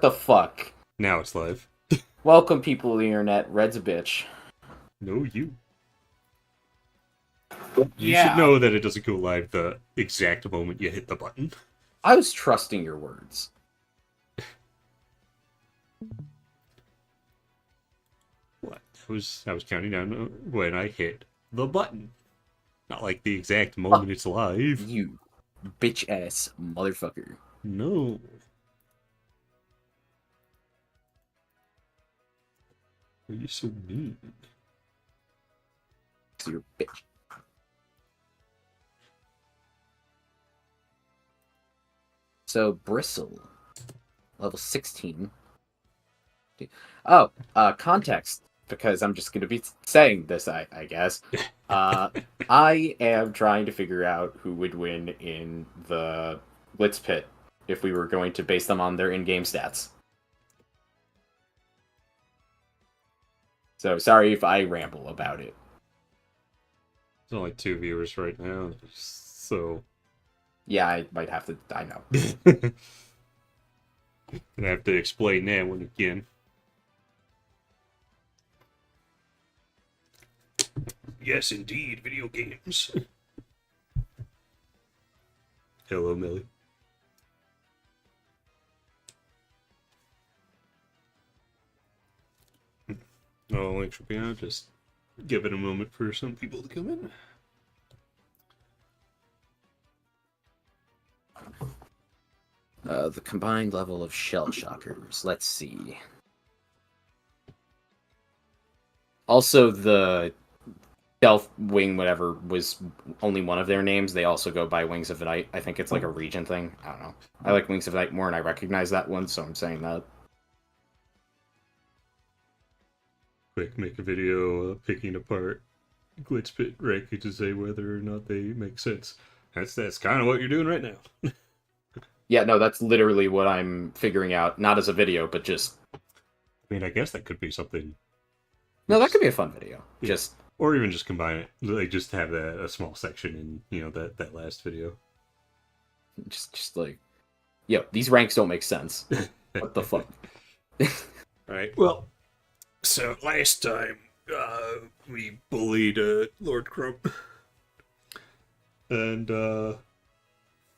What the fuck? Now it's live. Welcome, people of the internet. Red's a bitch. No, you. You should Yeah. know that it doesn't go live the exact moment you hit the button. I was trusting your words. What? I was counting down when I hit the button. Not like the exact moment it's live. You bitch ass motherfucker. No. Why are you so mean? You're a bitch. So, Bristle. Level 16. Oh, context. Because I'm just going to be saying this, I guess. I am trying to figure out who would win in the Glitz Pit if we were going to base them on their in-game stats. So, sorry if I ramble about it. There's only 2 viewers right now, so... Yeah, I might have to... I know. I have to explain that one again. Yes, indeed, video games. Hello, Millie. Oh, like Trippier, just give it a moment for some people to come in. The combined level of shell shockers. Let's see. Also, the Stealth Wing, whatever, was only one of their names. They also go by Wings of the Night. I think it's like a region thing. I don't know. I like Wings of the Night more, and I recognize that one, so I'm saying that. Quick, make a video picking apart Glitz Pit rankings to say whether or not they make sense. That's kind of what you're doing right now. Yeah, no, that's literally what I'm figuring out. Not as a video, but just... I mean, I guess that could be something. No, that could be a fun video. Yeah. Just... Or even just combine it. Like, just have a small section in, that last video. Just like... Yo, these ranks don't make sense. What the fuck? Alright, well... So, last time, we bullied, Lord Crump. And,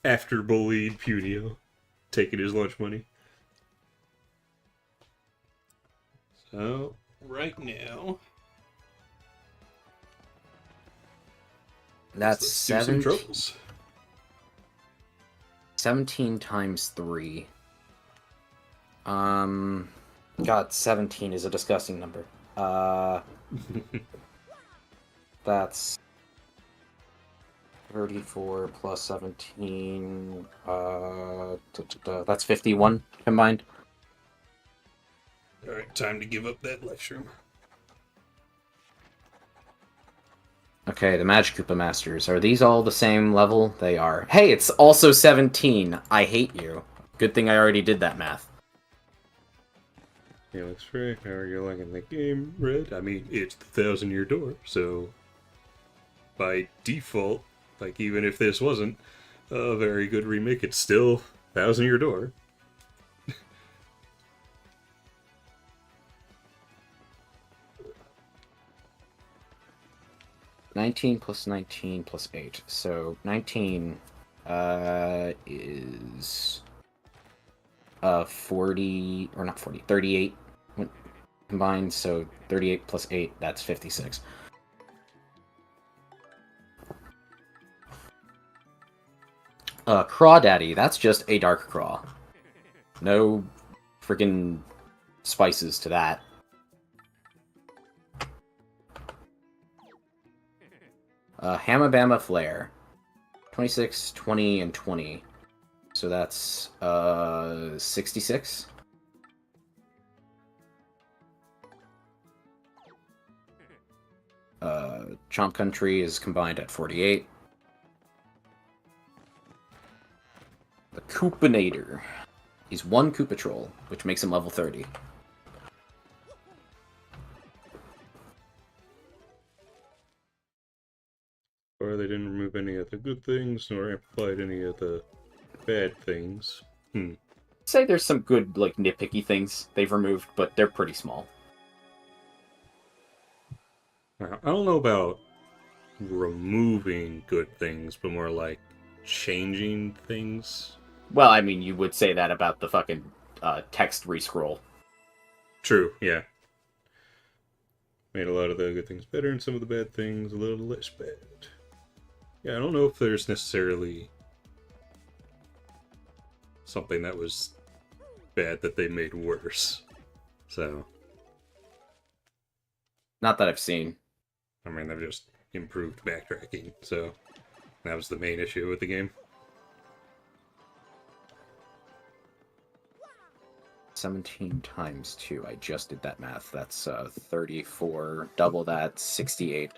after bullied Punio, taking his lunch money. So, right now... That's let's do some troubles. 17 times 3. God, 17 is a disgusting number. That's 34 plus 17. That's 51 combined. Alright, time to give up that lecture. Okay, the Magic Koopa Masters. Are these all the same level? They are. Hey, it's also 17. I hate you. Good thing I already did that math. Yeah, that's right. How are you liking the game, Red? I mean, it's the 1,000-year door, so... By default, like, even if this wasn't a very good remake, it's still 1,000-year door. 19 plus 19 plus 8. So 19 is 40, or not 40, 38 combined. So 38 plus 8, that's 56. Crawdaddy, that's just a dark craw. No freaking spices to that. Hamabama Flare. 26, 20, and 20. So that's 66. Chomp Country is combined at 48. The Koopanator. He's one Koopa Troll, which makes him level 30. Or they didn't remove any of the good things, nor amplified any of the bad things. say there's some good, like, nitpicky things they've removed, but they're pretty small. I don't know about removing good things, but more like changing things. Well, I mean, you would say that about the fucking text rescroll. True, yeah. Made a lot of the good things better and some of the bad things a little less bad. Yeah, I don't know if there's necessarily something that was bad that they made worse. So, Not that I've seen. I mean, they've just improved backtracking, so that was the main issue with the game. 17 times 2. I just did that math. That's 34. Double that, 68.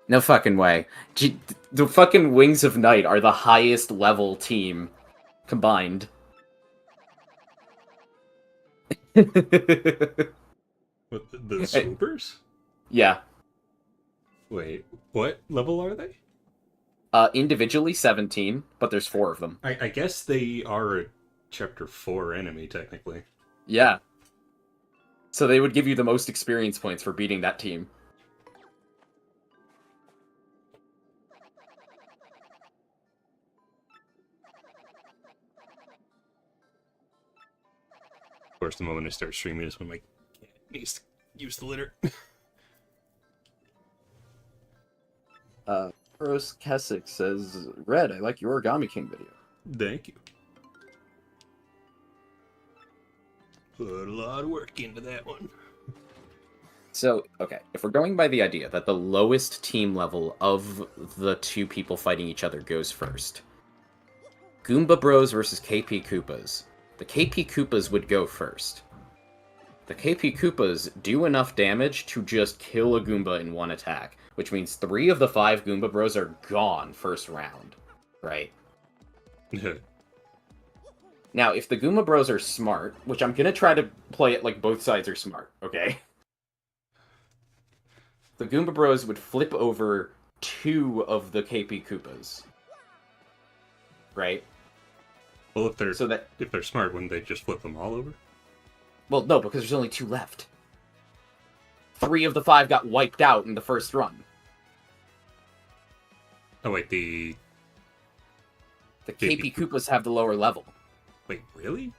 No fucking way. The fucking Wings of Night are the highest level team combined. What, the swoopers? Yeah. Wait, what level are they? Individually 17, but there's 4 of them. I guess they are a Chapter 4 enemy, technically. Yeah. So they would give you the most experience points for beating that team. Of course, the moment I start streaming is when my cat needs to use the litter. Rose Kessick says, Red, I like your Origami King video. Thank you. Put a lot of work into that one. So, okay, if we're going by the idea that the lowest team level of the two people fighting each other goes first, Goomba Bros versus KP Koopas. The KP Koopas would go first. The KP Koopas do enough damage to just kill a Goomba in one attack, which means 3 of the 5 Goomba Bros are gone first round, right? Now, if the Goomba Bros are smart, which I'm gonna try to play it like both sides are smart, okay? The Goomba Bros would flip over 2 of the KP Koopas. Right? Well, if they're So that, if they're smart, wouldn't they just flip them all over? well, no, because there's only 2 left. 3 of the 5 got wiped out in the first run. Oh wait, the KP Koopas have the lower level. wait, really?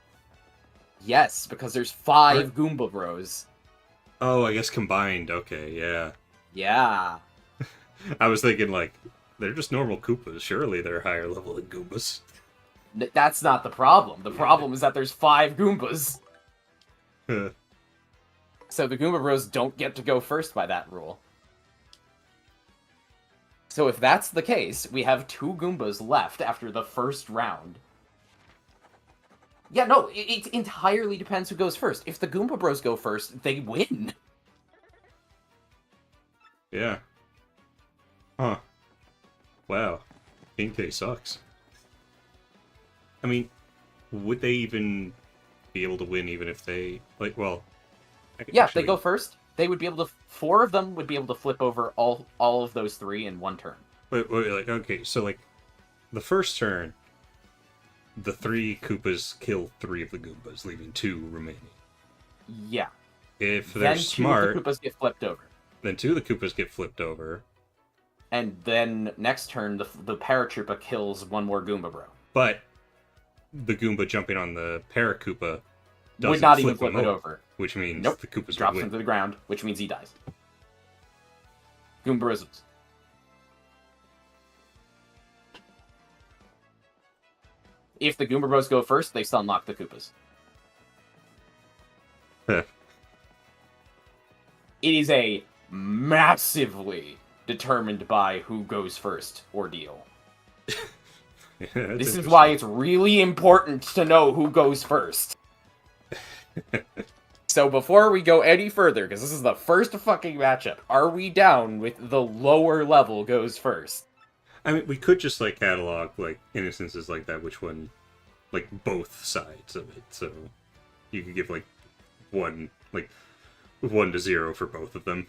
Yes, because there's 5 Goomba Bros. Oh, I guess combined. Okay, yeah. Yeah. I was thinking like they're just normal Koopas. Surely they're higher level than Goombas. That's not the problem. The problem is that there's 5 Goombas. So the Goomba Bros don't get to go first by that rule. So if that's the case, we have 2 Goombas left after the first round. Yeah, no, it entirely depends who goes first. If the Goomba Bros go first, they win. Yeah. Huh. Wow. Inkay sucks. I mean, would they even be able to win even if they like? Well, Yeah, if they go first, they would be able to. 4 of them would be able to flip over all of those 3 in one turn. Wait, like okay, so like the first turn, the 3 Koopas kill 3 of the Goombas, leaving 2 remaining. Yeah. If they're Then smart, 2 of the Koopas get flipped over. then 2 of the Koopas get flipped over. And then next turn, the Paratroopa kills 1 more Goomba Bro. But the Goomba jumping on the Parakoopa doesn't Would not even flip flip him it over. Which means Nope. the Koopas Drops would him win. to the ground, which means he dies. Goombarisms. If the Goomba Bros go first, they still unlock the Koopas. Huh. It is a massively determined by who goes first ordeal. Yeah, that's This is why it's really important to know who goes first. So before we go any further, because this is the first fucking matchup, are we down with the lower level goes first? I mean, we could just like catalog like instances like that, which one, like both sides of it. So you could give like 1 to 0 for both of them.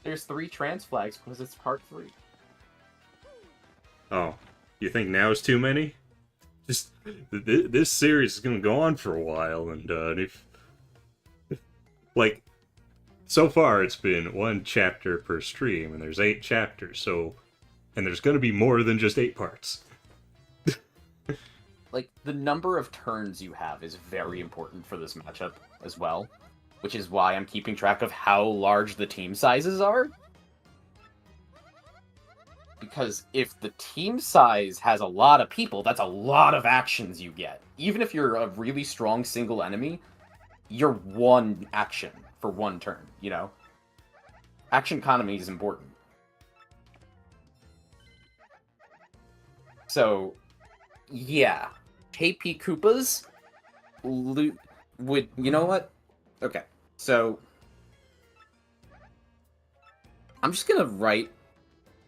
There's 3 trans flags because it's part 3. Oh, you think now is too many? this series is gonna go on for a while, and if like so far it's been 1 chapter per stream, and there's 8 chapters, and there's gonna be more than just 8 parts. Like, the number of turns you have is very important for this matchup as well, which is why I'm keeping track of how large the team sizes are. Because if the team size has a lot of people, that's a lot of actions you get. Even if you're a really strong single enemy, you're 1 action for 1 turn, you know? Action economy is important. So, yeah. KP Koopas would... You know what? Okay, so... I'm just gonna write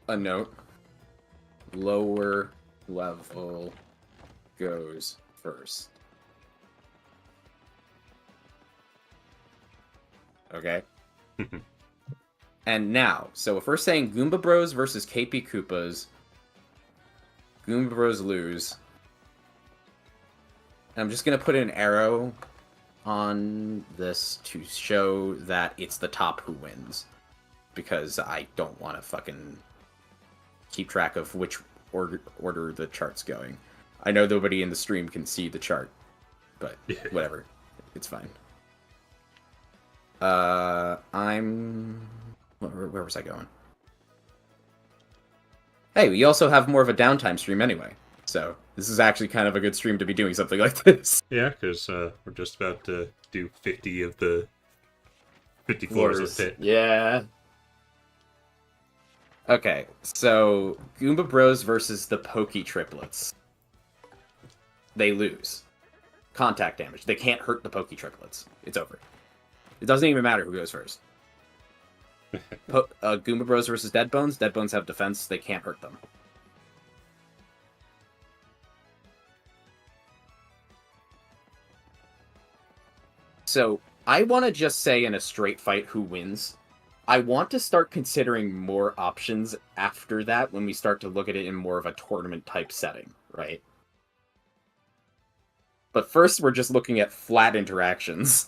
a note. Lower level goes first. Okay? And now, so if we're saying Goomba Bros versus KP Koopas, Goomba Bros lose. I'm just gonna put an arrow on this to show that it's the top who wins. Because I don't want to fucking keep track of which order the chart's going. I know nobody in the stream can see the chart, but whatever. It's fine. Where was I going? Hey, we also have more of a downtime stream anyway, so this is actually kind of a good stream to be doing something like this. Yeah, because we're just about to do 50 of the 50 floors of Pit. Yeah. Okay, so Goomba Bros versus the Pokey triplets. They lose. Contact damage. They can't hurt the Pokey triplets. It's over. It doesn't even matter who goes first. Goomba Bros versus Dead Bones. Dead Bones have defense. They can't hurt them. So, I want to just say in a straight fight who wins. I want to start considering more options after that when we start to look at it in more of a tournament-type setting, right? But first, we're just looking at flat interactions.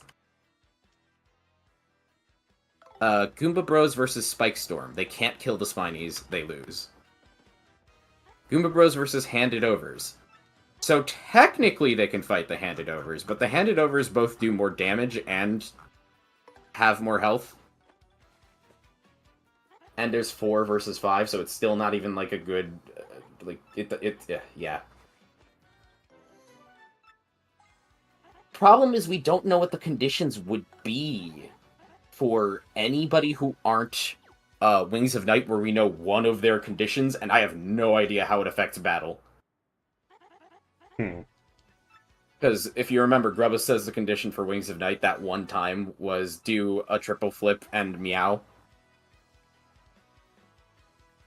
Goomba Bros versus Spike Storm. They can't kill the Spinies. They lose. Goomba Bros versus Handed Overs. So technically they can fight the Handed Overs, but the Handed Overs both do more damage and have more health. And there's 4 versus 5, so it's still not even like a good... yeah. Problem is we don't know what the conditions would be for anybody who aren't Wings of Night, where we know one of their conditions, and I have no idea how it affects battle. Because if you remember, Grubba says the condition for Wings of Night that one time was do a triple flip and meow.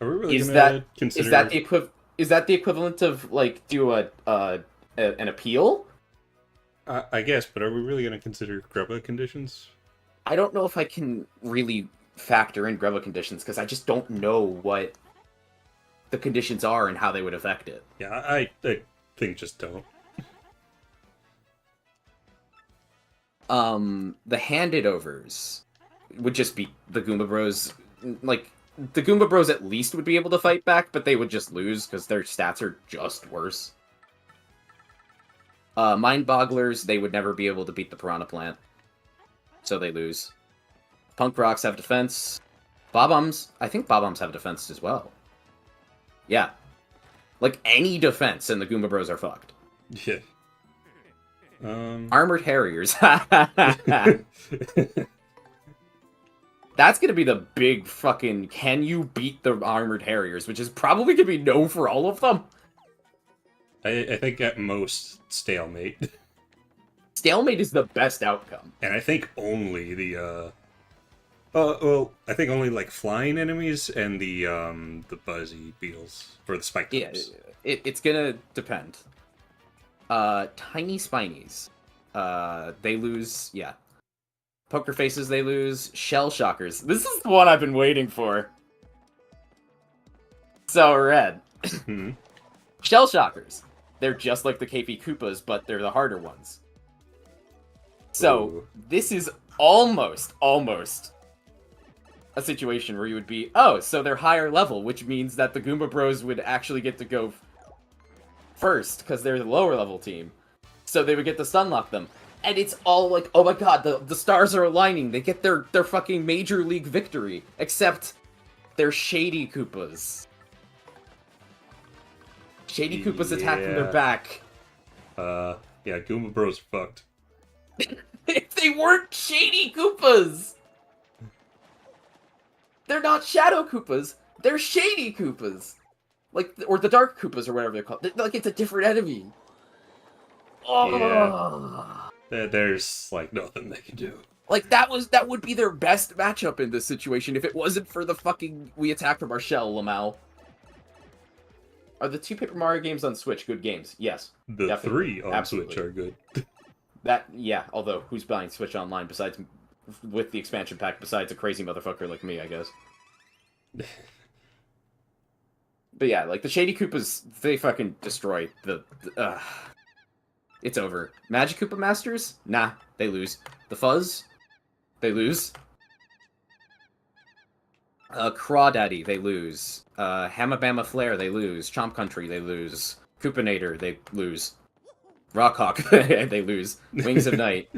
Are we really is gonna that consider... is that the equivalent of like do an appeal? I guess, but are we really gonna consider Grubba conditions? I don't know if I can really factor in Grubba conditions because I just don't know what the conditions are and how they would affect it. Yeah, I think just don't. The Handed Overs would just be the Goomba Bros. Like, the Goomba Bros at least would be able to fight back, but they would just lose because their stats are just worse. Mind Bogglers, they would never be able to beat the Piranha Plant, so they lose. Punk Rocks have defense. Bob-Ombs, I think Bob-Ombs have defense as well. Yeah. Like, any defense, and the Goomba Bros are fucked. Yeah. Armored Harriers. That's gonna be the big fucking, can you beat the Armored Harriers, which is probably gonna be no for all of them. I think at most, stalemate. Stalemate is the best outcome. And I think only the, well, I think only, like, flying enemies and the buzzy beetles, or the spike types. Yeah, it's gonna depend. Tiny Spinies. They lose, yeah. Poker Faces, they lose. Shell Shockers. This is the one I've been waiting for. So, Red. Shell Shockers. They're just like the KP Koopas, but they're the harder ones. So, Ooh. this is almost a situation where you would be, oh, so they're higher level, which means that the Goomba Bros would actually get to go first, because they're the lower level team. So they would get to stunlock them. And it's all like, oh my god, the stars are aligning. They get their fucking Major League victory. Except, they're Shady Koopas. Shady Koopas attack from their back. Yeah, Goomba Bros fucked. If they weren't Shady Koopas! They're not Shadow Koopas, they're Shady Koopas! Like, or the Dark Koopas, or whatever they're called. Like, it's a different enemy. Oh. Yeah. There's, like, nothing they can do. Like, that would be their best matchup in this situation if it wasn't for the fucking we attack from our shell, Lamau. Are the 2 Paper Mario games on Switch good games? Yes. The definitely. 3 on Absolutely. Switch are good. Yeah, although, who's buying Switch Online besides, with the expansion pack, besides a crazy motherfucker like me, I guess. But yeah, like, the Shady Koopas, they fucking destroy it's over. Magic Koopa Masters? Nah, they lose. The Fuzz? They lose. Crawdaddy, they lose. Hamabama Flare, they lose. Chomp Country, they lose. Koopanator, they lose. Rockhawk, they lose. Wings of Night.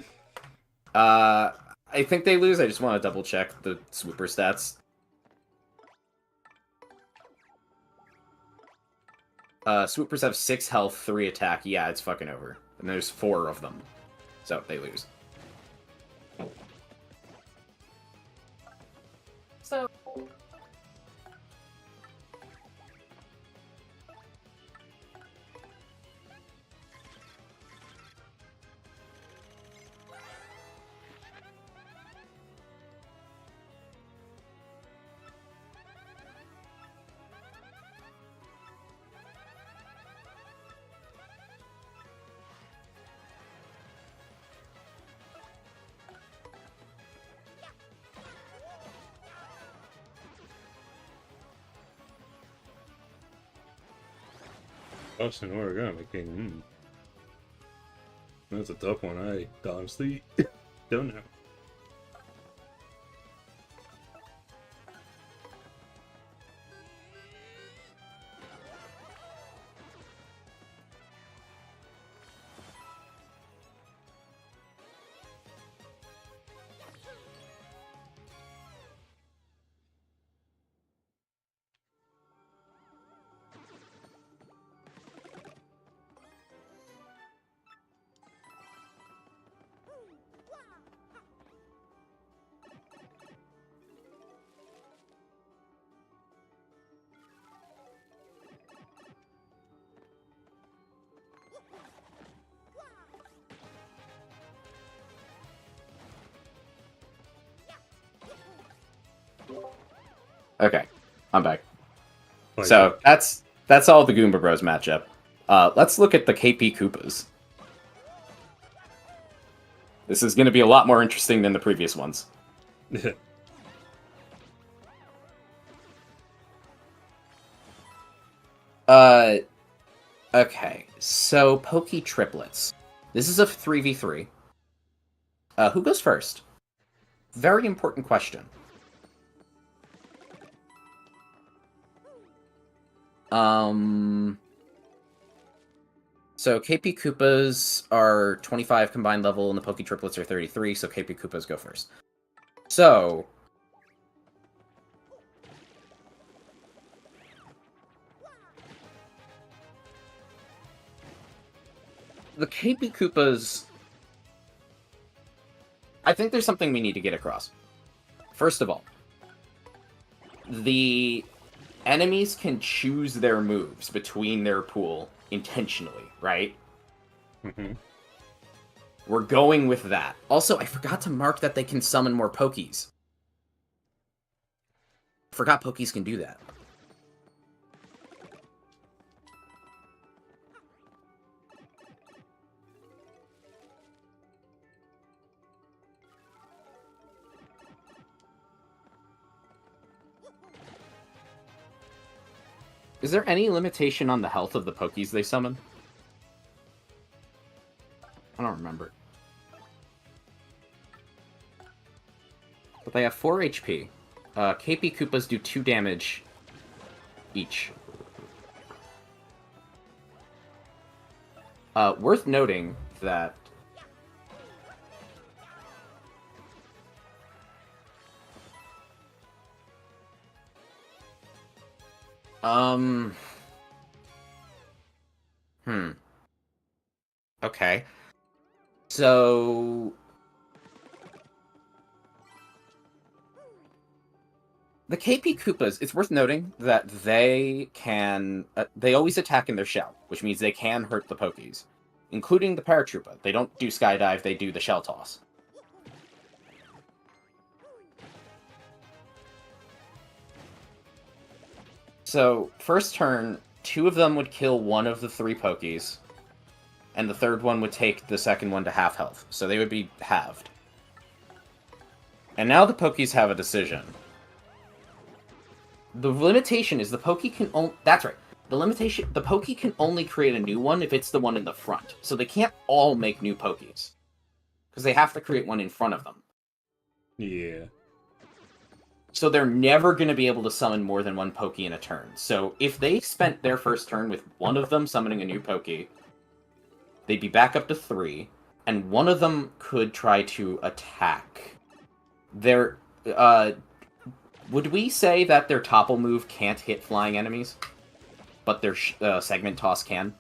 I think they lose. I just want to double check the Swooper stats. Swoopers have 6 health, 3 attack. Yeah, it's fucking over. And there's 4 of them. So, they lose. So... Boston, Oregon, that's a tough one. I honestly don't know. Okay, I'm back. Like, So, that's all the Goomba Bros matchup. Let's look at the KP Koopas. This is going to be a lot more interesting than the previous ones. Okay, so Pokey triplets. This is a 3v3. Who goes first? Very important question. So KP Koopas are 25 combined level, and the Pokey triplets are 33, so KP Koopas go first. So... the KP Koopas... I think there's something we need to get across. First of all, the enemies can choose their moves between their pool intentionally, right? Mm-hmm. We're going with that. Also, I forgot to mark that they can summon more Pokies. Forgot Pokies can do that. Is there any limitation on the health of the Pokies they summon? I don't remember. But they have 4 HP. KP Koopas do 2 damage each. Worth noting that... Okay. So... The KP Koopas, it's worth noting that they can... they always attack in their shell, which means they can hurt the Pokies. Including the Paratroopa. They don't do Skydive, they do the Shell Toss. So, first turn, 2 of them would kill 1 of the 3 Pokies, and the third one would take the second one to half health. So they would be halved. And now the Pokies have a decision. The limitation is the Pokie can only... That's right. The limitation... The Pokie can only create a new one if it's the one in the front. So they can't all make new Pokies. Because they have to create one in front of them. Yeah. So they're never going to be able to summon more than 1 Pokie in a turn. So if they spent their first turn with one of them summoning a new Pokie, they'd be back up to 3, and one of them could try to attack. Their, would we say that their topple move can't hit flying enemies? But their segment toss can?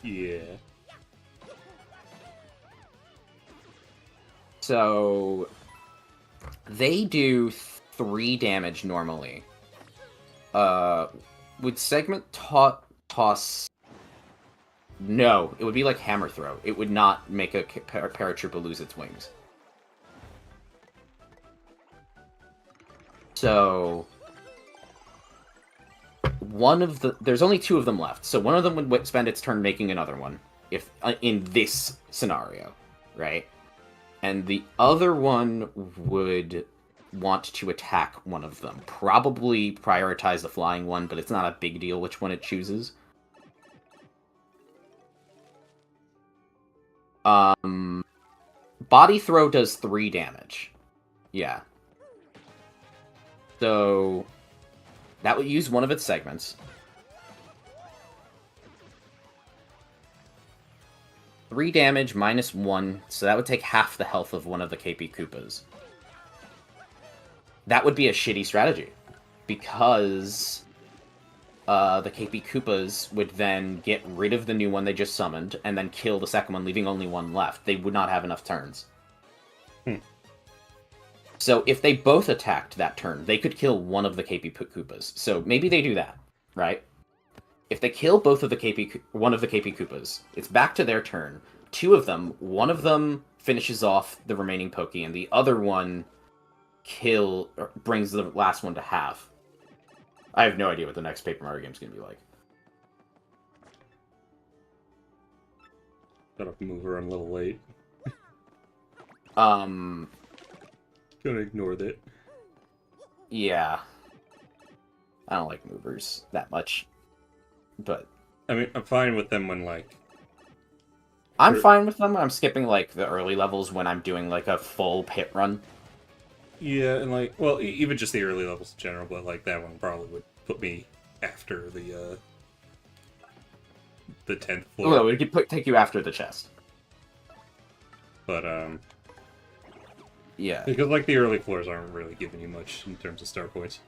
Yeah. So... They do 3 damage normally. Would segment toss... No, it would be like hammer throw. It would not make a paratrooper lose its wings. So... There's only 2 of them left, so one of them would spend its turn making another one, if in this scenario, right? And the other one would want to attack one of them. Probably prioritize the flying one, but it's not a big deal which one it chooses. Body throw does 3 damage. Yeah. So... That would use one of its segments. 3 damage minus 1, so that would take half the health of one of the KP Koopas. That would be a shitty strategy, because the KP Koopas would then get rid of the new one they just summoned, and then kill the second one, leaving only 1 left. They would not have enough turns. So if they both attacked that turn, they could kill one of the KP Koopas. So maybe they do that, right? If they kill one of the KP Koopas, it's back to their turn. 2 of them, one of them finishes off the remaining Pokie, and the other one brings the last one to half. I have no idea what the next Paper Mario game is going to be like. Gotta move around a little late. Gonna ignore that. Yeah. I don't like movers that much. But... I mean, I'm fine with them when, like... I'm fine with them. I'm skipping, like, the early levels when I'm doing, like, a full pit run. Yeah, and, like, well, even just the early levels in general, but, like, that one probably would put me after the 10th floor. Oh, no, it could take you after the chest. But, yeah. because, like, the early floors aren't really giving you much in terms of star points.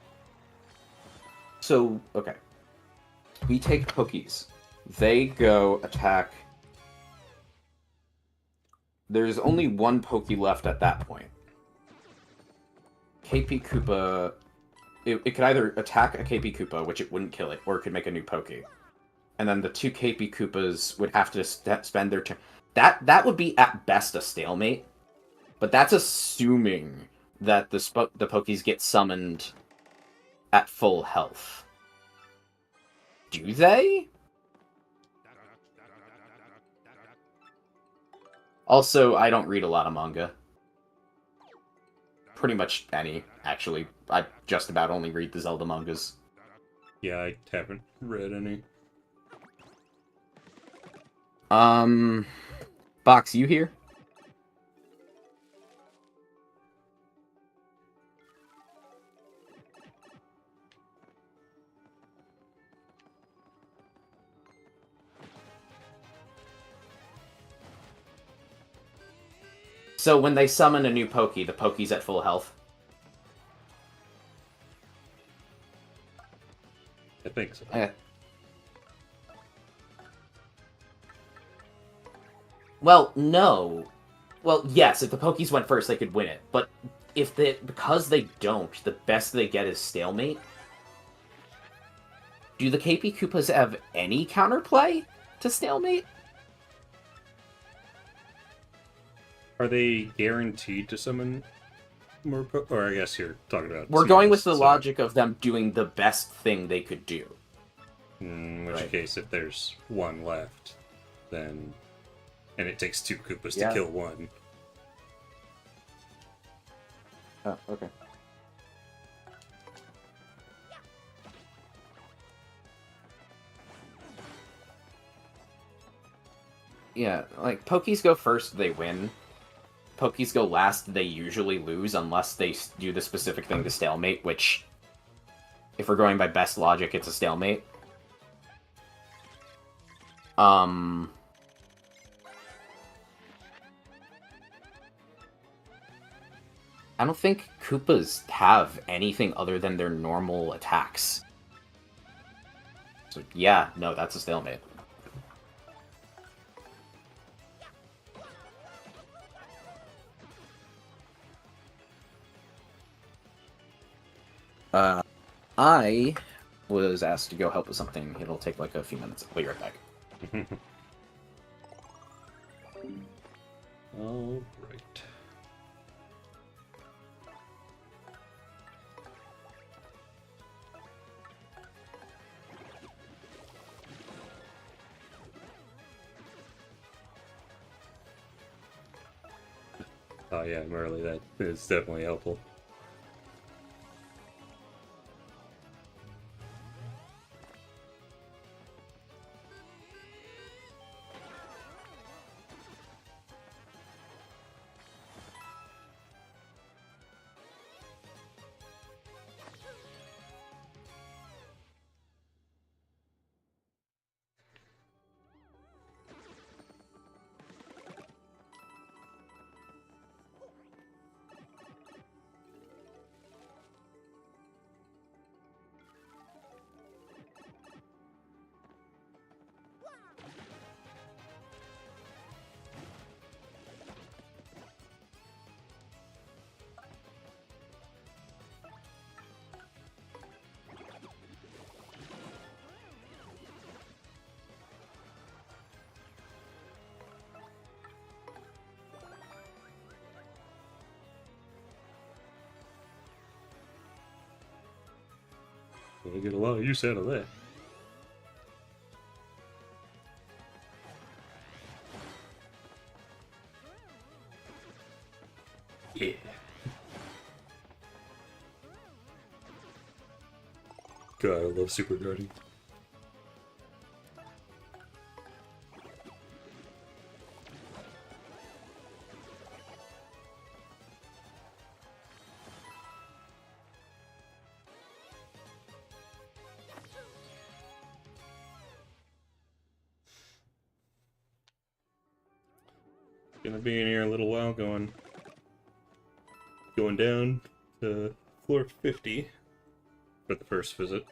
So, okay. We take Pokies. They go attack... There's only 1 Pokie left at that point. KP Koopa... It could either attack a KP Koopa, which it wouldn't kill it, or it could make a new Pokie. And then the 2 KP Koopas would have to spend their turn... That would be, at best, a stalemate. But that's assuming that the Pokies get summoned at full health. Do they? Also, I don't read a lot of manga. Pretty much any, actually. I just about only read the Zelda mangas. Yeah, I haven't read any. Box, you here? So when they summon a new Pokey, the Pokey's at full health? I think so. Well, no. Well, yes, if the Pokeys went first, they could win it. But because they don't, the best they get is stalemate. Do the KP Koopas have any counterplay to stalemate? Are they guaranteed to summon more or I guess you're talking about... We're going with the logic of them doing the best thing they could do. In which case, if there's one left, then... And it takes 2 Koopas to kill one. Oh, okay. Yeah, like, Pokeys go first, they win. Pokeys go last, they usually lose, unless they do the specific thing to stalemate, which, if we're going by best logic, it's a stalemate. I don't think Koopas have anything other than their normal attacks. So, yeah, no, that's a stalemate. I was asked to go help with something. It'll take like a few minutes. I'll be right back. All right. Oh yeah, Merle, that is definitely helpful. We'll get a lot of use out of that. Yeah. God, I love Super Guardian. Gonna be in here a little while, going down to floor 50 for the first visit.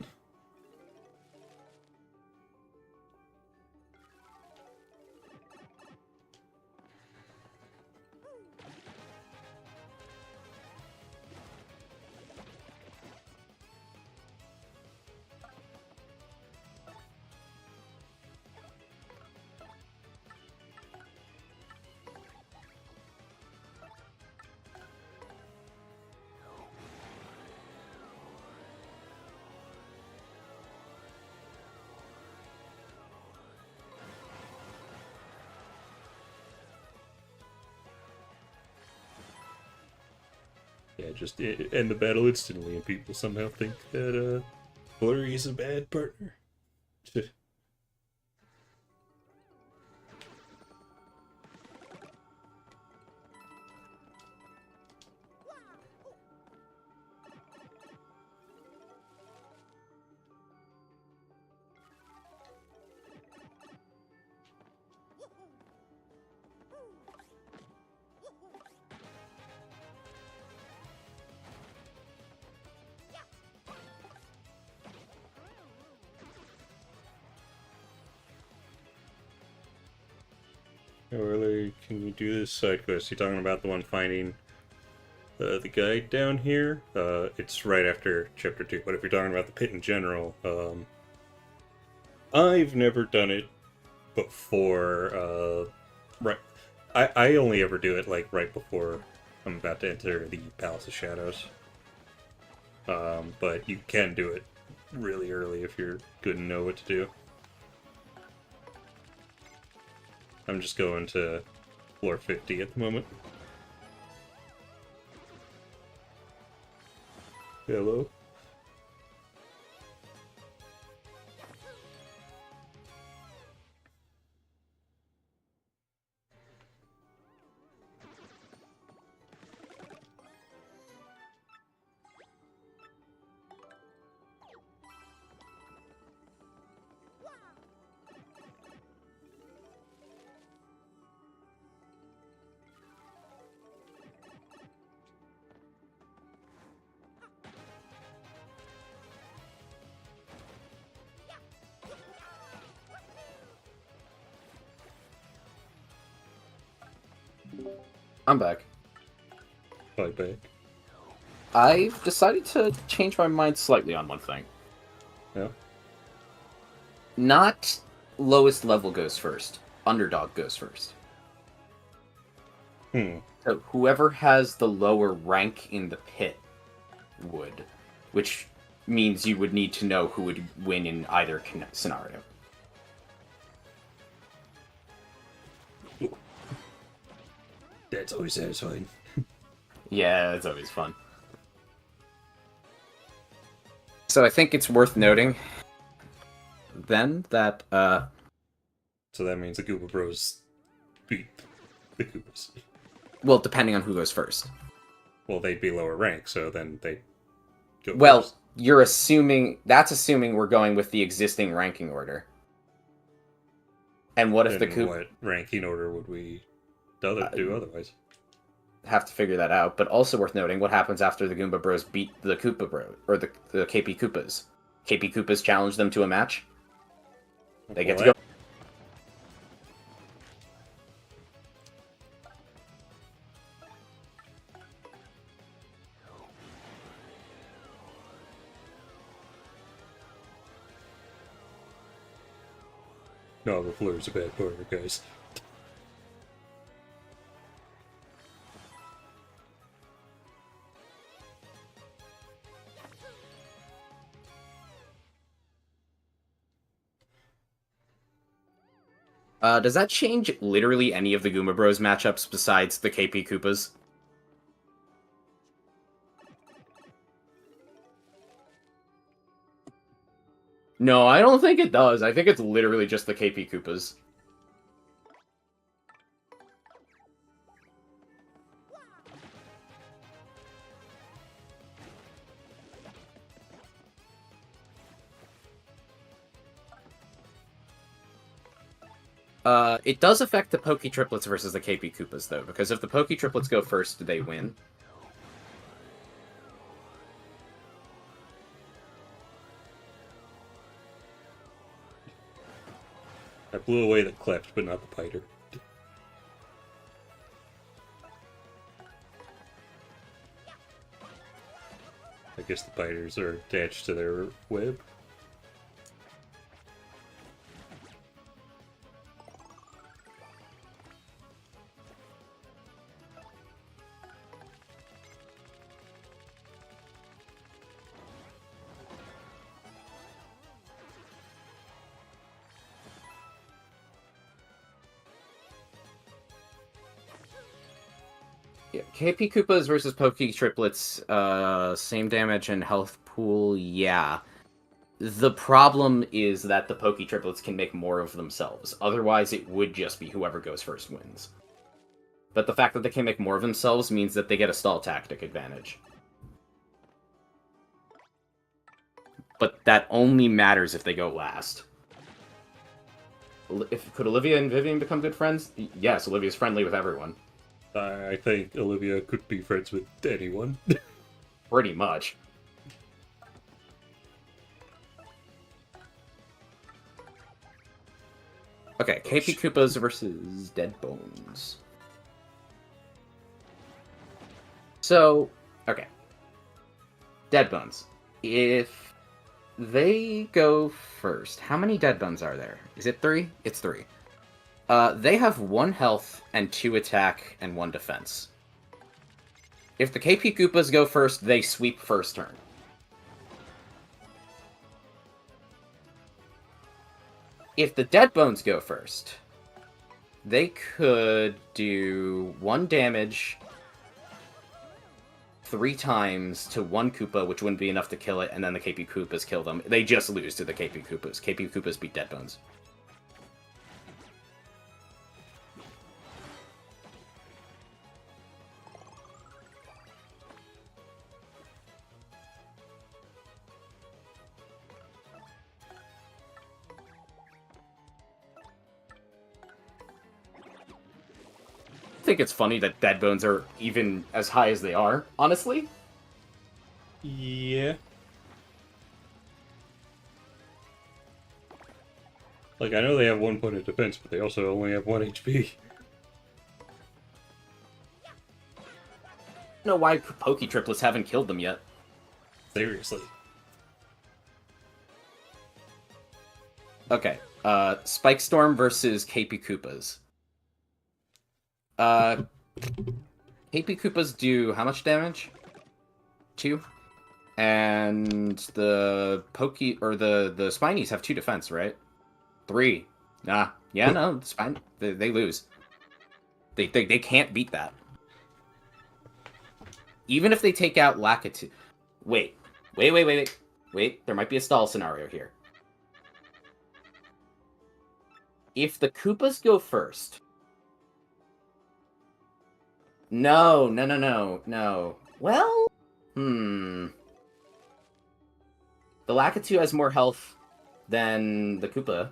Yeah, just end the battle instantly, and people somehow think that Blurry is a bad partner. Or can you do this side quest? You talking about the one finding the guide down here? It's right after chapter 2. But if you're talking about the pit in general, I've never done it before. Right, I only ever do it like right before I'm about to enter the Palace of Shadows. But you can do it really early if you're good and know what to do. I'm just going to floor 50 at the moment. Hello? I'm back. Bye back. I've decided to change my mind slightly on one thing. Yeah? Not lowest level goes first. Underdog goes first. So whoever has the lower rank in the pit would. Which means you would need to know who would win in either scenario. That's always satisfying. Yeah, it's always fun. So I think it's worth noting then that So that means the Koopa Bros beat the Koopas. well, depending on who goes first. Well, they'd be lower rank, so then they go Well, first. you're assuming that's assuming we're going with the existing ranking order. And what if the Then Koopa what ranking order would we do otherwise? have to figure that out? But also worth noting, what happens after the Goomba Bros beat the Koopa Bros or the KP Koopas? KP Koopas challenge them to a match. They get to go. No, the floor is a bad partner, guys. Does that change literally any of the Goomba Bros matchups besides the KP Koopas? No, I don't think it does. I think it's literally just the KP Koopas. It does affect the Pokey triplets versus the KP Koopas, though, because if the Pokey triplets go first, they win. I blew away the Klept, but not the Piter. I guess the Piters are attached to their web. Yeah, KP Koopas versus Pokey triplets, same damage and health pool, yeah. The problem is that the Pokey triplets can make more of themselves. Otherwise, it would just be whoever goes first wins. But the fact that they can make more of themselves means that they get a stall tactic advantage. But that only matters if they go last. Could Olivia and Vivian become good friends? Yes, Olivia's friendly with everyone. I think Olivia could be friends with anyone. Pretty much. Okay, KP Koopas versus Dead Bones. So, okay. Dead Bones. If they go first, how many Dead Bones are there? Is it 3? It's 3. They have 1 health and 2 attack and 1 defense. If the KP Koopas go first, they sweep first turn. If the Dead Bones go first, they could do 1 damage 3 times to 1 Koopa, which wouldn't be enough to kill it, and then the KP Koopas kill them. They just lose to the KP Koopas. KP Koopas beat Dead Bones. I think it's funny that Dead Bones are even as high as they are, honestly. Yeah. Like, I know they have 1 point of defense, but they also only have 1 HP. I don't know why Pokey triplets haven't killed them yet. Seriously. Okay, Spike Storm versus KP Koopas. KP Koopas do how much damage? 2? And the Pokey, or the Spinies have 2 defense, right? 3. Nah. Yeah, no, they lose. They can't beat that. Even if they take out Lakitu. Wait, there might be a stall scenario here. If the Koopas go first... No. Well... The Lakitu has more health than the Koopa,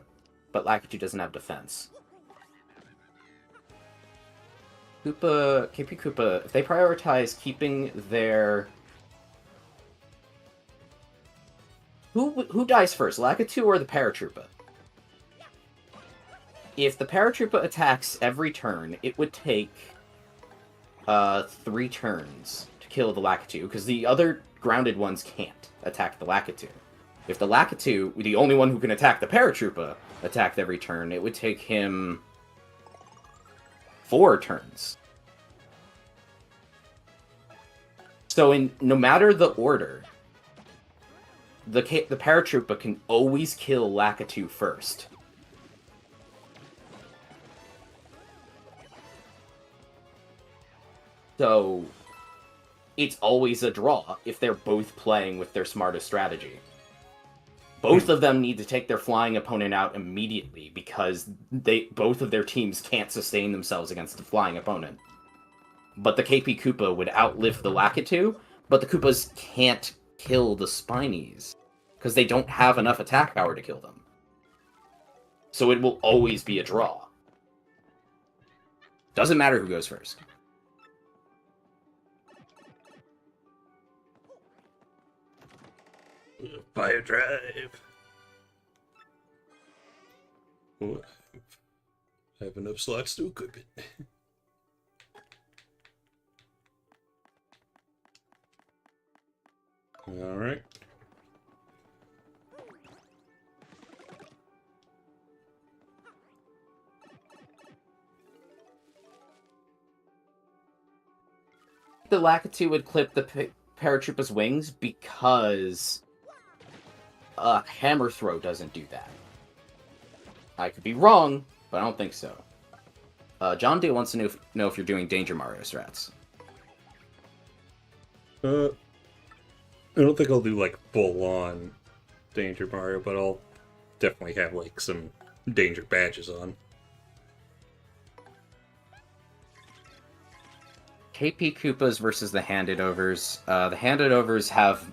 but Lakitu doesn't have defense. KP Koopa, if they prioritize keeping their... Who dies first, Lakitu or the Paratroopa? If the Paratroopa attacks every turn, it would take 3 turns to kill the Lakitu, because the other grounded ones can't attack the Lakitu. If the Lakitu, the only one who can attack the Paratroopa, attacked every turn, it would take him 4 turns. So no matter the order, the Paratroopa can always kill Lakitu first. So it's always a draw if they're both playing with their smartest strategy. Both of them need to take their flying opponent out immediately because both of their teams can't sustain themselves against a flying opponent. But the KP Koopa would outlive the Lakitu, but the Koopas can't kill the Spinies because they don't have enough attack power to kill them. So it will always be a draw. Doesn't matter who goes first. Fire drive. Oh, I have enough slots to equip it. All right. The Lakitu would clip the Paratroopa's wings because Hammer Throw doesn't do that. I could be wrong, but I don't think so. John D wants to know if you're doing Danger Mario strats. I don't think I'll do like full-on Danger Mario, but I'll definitely have like some Danger badges on. KP Koopas versus the Handed Overs. The Handed Overs have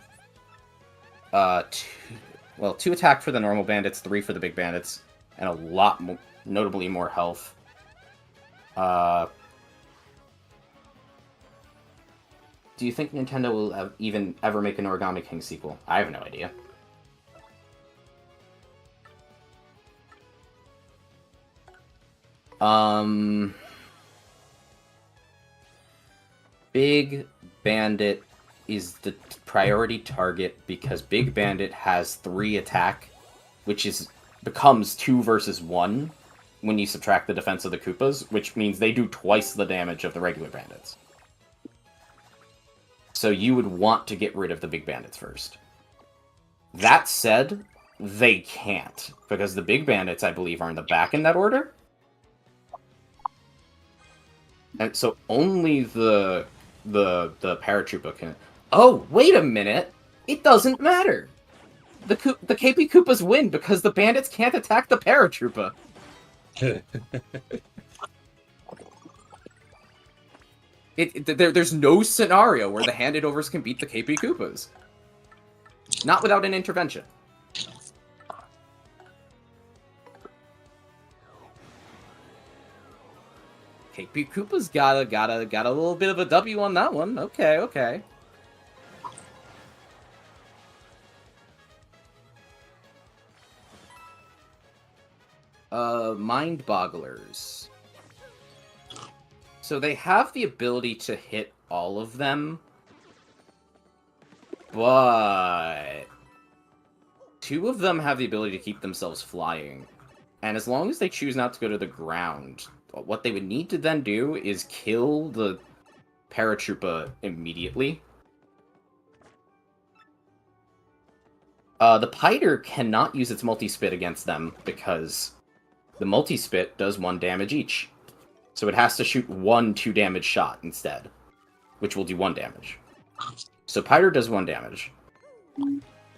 2 attack for the normal bandits, 3 for the big bandits, and a lot notably more health. Do you think Nintendo will even ever make an Origami King sequel? I have no idea. Big Bandit is the priority target because Big Bandit has 3 attack, which becomes 2 versus 1 when you subtract the defense of the Koopas, which means they do twice the damage of the regular bandits. So you would want to get rid of the Big Bandits first. That said, they can't, because the Big Bandits, I believe, are in the back in that order. And so only the Paratroopa can... Oh, wait a minute! It doesn't matter! The KP Koopas win because the bandits can't attack the Paratroopa. There's no scenario where the handed overs can beat the KP Koopas. Not without an intervention. KP Koopa's got a little bit of a W on that one. Okay, okay. Mind Bogglers. So they have the ability to hit all of them, but 2 of them have the ability to keep themselves flying. And as long as they choose not to go to the ground, what they would need to then do is kill the Paratroopa immediately. The Piter cannot use its multi-spit against them because the multi-spit does 1 damage each. So it has to shoot 1 2-damage shot instead, which will do 1 damage. So Piter does 1 damage.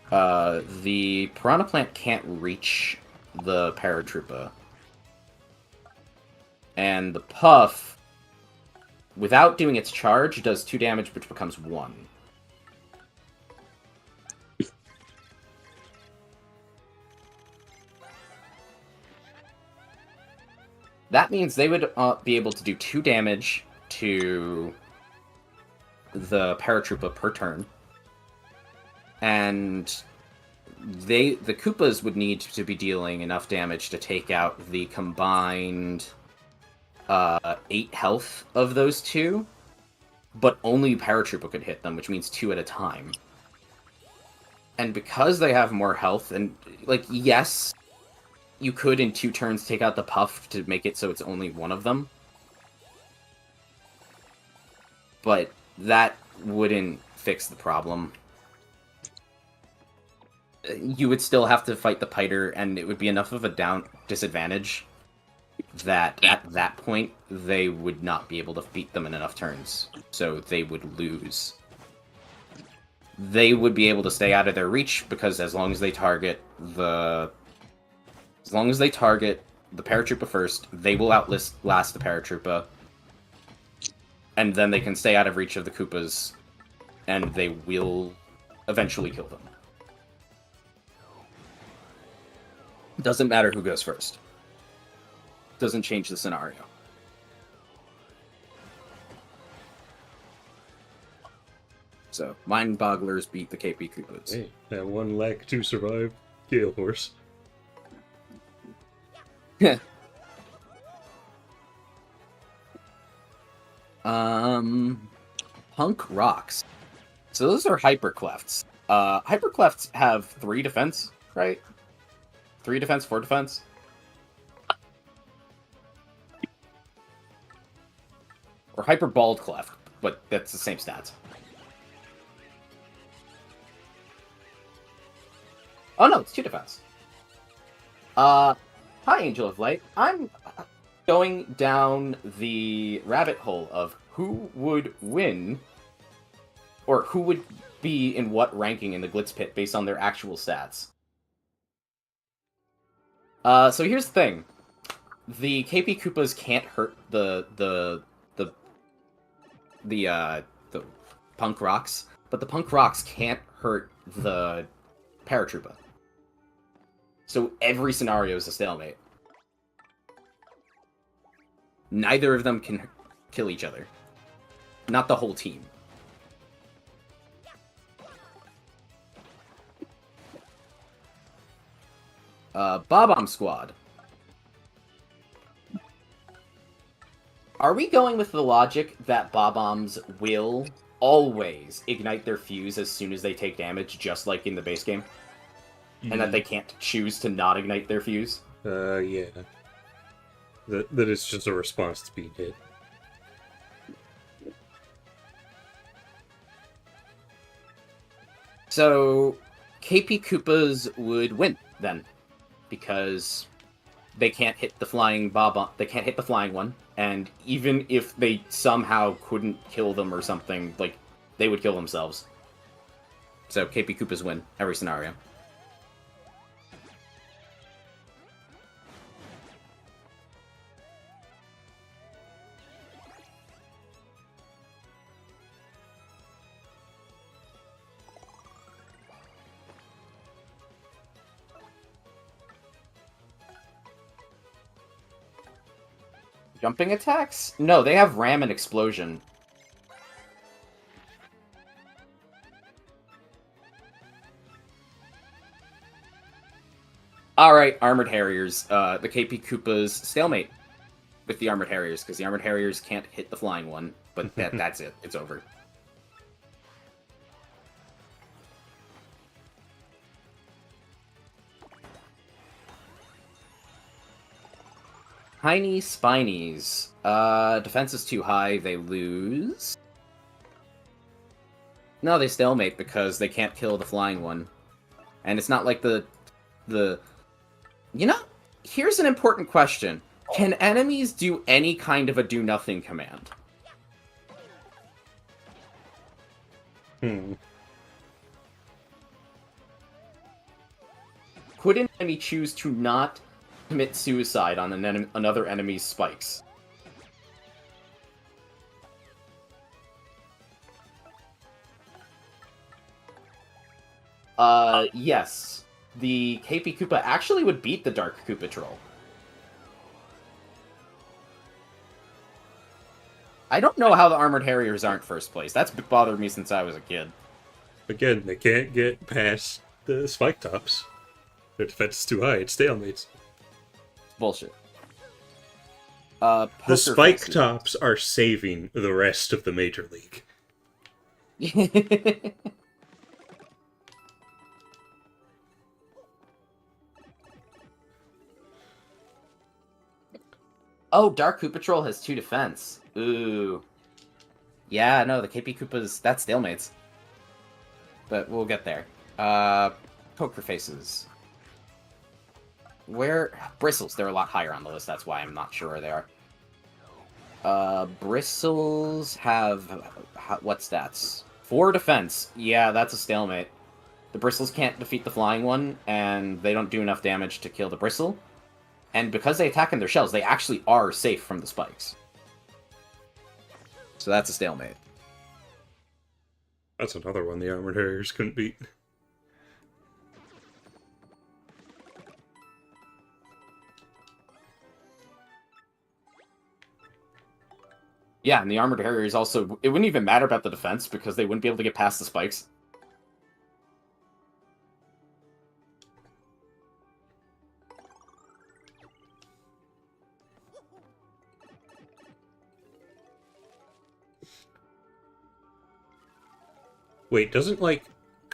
The Piranha Plant can't reach the Paratroopa. And the Puff, without doing its charge, does 2 damage, which becomes 1. That means they would be able to do 2 damage to the Paratroopa per turn. And the Koopas would need to be dealing enough damage to take out the combined 8 health of those 2. But only Paratroopa could hit them, which means 2 at a time. And because they have more health, and, like, yes... You could, in 2 turns, take out the Puff to make it so it's only 1 of them. But that wouldn't fix the problem. You would still have to fight the Piter, and it would be enough of a disadvantage that, at that point, they would not be able to beat them in enough turns. So they would lose. They would be able to stay out of their reach, because as long as they target the Paratroopa first, they will outlast the Paratroopa. And then they can stay out of reach of the Koopas, and they will eventually kill them. Doesn't matter who goes first. Doesn't change the scenario. So, Mind Bogglers beat the KP Koopas. Hey, that 1 lack to survive Gale Horse. Punk Rocks. So those are Hyperclefts. Hyperclefts have 3 defense, right? 3 defense, 4 defense? Or Hyper Bald Cleft, but that's the same stats. Oh no, it's 2 defense. Hi, Angel of Light. I'm going down the rabbit hole of who would win, or who would be in what ranking in the Glitz Pit based on their actual stats. So here's the thing. The KP Koopas can't hurt the Punk Rocks, but the Punk Rocks can't hurt the Paratroopa. So every scenario is a stalemate. Neither of them can kill each other. Not the whole team. Bob-omb Squad. Are we going with the logic that Bob-ombs will always ignite their fuse as soon as they take damage, just like in the base game? And that they can't choose to not ignite their fuse? Yeah. That it's just a response to being hit. So, KP Koopas would win, then. Because they can't hit the flying they can't hit the flying one, and even if they somehow couldn't kill them or something, like, they would kill themselves. So, KP Koopas win every scenario. Jumping attacks? No, they have Ram and Explosion. Alright, Armored Harriers. The KP Koopas stalemate with the Armored Harriers, because the Armored Harriers can't hit the flying one, but that's it. It's over. Tiny Spinies. Defense is too high, they lose. No, they stalemate because they can't kill the flying one. And it's not like the... You know, here's an important question. Can enemies do any kind of a do-nothing command? Could an enemy choose to not commit suicide on another enemy's spikes? Yes. The KP Koopa actually would beat the Dark Koopa Troll. I don't know how the Armored Harriers aren't first place. That's bothered me since I was a kid. Again, they can't get past the spike tops. Their defense is too high. It stalemates. Bullshit. The spike tops are saving the rest of the Major League. Oh, Dark Koopa Troll has 2 defense. Ooh. Yeah, no, the KP Koopas, that's stalemates. But we'll get there. Poker Faces. Where... Bristles, they're a lot higher on the list, that's why I'm not sure where they are. Bristles have... what stats? 4 defense. Yeah, that's a stalemate. The Bristles can't defeat the flying one, and they don't do enough damage to kill the Bristle. And because they attack in their shells, they actually are safe from the spikes. So that's a stalemate. That's another one the Armored Harriers couldn't beat. Yeah, and the Armored Harriers also... It wouldn't even matter about the defense, because they wouldn't be able to get past the spikes. Wait, doesn't, like,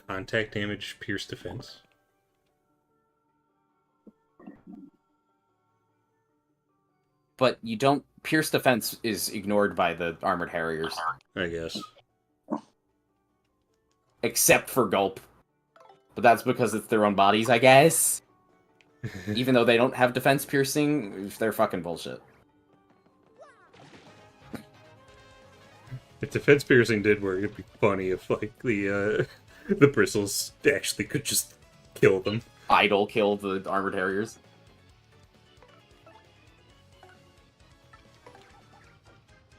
contact damage pierce defense? But you don't... Pierce defense is ignored by the Armored Harriers. I guess. Except for Gulp. But that's because it's their own bodies, I guess. Even though they don't have defense piercing, they're fucking bullshit. If defense piercing did work, it'd be funny if, like, the Bristles actually could just kill them. Idle kill the Armored Harriers.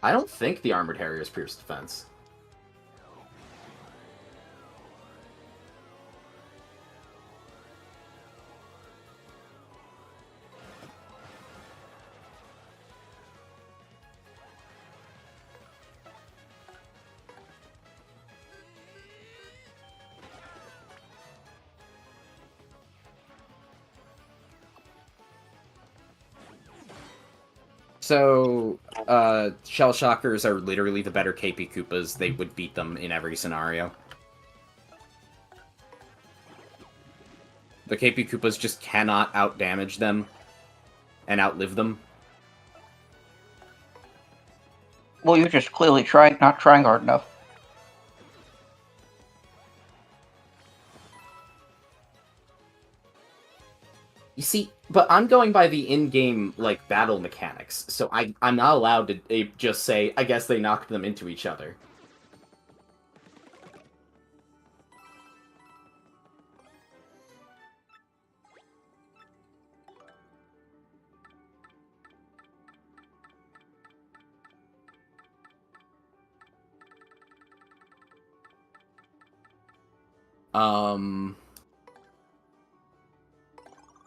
I don't think the Armored Harriers pierce defense. So, Shell Shockers are literally the better KP Koopas. They would beat them in every scenario. The KP Koopas just cannot outdamage them and outlive them. Well, you're just clearly not trying hard enough. You see, but I'm going by the in-game, like, battle mechanics, so I'm not allowed to just say, I guess they knocked them into each other.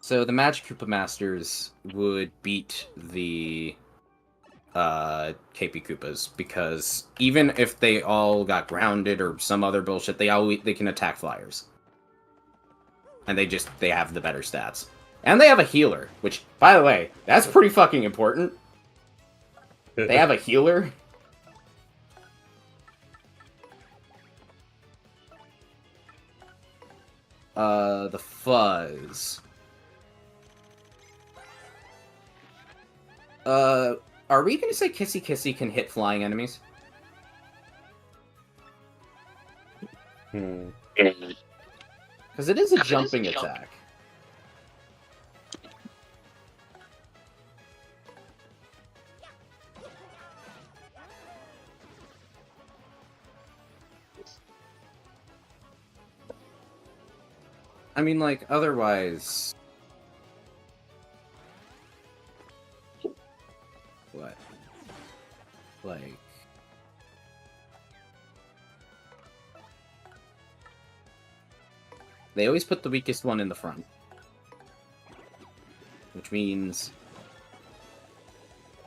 So the Magic Koopa Masters would beat the KP Koopas because even if they all got grounded or some other bullshit, they can attack flyers, and they have the better stats, and they have a healer, which, by the way, that's pretty fucking important. They have a healer. The Fuzz. Are we gonna say Kissy Kissy can hit flying enemies? Because it is a jumping attack. I mean, like, otherwise... What? Like... They always put the weakest one in the front. Which means...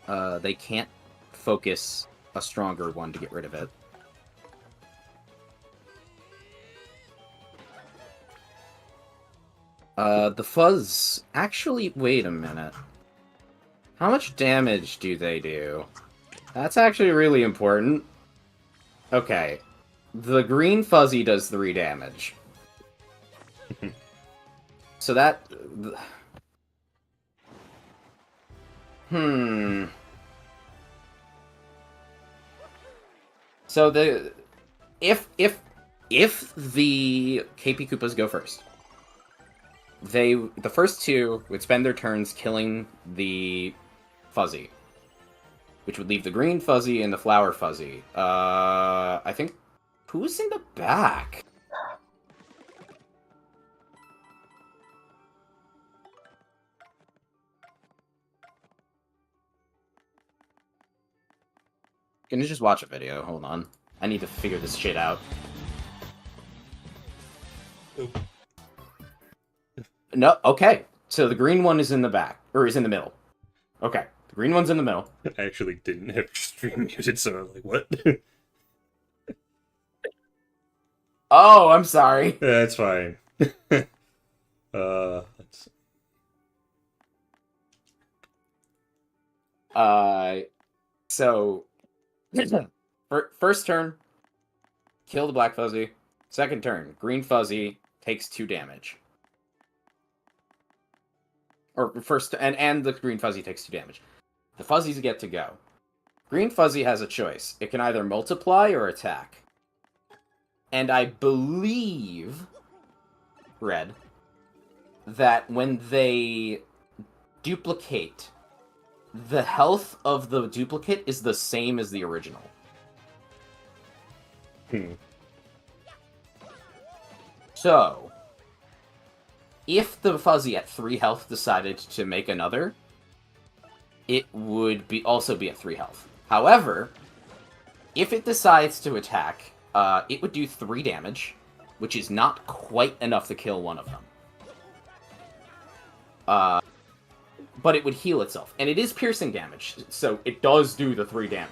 they can't focus a stronger one to get rid of it. The Fuzz... Actually, wait a minute. How much damage do they do? That's actually really important. Okay. The green Fuzzy does 3 damage. So that... So the... If the KP Koopas go first, the first 2 would spend their turns killing the Fuzzy, which would leave the green Fuzzy and the flower Fuzzy. I think... Who's in the back? Can you just watch a video? Hold on. I need to figure this shit out. Oop. No, okay. So the green one is in the back, or is in the middle. Okay, the green one's in the middle. I actually didn't have stream muted, so I'm like, what? Oh, I'm sorry. That's fine. Let's... So... First turn, kill the black Fuzzy. Second turn, green Fuzzy takes 2 damage. Or first, and the green Fuzzy takes 2 damage. The Fuzzies get to go. Green Fuzzy has a choice. It can either multiply or attack. And I believe, Red, that when they duplicate, the health of the duplicate is the same as the original. So, if the Fuzzy at 3 health decided to make another, it would also be at 3 health. However, if it decides to attack, it would do 3 damage, which is not quite enough to kill one of them. But it would heal itself. And it is piercing damage, so it does do the 3 damage.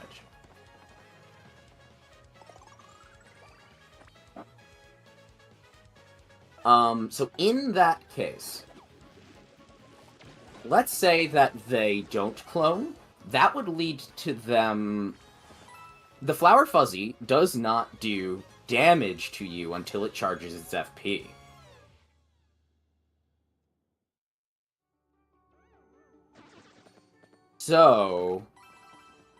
So in that case, let's say that they don't clone, that would lead to them... The Flower Fuzzy does not do damage to you until it charges its FP. So...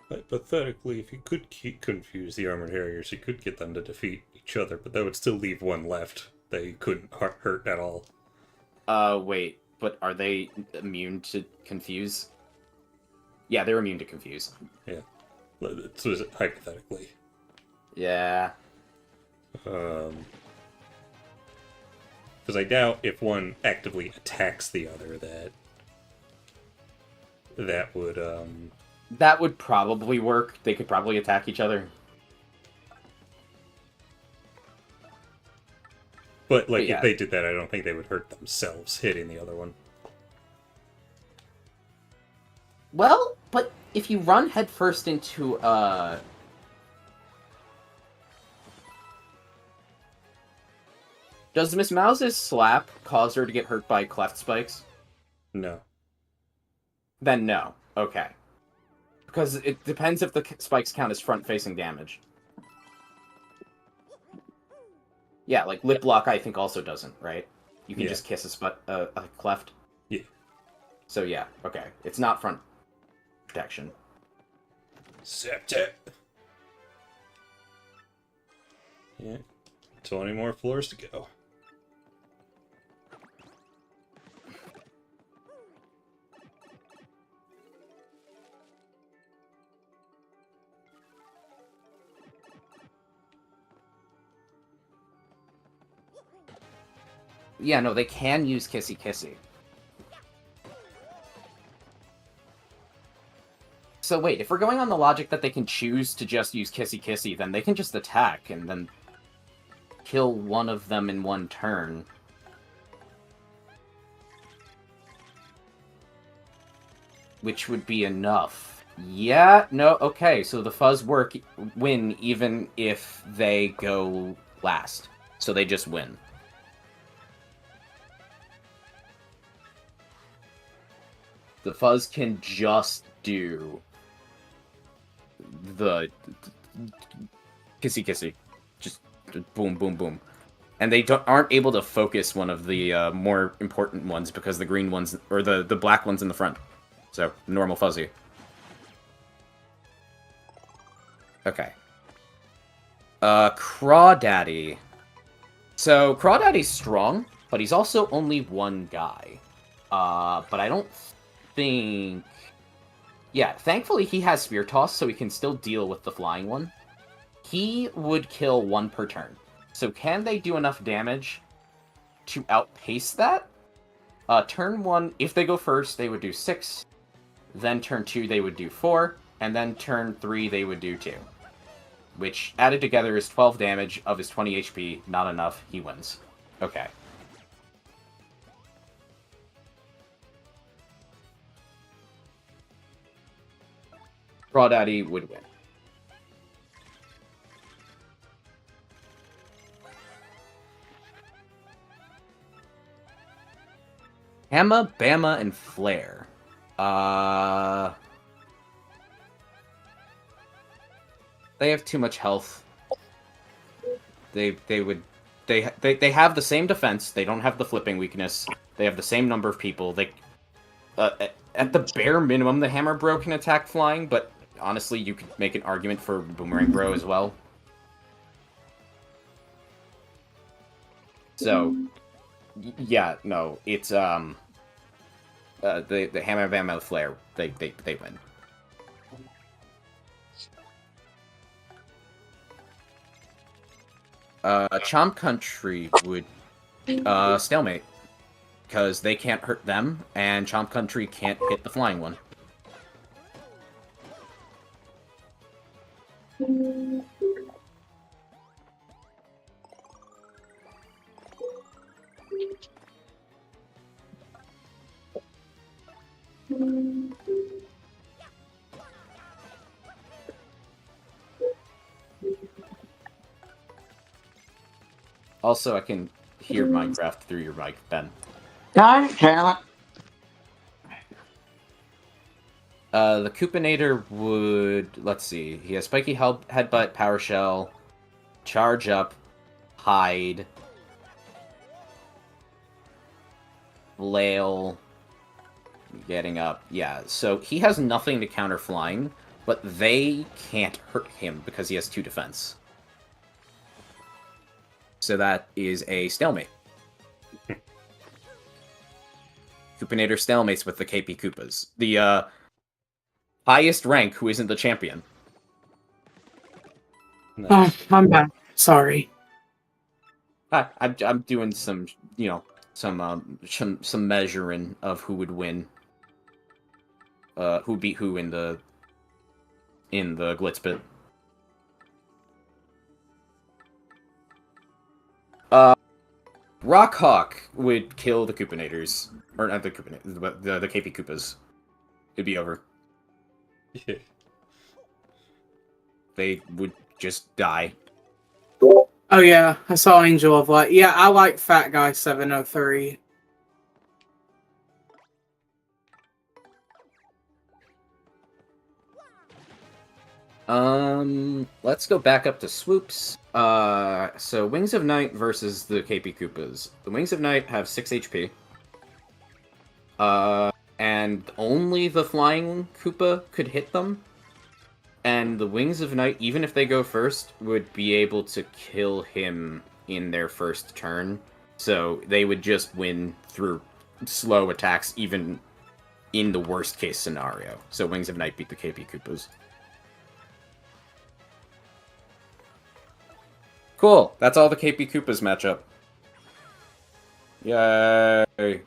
Hypothetically, if you could confuse the Armored Harriers, you could get them to defeat each other, but that would still leave one left that you couldn't hurt at all. Wait, but are they immune to confuse? Yeah, they're immune to confuse. Yeah. So is it hypothetically? Yeah. Because I doubt if one actively attacks the other that would, That would probably work. They could probably attack each other. But, like, yeah. if they did that, I don't think they would hurt themselves hitting the other one. Well, but if you run headfirst into, Does Miss Mouse's slap cause her to get hurt by cleft spikes? No. Then no. Okay. Because it depends if the spikes count as front-facing damage. Yeah, like lip lock I think also doesn't, right? You can just kiss a cleft? Yeah. So yeah, okay. It's not front protection. Septet. Yeah. 20 more floors to go. Yeah, no, they can use Kissy Kissy. So wait, if we're going on the logic that they can choose to just use Kissy Kissy, then they can just attack and then kill one of them in one turn. Which would be enough. Yeah, no, okay, so the Fuzz win even if they go last. So they just win. The Fuzz can just do the Kissy Kissy. Just boom, boom, boom. And they aren't able to focus one of the more important ones because the green ones, or the black ones in the front. So, normal Fuzzy. Okay. Crawdaddy. So, Crawdaddy's strong, but he's also only one guy. But I don't think... Yeah, thankfully he has Spear Toss, so he can still deal with the flying one. He would kill one per turn. So can they do enough damage to outpace that? Turn 1, if they go first, they would do 6. Then turn 2, they would do 4. And then turn 3, they would do 2. Which, added together, is 12 damage of his 20 HP. Not enough. He wins. Okay. Crawdaddy would win. Hamma, Bama, and Flare. They have too much health. They have the same defense. They don't have the flipping weakness. They have the same number of people. They at the bare minimum, the Hammer Bro can attack flying, but honestly, you could make an argument for Boomerang Bro as well. So, yeah, no, it's the Hammer Bama Flare. They win. Chomp Country would stalemate because they can't hurt them, and Chomp Country can't hit the flying one. Also, I can hear Minecraft through your mic, Ben. God damn it. The Koopanator would... Let's see. He has Spiky Headbutt, Power Shell, Charge Up, Hide, Flail, getting up. Yeah, so he has nothing to counter flying, but they can't hurt him because he has 2 defense. So that is a stalemate. Koopanator stalemates with the KP Koopas. The highest rank who isn't the champion. Oh, I'm back. Sorry. I'm doing some, some measuring of who would win. Who beat who in the Glitz Pit. Rockhawk would kill the Koopanators. Or not the Koopanators, but the KP Koopas. It'd be over. Yeah. They would just die. Oh yeah, I saw Angel of Light. Yeah, I like Fat Guy 703. Let's go back up to swoops. So Wings of Night versus the KP Koopas. The Wings of Night have 6 HP. And only the Flying Koopa could hit them. And the Wings of Night, even if they go first, would be able to kill him in their first turn. So they would just win through slow attacks, even in the worst case scenario. So Wings of Night beat the KP Koopas. Cool. That's all the KP Koopas matchup. Yay.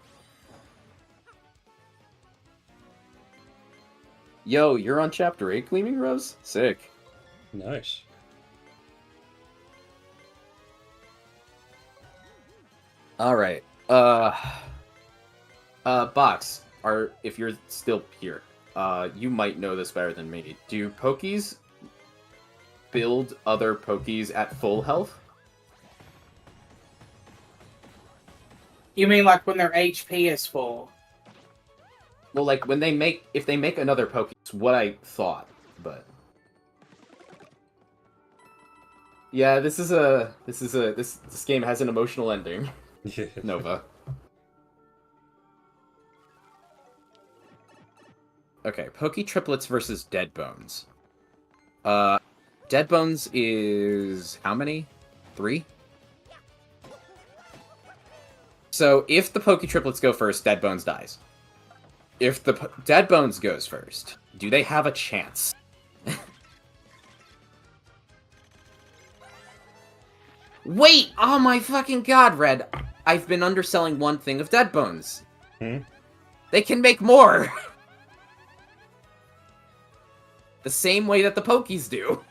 Yo, you're on Chapter 8, Gleaming Rose? Sick. Nice. Alright. Box, if you're still here, you might know this better than me. Do Pokies build other Pokies at full health? You mean like when their HP is full? Well, like when if they make another Poke, it's what I thought, but yeah, this game has an emotional ending. Nova. Okay, Poke triplets versus Dead Bones. Dead Bones is how many? 3? So if the Poke triplets go first, Dead Bones dies. If the Dead Bones goes first, do they have a chance? Wait! Oh my fucking god, Red! I've been underselling one thing of Dead Bones. They can make more! The same way that the Pokies do.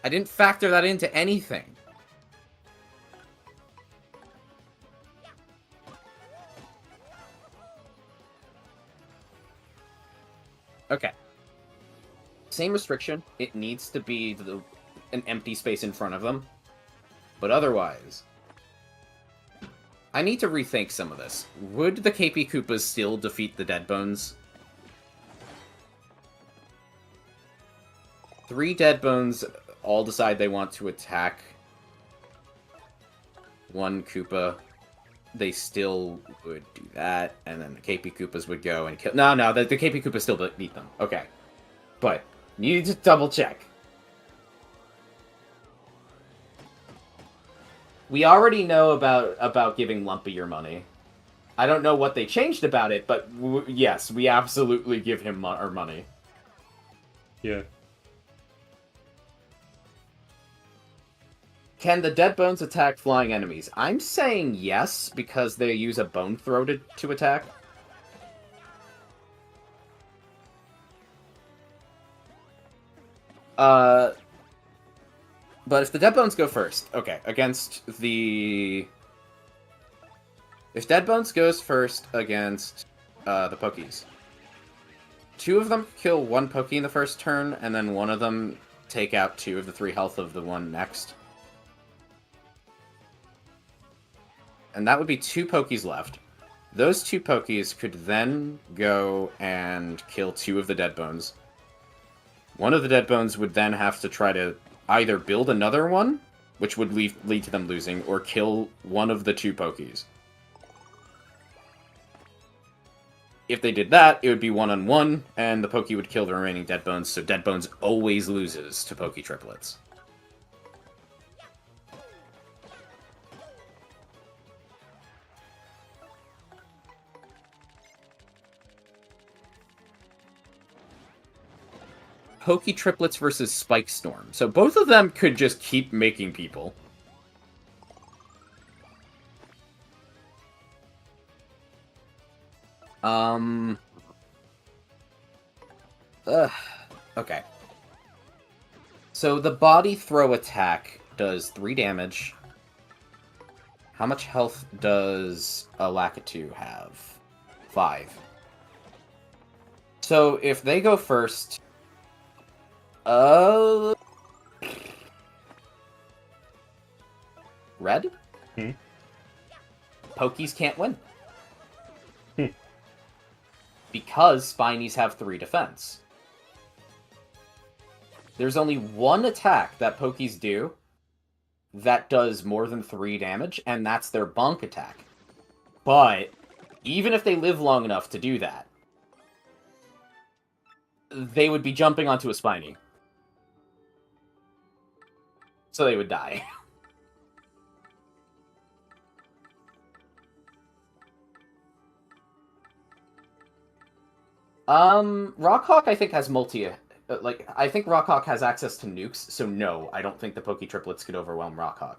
I didn't factor that into anything. Okay. Same restriction. It needs to be an empty space in front of them. But otherwise, I need to rethink some of this. Would the KP Koopas still defeat the Dead Bones? 3 Dead Bones all decide they want to attack 1 Koopa. They still would do that, and then the KP Koopas would go and kill... No, the KP Koopas still beat them. Okay. But, need to double check. We already know about giving Lumpy your money. I don't know what they changed about it, but yes, we absolutely give him our money. Yeah. Can the Dead Bones attack flying enemies? I'm saying yes, because they use a Bone Throw to attack. But if the Dead Bones go first, okay, against the... If Dead Bones goes first against the Pokies, 2 of them kill 1 Poke in the first turn, and then 1 of them take out 2 of the 3 health of the one next. And that would be 2 Pokies left. Those 2 Pokies could then go and kill 2 of the dead bones. One of the dead bones would then have to try to either build another one, which would lead to them losing, or kill one of the 2 Pokies. If they did that, it would be 1-on-1, and the Poke would kill the remaining dead bones, so dead bones always loses to Poke triplets. Poke triplets versus Spike Storm. So both of them could just keep making people. Okay. So the body throw attack does 3 damage. How much health does a Lakitu have? 5. So if they go first... Red? Pokies can't win. Because Spinies have 3 defense. There's only one attack that Pokies do that does more than 3 damage, and that's their bonk attack. But, even if they live long enough to do that, they would be jumping onto a Spiny. So they would die. Rockhawk, I think, has I think Rockhawk has access to nukes, so no, I don't think the Poke triplets could overwhelm Rockhawk.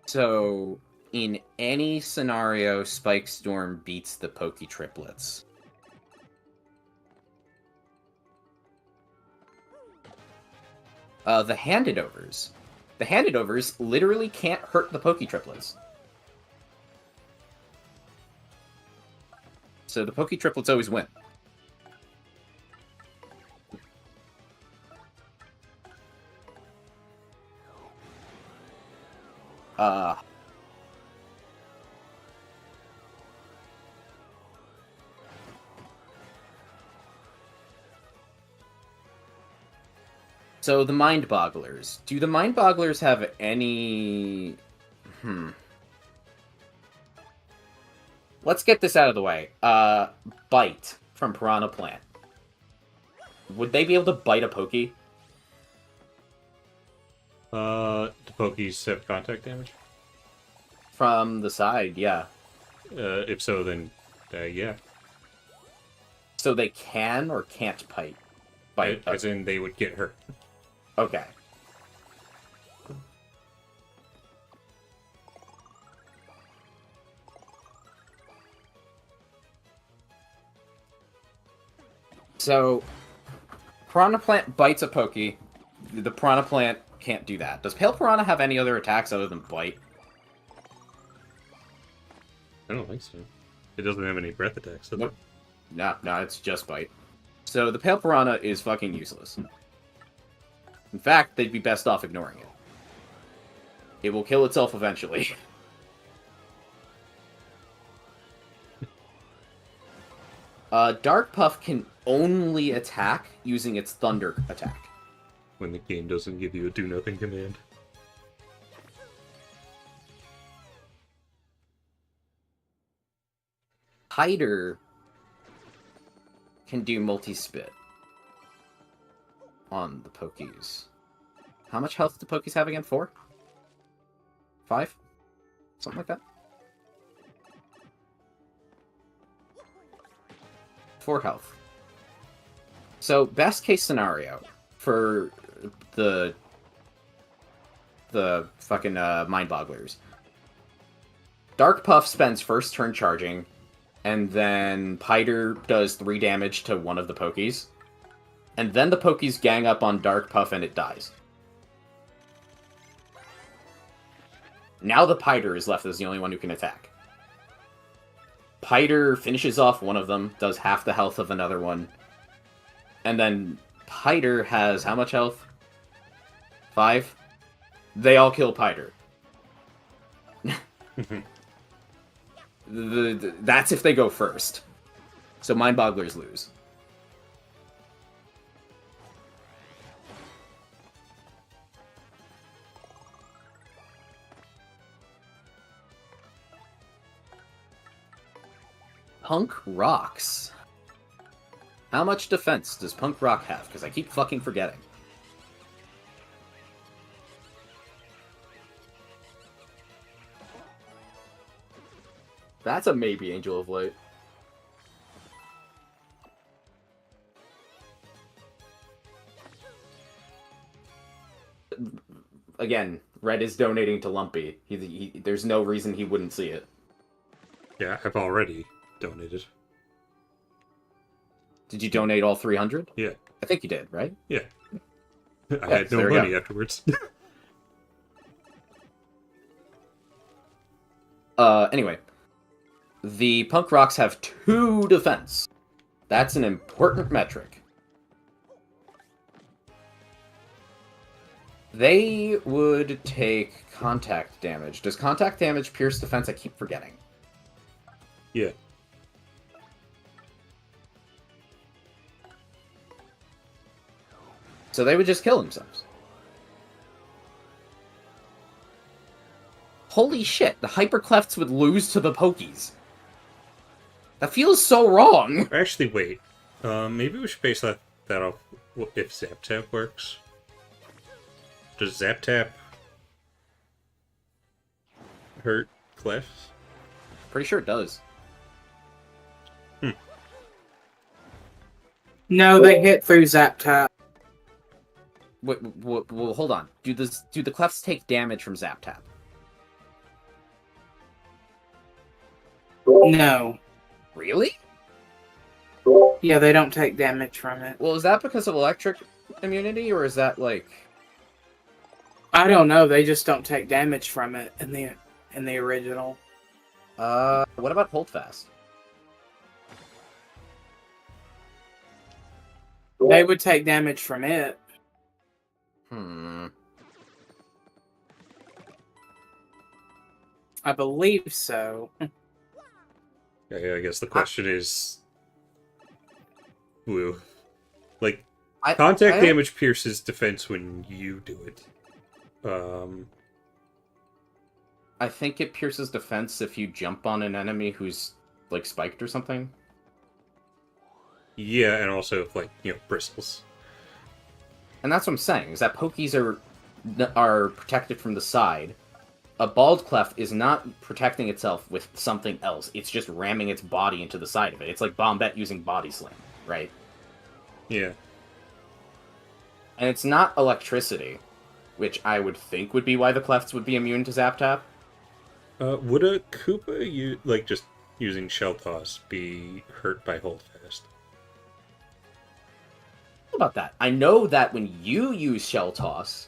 So, in any scenario, Spike Storm beats the Poke triplets. The Handed Overs. The Handed Overs literally can't hurt the Poke triplets. So the Poke triplets always win. So the Mind Bogglers. Do the Mind Bogglers have any... Let's get this out of the way. Bite from Piranha Plant. Would they be able to bite a Poke? Do Pokies have contact damage? From the side, yeah. If so, then yeah. So they can or can't bite? As in, they would get hurt. Okay. So, Piranha Plant bites a Poke. The Piranha Plant can't do that. Does Pale Piranha have any other attacks other than bite? I don't think so. It doesn't have any breath attacks, does it? No, it's just bite. So the Pale Piranha is fucking useless. In fact, they'd be best off ignoring it. It will kill itself eventually. Dark Puff can only attack using its Thunder attack. When the game doesn't give you a do-nothing command. Hider can do multi-spit on the Pokies. How much health do Pokies have again? 4? 5? Something like that? 4 health. So, best case scenario for the fucking Mind Bogglers. Dark Puff spends first turn charging, and then Piter does 3 damage to one of the Pokies. And then the Pokies gang up on Dark Puff and it dies. Now the Piter is left as the only one who can attack. Piter finishes off one of them, does half the health of another one, and then Piter has how much health? 5? They all kill Piter. That's if they go first. So Mind Bogglers lose. Punk rocks. How much defense does Punk Rock have? Because I keep fucking forgetting. That's a maybe Angel of Light. Again, Red is donating to Lumpy. There's no reason he wouldn't see it. Yeah, I've already donated. Did you donate all 300? Yeah. I think you did, right? Yeah. I had no money afterwards. Anyway. The Punk Rocks have 2 defense. That's an important metric. They would take contact damage. Does contact damage pierce defense? I keep forgetting. Yeah. So they would just kill themselves. Holy shit, the Hyperclefts would lose to the Pokies. That feels so wrong. Actually, wait. Maybe we should base that off if Zap Tap works. Does Zap Tap hurt Clefs? Pretty sure it does. No, they hit through Zap Tap. Wait, well, hold on. Do the Clefs take damage from Zap Tap? No. Really? Yeah, they don't take damage from it. Well, is that because of electric immunity, or is that like... I don't know. They just don't take damage from it in the original. What about Holdfast? They would take damage from it. I believe so. Yeah, I guess the question is... Woo. Like, contact damage pierces defense when you do it. I think it pierces defense if you jump on an enemy who's, like, spiked or something. Yeah, and also if, like, bristles. And that's what I'm saying, is that Pokies are protected from the side. A Bald Clef is not protecting itself with something else. It's just ramming its body into the side of it. It's like Bombette using Body Slam, right? Yeah. And it's not electricity, which I would think would be why the Clefts would be immune to Zap Tap. Would a Koopa, just using Shell Toss, be hurt by Holdfast? What about that? I know that when you use Shell Toss,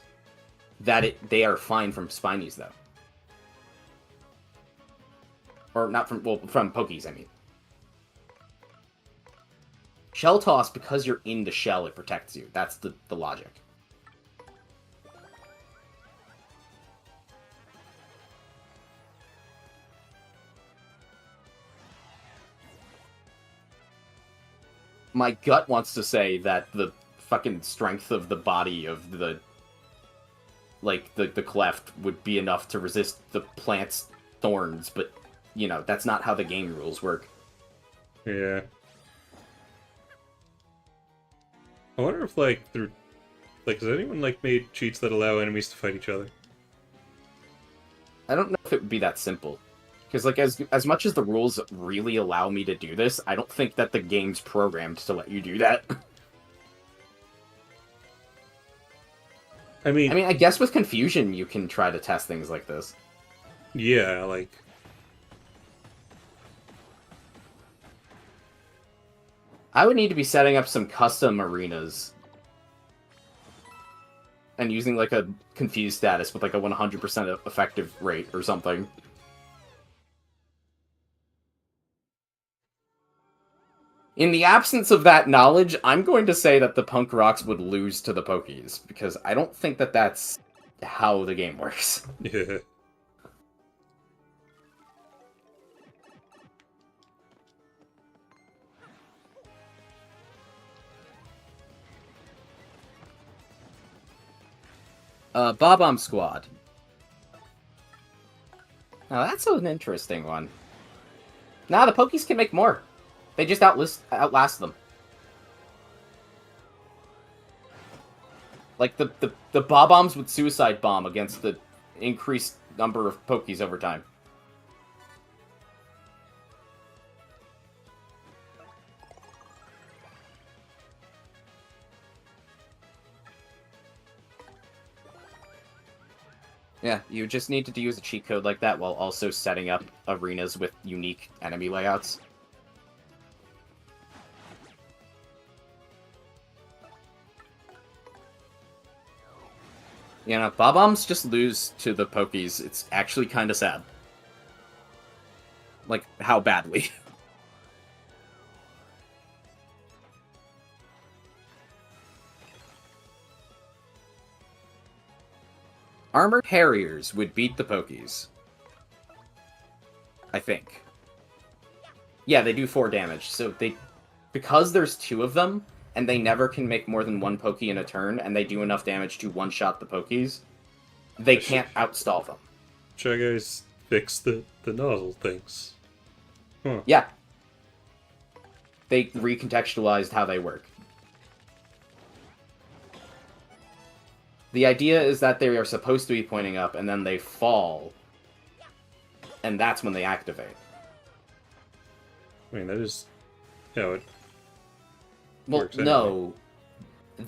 they are fine from Spinies, though. Or not from Pokies, I mean. Shell Toss, because you're in the shell, it protects you. That's the logic. My gut wants to say that the fucking strength of the body of the cleft would be enough to resist the plant's thorns, but, that's not how the game rules work. Yeah. I wonder if, has anyone, made cheats that allow enemies to fight each other? I don't know if it would be that simple. Because, as much as the rules really allow me to do this, I don't think that the game's programmed to let you do that. I mean, I guess with Confusion, you can try to test things like this. Yeah, I would need to be setting up some custom arenas. And using, a Confused status with, a 100% effective rate or something. In the absence of that knowledge, I'm going to say that the Punk Rocks would lose to the Pokies, because I don't think that that's how the game works. Yeah. Bob-omb Squad. Now that's an interesting one. Now the Pokies can make more. They just outlast them. Like the Bob-ombs would suicide bomb against the increased number of Pokies over time. Yeah, you just need to use a cheat code like that while also setting up arenas with unique enemy layouts. You know, Bob-ombs just lose to the Pokies. It's actually kind of sad. Like, how badly. Armored Harriers would beat the Pokies. I think. Yeah, they do 4 damage, so they... Because there's 2 of them, and they never can make more than 1 Pokie in a turn, and they do enough damage to one-shot the Pokies, they can't outstall them. Try guys fix the nozzle things. Huh. Yeah. They recontextualized how they work. The idea is that they are supposed to be pointing up, and then they fall, and that's when they activate. I mean, that is how it Well, works anyway. no.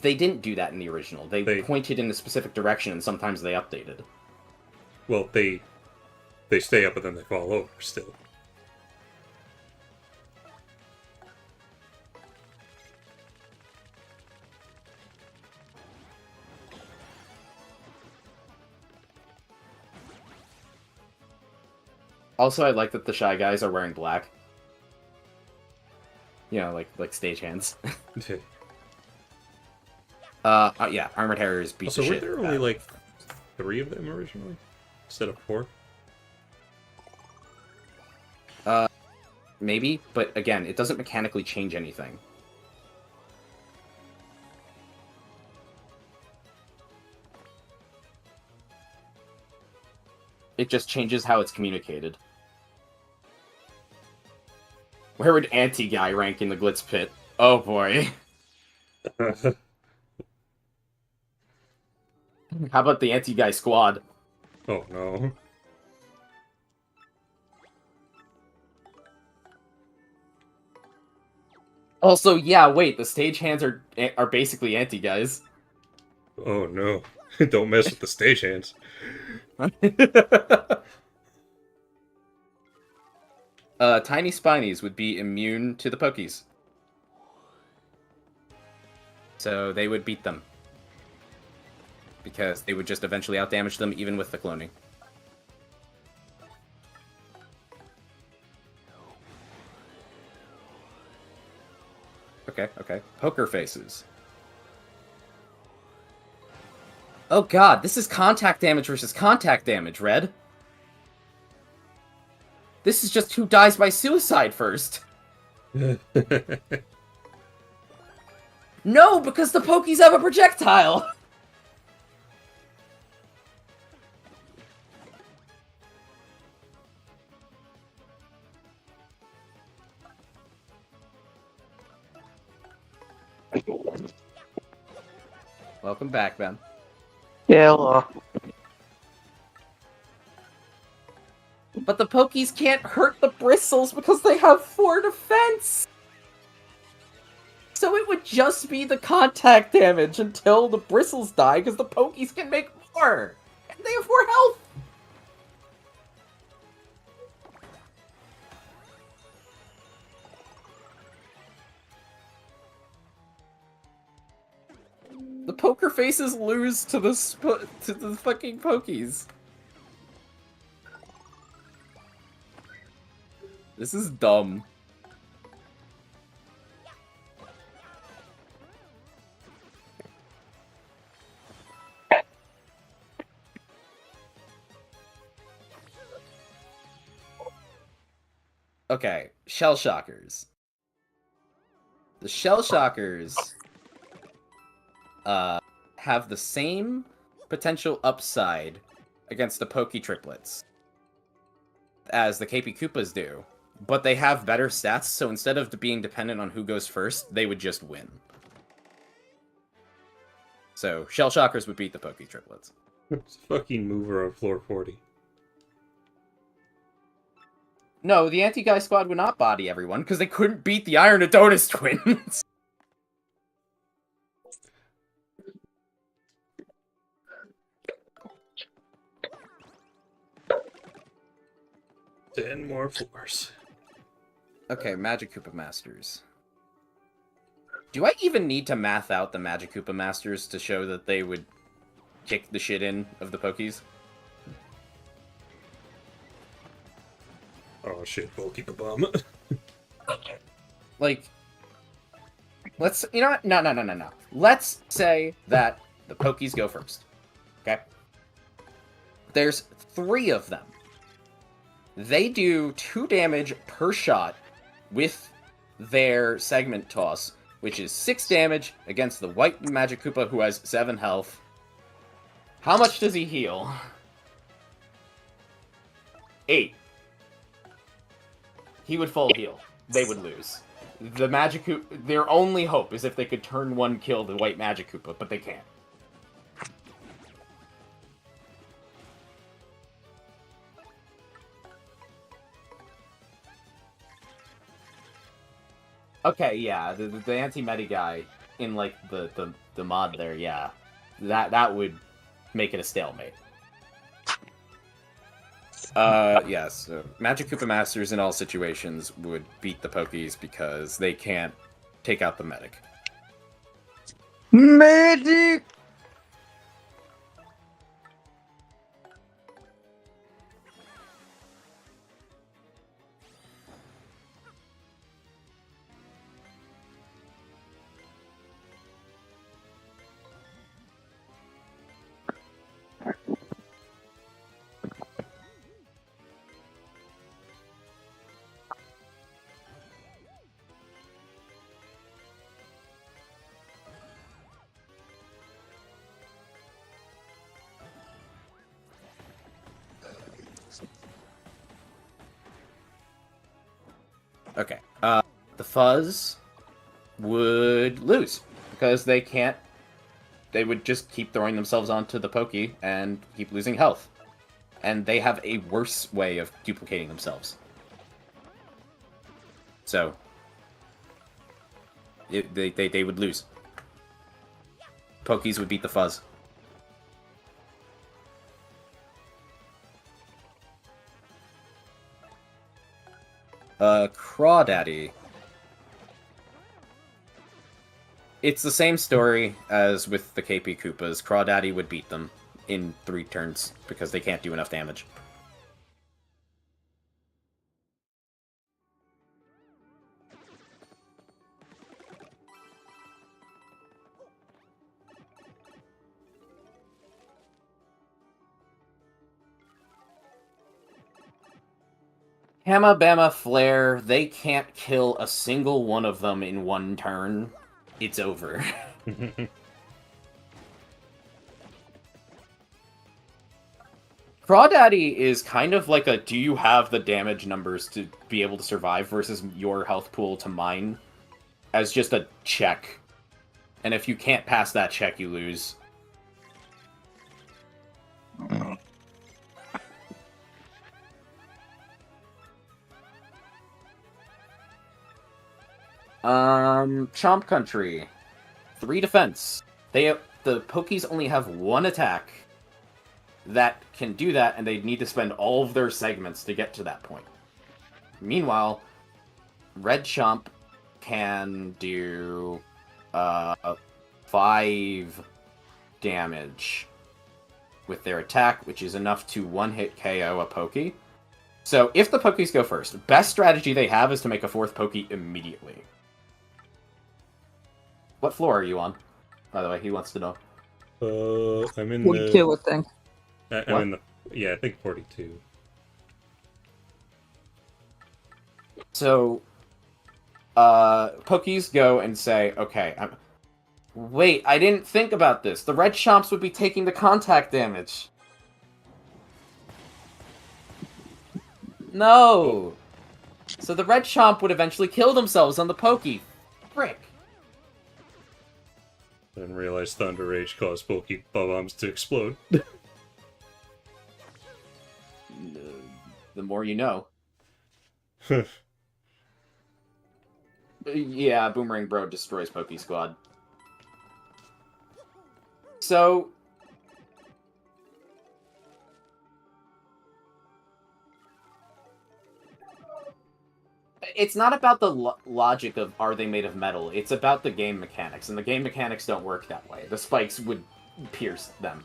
They didn't do that in the original. They pointed in a specific direction, and sometimes they updated. Well, they stay up and then they fall over still. Also, I like that the Shy Guys are wearing black. You know, like stagehands. Yeah, Armored Harriers beat Also, the were shit. there only like 3 of them originally instead of 4? Maybe, but again, it doesn't mechanically change anything. It just changes how it's communicated. Where would Anti-Guy rank in the Glitz Pit? Oh boy. How about the Anti-Guy Squad? Oh no. Also, yeah, wait, the stagehands are basically Anti-Guys. Oh no. Don't mess with the stagehands. Tiny Spinies would be immune to the Pokies. So they would beat them. Because they would just eventually outdamage them even with the cloning. Okay. Poker faces. Oh god, this is contact damage versus contact damage, Red. This is just who dies by suicide first. No, because the Pokies have a projectile! Welcome back, Ben. Yeah, But the Pokies can't hurt the Bristles because they have 4 defense! So it would just be the contact damage until the Bristles die because the Pokies can make more! And they have 4 health! The poker faces lose to the fucking Pokies. This is dumb. Okay, Shell Shockers. The Shell Shockers have the same potential upside against the Pokey triplets as the KP Koopas do, but they have better stats, so instead of being dependent on who goes first, they would just win. So, Shell Shockers would beat the Pokey triplets. It's a fucking mover on floor 40. No, the Anti-Guy Squad would not body everyone, because they couldn't beat the Iron Adonis twins. Ten more floors. Okay, Magic Koopa Masters. Do I even need to math out the Magic Koopa Masters to show that they would kick the shit in of the Pokies? Oh shit, we'll keep a bomb. Like, let's, you know what? No. Let's say that the Pokies go first. Okay? There's 3 of them. They do 2 damage per shot with their segment toss, which is 6 damage against the white Magic Koopa who has 7 health. How much does he heal? 8. He would full heal. They would lose. The Magic Koopa, their only hope is if they could turn 1 kill the white Magic Koopa, but they can't. Okay, yeah, the anti-meta guy in like the mod there, yeah, that would make it a stalemate. Yes, so Magic Koopa Masters in all situations would beat the Pokies because they can't take out the medic. Magic! Okay, the Fuzz would lose because they can't. They would just keep throwing themselves onto the Pokey and keep losing health. And they have a worse way of duplicating themselves. So, they would lose. Pokies would beat the Fuzz. Crawdaddy. It's the same story as with the KP Koopas. Crawdaddy would beat them in 3 turns because they can't do enough damage. Hamma Bama Flare, they can't kill a single one of them in 1 turn. It's over. Crawdaddy is kind of like a do you have the damage numbers to be able to survive versus your health pool to mine as just a check. And if you can't pass that check, you lose. Chomp Country. 3 defense. The Pokies only have 1 attack that can do that, and they need to spend all of their segments to get to that point. Meanwhile, Red Chomp can do 5 damage with their attack, which is enough to 1-hit KO a Pokey. So if the Pokies go first, best strategy they have is to make a 4th Pokey immediately. What floor are you on? By the way, he wants to know. I'm in 42, I think. I'm in the, yeah, I think 42. So, Pokies go and say, okay, wait, I didn't think about this. The red chomps would be taking the contact damage. No! So the red chomp would eventually kill themselves on the Pokey. Frick. Didn't realize Thunder Rage caused Pokey bombs to explode. The more you know. Yeah, Boomerang Bro destroys Pokey Squad. So... It's not about the logic of are they made of metal, it's about the game mechanics, and the game mechanics don't work that way. The spikes would pierce them.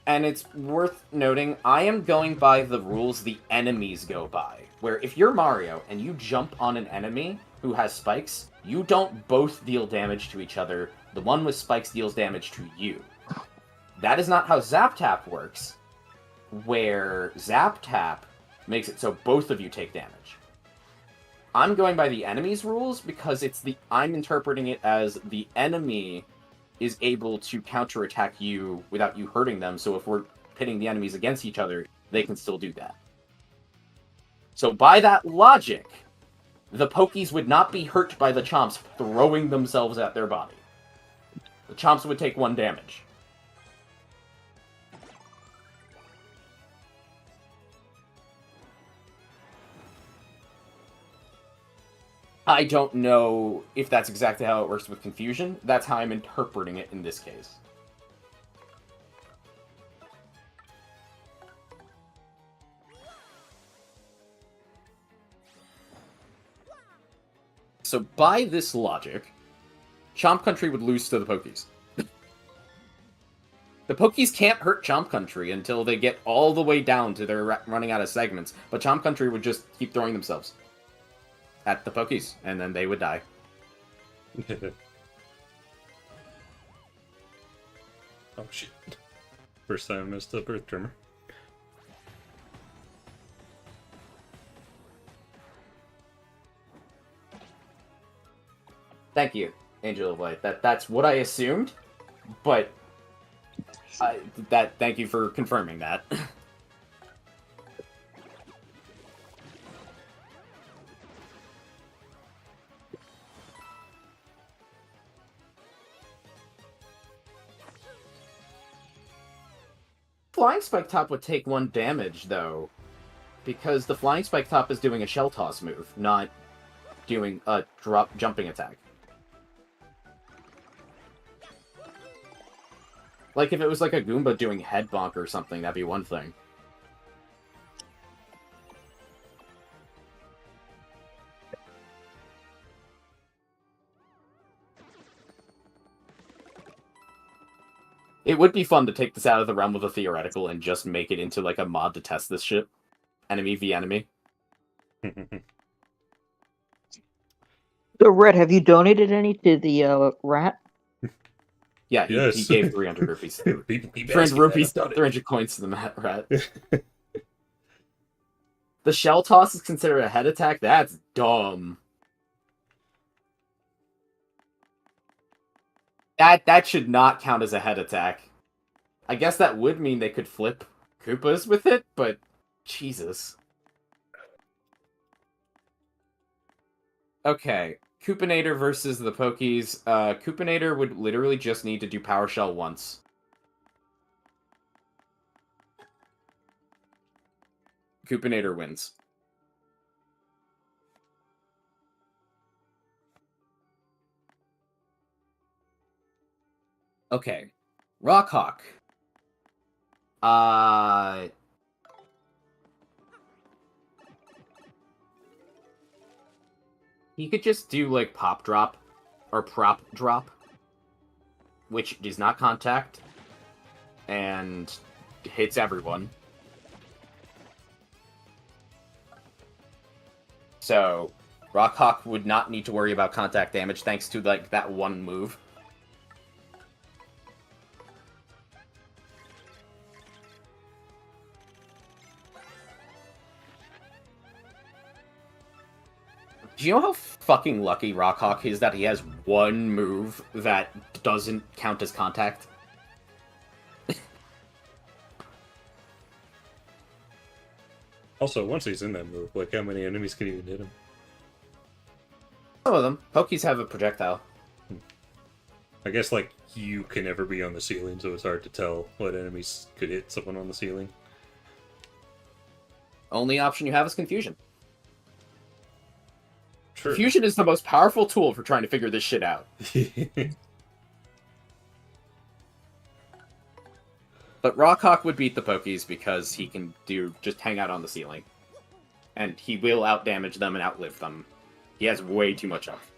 And it's worth noting, I am going by the rules the enemies go by. Where if you're Mario and you jump on an enemy who has spikes, you don't both deal damage to each other. The one with spikes deals damage to you. That is not how Zap Tap works, where Zap Tap makes it so both of you take damage. I'm going by the enemy's rules because I'm interpreting it as the enemy is able to counterattack you without you hurting them, so if we're pitting the enemies against each other, they can still do that. So by that logic, the Pokies would not be hurt by the Chomps throwing themselves at their body. The Chomps would take 1 damage. I don't know if that's exactly how it works with Confusion. That's how I'm interpreting it in this case. So by this logic, Chomp Country would lose to the Pokies. The Pokies can't hurt Chomp Country until they get all the way down to their running out of segments, but Chomp Country would just keep throwing themselves at the Pokies, and then they would die. Oh shit. First time I missed a birth trimmer. Thank you, Angel of Light. That's what I assumed, but thank you for confirming that. Flying Spike Top would take 1 damage, though, because the Flying Spike Top is doing a Shell Toss move, not doing a jumping attack. Like, if it was like a Goomba doing Head Bonk or something, that'd be one thing. It would be fun to take this out of the realm of the theoretical and just make it into, like, a mod to test this shit. Enemy v enemy. So, Red, have you donated any to the rat? Yeah, he gave 300 rupees. 300 rupees, 300 coins to the rat. The Shell Toss is considered a head attack? That's dumb. That should not count as a head attack. I guess that would mean they could flip Koopas with it, but Jesus. Okay, Koopanator versus the Pokies. Koopanator would literally just need to do Power Shell once. Koopanator wins. Okay. Rockhawk. He could just do, like, Pop Drop, or Prop Drop, which does not contact, and hits everyone. So, Rockhawk would not need to worry about contact damage thanks to, like, that one move. Do you know how fucking lucky Rockhawk is that he has one move that doesn't count as contact? Also, once he's in that move, like, how many enemies can even hit him? Some of them. Pokies have a projectile. I guess, like, you can never be on the ceiling, so it's hard to tell what enemies could hit someone on the ceiling. Only option you have is confusion. True. Confusion is the most powerful tool for trying to figure this shit out. But Rockhawk would beat the Pokies because he can just hang out on the ceiling. And he will outdamage them and outlive them. He has way too much health.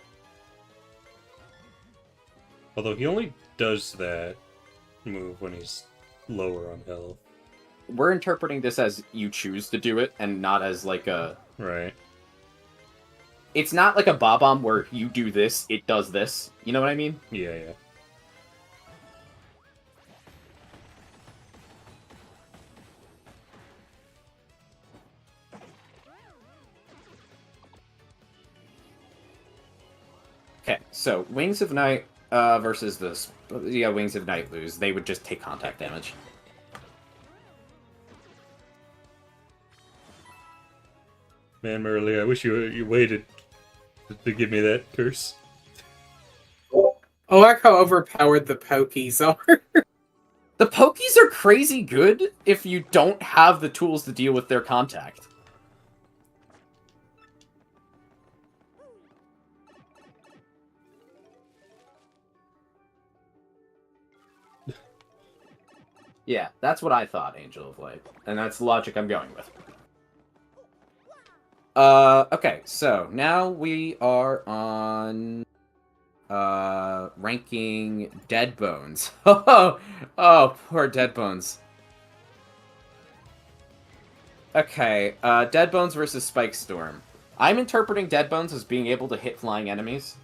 Although he only does that move when he's lower on health. We're interpreting this as you choose to do it, and not as like a... Right. It's not like a Bob-omb where you do this, it does this. You know what I mean? Yeah, yeah. Okay, so Wings of Night versus this... Yeah, Wings of Night lose. They would just take contact damage. Man, Merrily, I wish you waited to give me that curse. I like how overpowered the Pokies are. The Pokies are crazy good if you don't have the tools to deal with their contact. Yeah, that's what I thought, Angel of Light. And that's the logic I'm going with. Okay, so now we are on ranking Dead Bones. Oh, poor Dead Bones. Okay, Dead Bones versus Spike Storm. I'm interpreting Dead Bones as being able to hit flying enemies.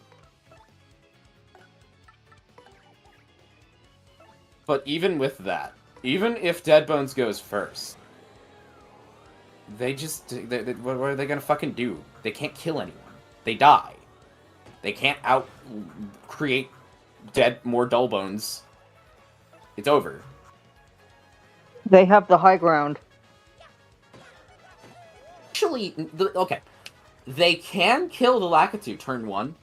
But even with that, even if Dead Bones goes first, what are they gonna fucking do? They can't kill anyone. They die. They can't create more Dull Bones. It's over. They have the high ground. Actually, okay. They can kill the Lakitu turn 1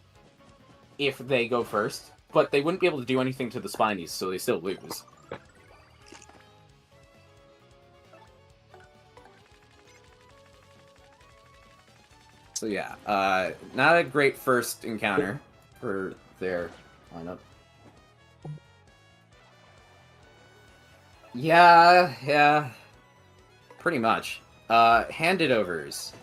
if they go first, but they wouldn't be able to do anything to the Spinies, so they still lose. So yeah, not a great first encounter for their lineup. Yeah, pretty much. Handed Overs.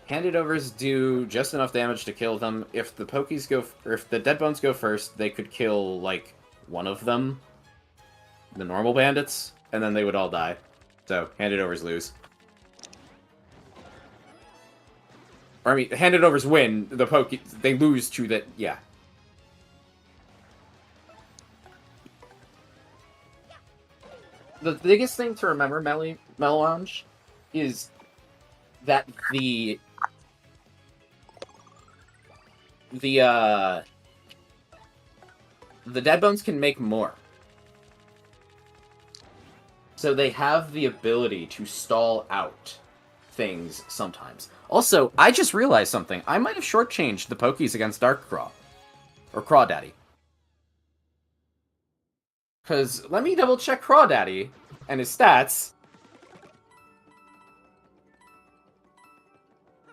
Handed Overs do just enough damage to kill them. If the Pokies if the Dead Bones go first, they could kill, like, one of them, the normal bandits, and then they would all die. So, Handed Overs lose. Or, I mean, Handed Overs win, the Pokies, they lose to the, yeah. The biggest thing to remember, Melange, is that the Dead Bones can make more. So they have the ability to stall out things sometimes. Also, I just realized something. I might have shortchanged the Pokies against Dark Craw. Or Crawdaddy. Because let me double check Crawdaddy and his stats.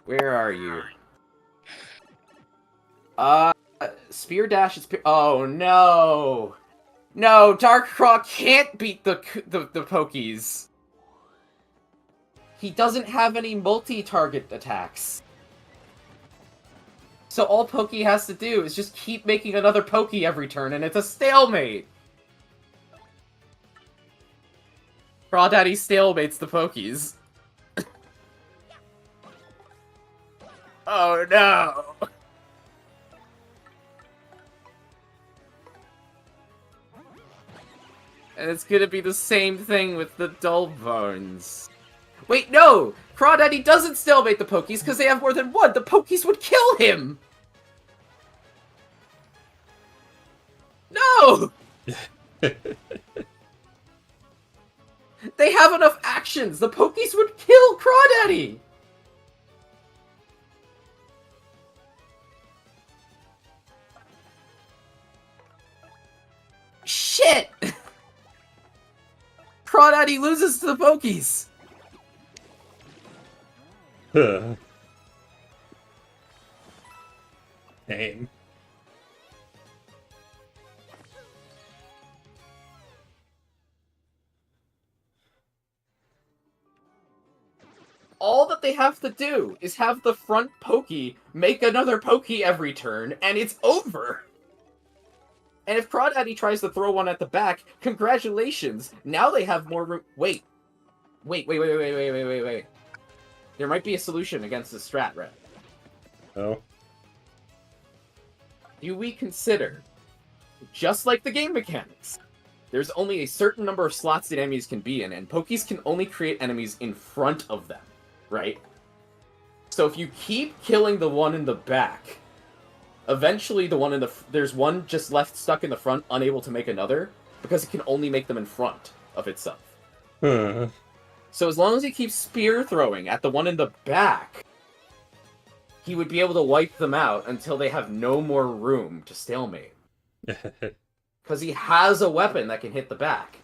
Where are you? Spear Dash is... Oh, no! No, Dark Craw can't beat the Pokies. He doesn't have any multi-target attacks. So all Pokey has to do is just keep making another Pokey every turn, and it's a stalemate! Crawdaddy stalemates the Pokies. Oh no! And it's gonna be the same thing with the Dull Bones. Wait, no! Crawdaddy doesn't stalemate the Pokies because they have more than one. The Pokies would kill him! No! They have enough actions! The Pokies would kill Crawdaddy! Shit! Crawdaddy loses to the Pokies! Dang. All that they have to do is have the front Pokey make another Pokey every turn, and it's over! And if Crawdaddy tries to throw one at the back, congratulations! Now they have more room. Wait. Wait. There might be a solution against this strat, Red. Oh. Do we consider, just like the game mechanics, there's only a certain number of slots that enemies can be in, and Pokies can only create enemies in front of them, right? So if you keep killing the one in the back, eventually the one in the... There's one just left stuck in the front, unable to make another, because it can only make them in front of itself. So as long as he keeps spear throwing at the one in the back, he would be able to wipe them out until they have no more room to stalemate. Because he has a weapon that can hit the back.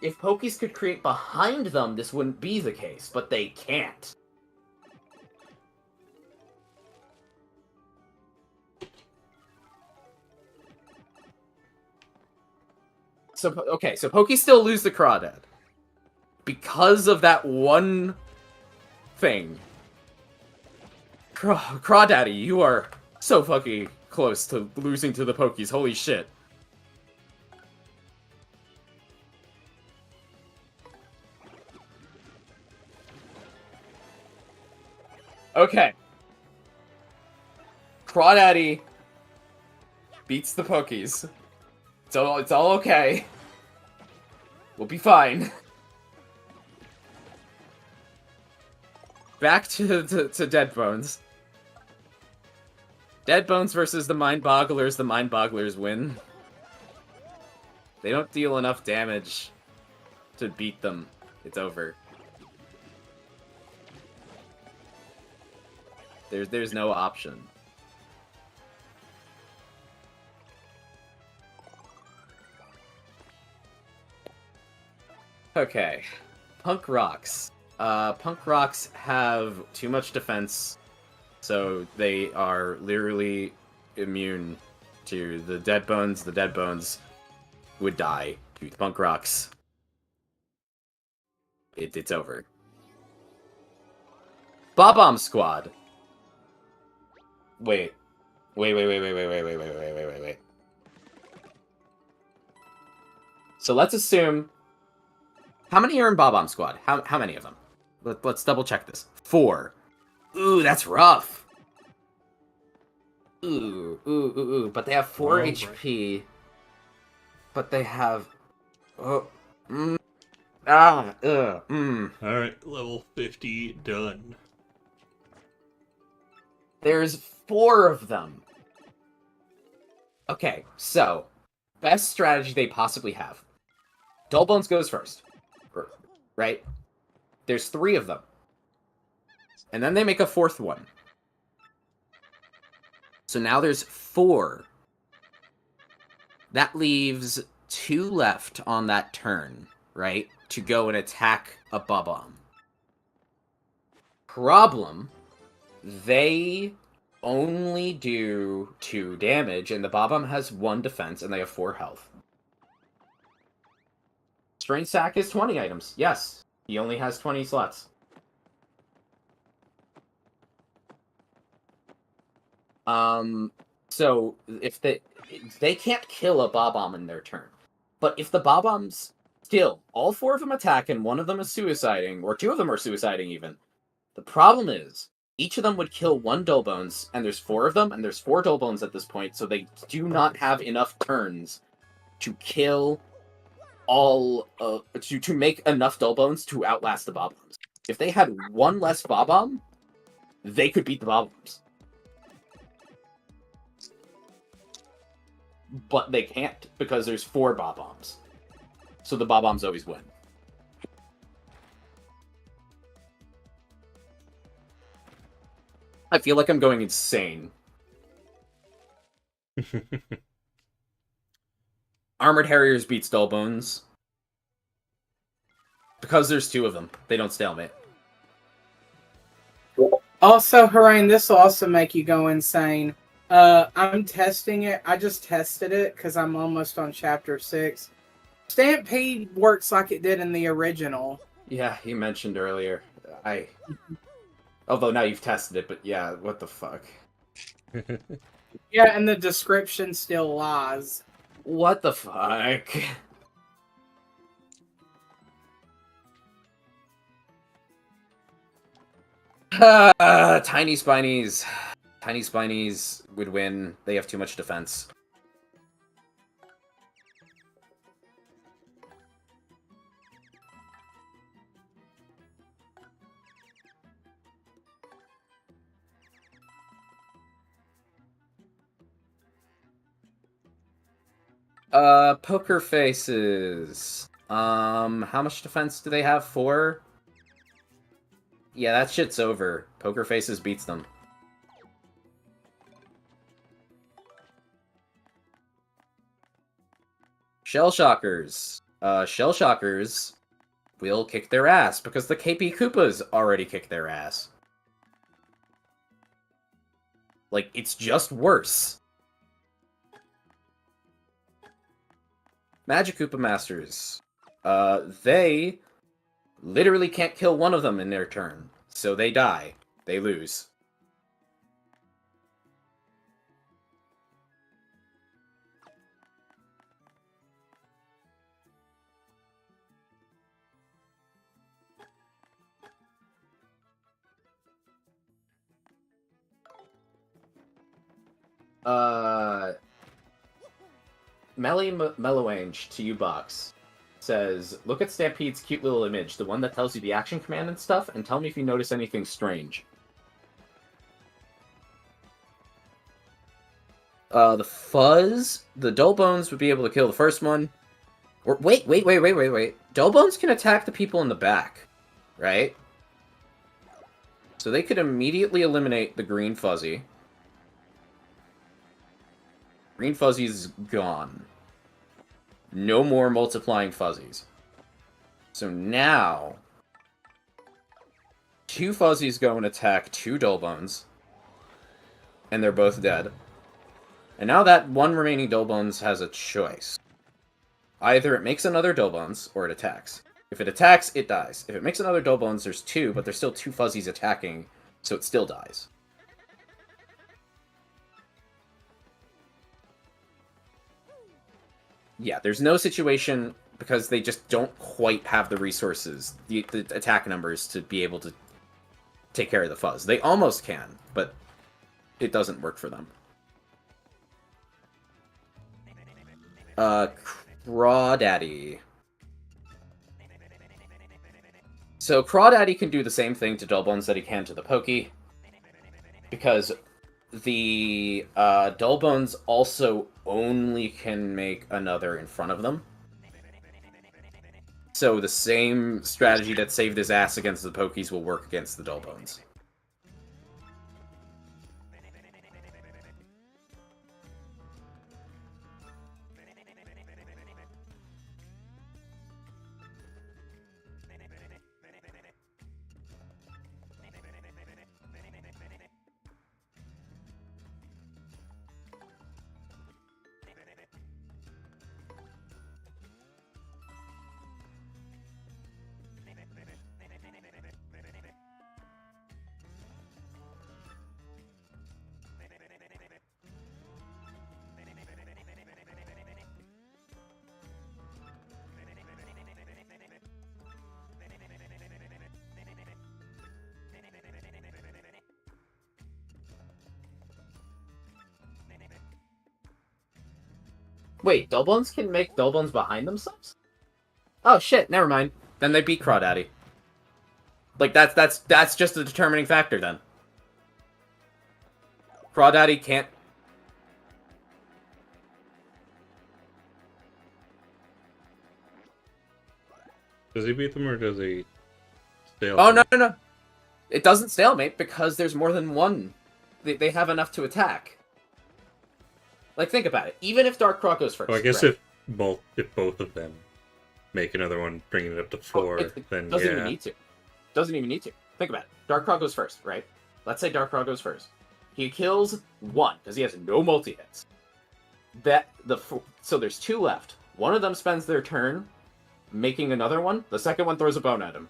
If Pokies could create behind them, this wouldn't be the case, but they can't. So, okay, so Pokies still lose the Crawdad. Because of that one thing. Crawdaddy, you are so fucking close to losing to the Pokies, holy shit. Okay. Crawdaddy beats the Pokies. It's all okay. We'll be fine. Back to Dead Bones. Dead Bones versus the Mind Bogglers. The Mind Bogglers win. They don't deal enough damage to beat them. It's over. There's no option. Okay. Punk Rocks. Punk Rocks have too much defense, so they are literally immune to the Dead Bones. The Dead Bones would die to the Punk Rocks. It's over. Bob-omb Squad. Wait. So let's assume... How many are in Bob-omb Squad? How many of them? Let's double check this. 4. Ooh, that's rough. Ooh. But they have 4 HP. But they have... Alright, level 50 done. There's 4 of them. Okay, so... Best strategy they possibly have. Dull Bones goes first. Right? There's 3 of them. And then they make a 4th one. So now there's 4. That leaves 2 left on that turn, right? To go and attack a Bob-omb. Problem, they only do 2 damage, and the Bob-omb has 1 defense, and they have 4 health. Strain Sack is 20 items. Yes, he only has 20 slots. So if they can't kill a Bob-omb in their turn, but if the Bob-ombs still, all 4 of them attack and 1 of them is suiciding, or 2 of them are suiciding even, the problem is each of them would kill 1 Dull Bones, and there's 4 of them, and there's 4 Dull Bones at this point, so they do not have enough turns to kill to make enough Dull Bones to outlast the Bob-Bombs. If they had one less Bob-Bomb, they could beat the Bob-Bombs. But they can't, because there's 4 Bob-Bombs. So the Bob-Bombs always win. I feel like I'm going insane. Armored Harriers beats Dull Bones. Because there's 2 of them. They don't stalemate. Also, Harain, this will also make you go insane. I'm testing it. I just tested it because I'm almost on chapter 6. Stampede works like it did in the original. Yeah, you mentioned earlier. Although now you've tested it, but yeah, what the fuck? Yeah, and the description still lies. What the fuck? Tiny Spinies. Tiny Spinies would win. They have too much defense. Poker Faces. How much defense do they have? 4? Yeah, that shit's over. Poker Faces beats them. Shell Shockers. Shell Shockers will kick their ass because the KP Koopas already kick their ass. Like, it's just worse. Magic Koopa Masters. They literally can't kill one of them in their turn. So they die. They lose. Mellowange to you, Box, says, look at Stampede's cute little image, the one that tells you the action command and stuff, and tell me if you notice anything strange. The Fuzz, the Dull Bones would be able to kill the first one. Or, wait. Dull Bones can attack the people in the back, right? So they could immediately eliminate the Green Fuzzy. Green Fuzzy's gone. No more multiplying Fuzzies. So now, 2 Fuzzies go and attack 2 Dull Bones. And they're both dead. And now that one remaining Dull Bones has a choice. Either it makes another Dull Bones, or it attacks. If it attacks, it dies. If it makes another Dull Bones, there's 2, but there's still 2 Fuzzies attacking, so it still dies. Yeah, there's no situation, because they just don't quite have the resources, the attack numbers, to be able to take care of the Fuzz. They almost can, but it doesn't work for them. Crawdaddy. So Crawdaddy can do the same thing to Dull Bones that he can to the Pokey, because the Dull Bones also only can make another in front of them. So the same strategy that saved his ass against the Pokies will work against the Dull Bones. Wait, Dull Bones can make Dull Bones behind themselves? Oh shit, never mind. Then they beat Crawdaddy. Like that's just a determining factor then. Crawdaddy can't. Does he beat them or does he stay? Oh no. It doesn't stalemate because there's more than one. They have enough to attack. Like, think about it. Even if Dark Croc goes first. Well, I guess right? if both of them make another one, bringing it up to 4, it then doesn't yeah. even need to. Doesn't even need to. Think about it. Dark Croc goes first, right? Let's say Dark Croc goes first. He kills 1 because he has no multi hits. So there's 2 left. One of them spends their turn making another one. The second one throws a bone at him.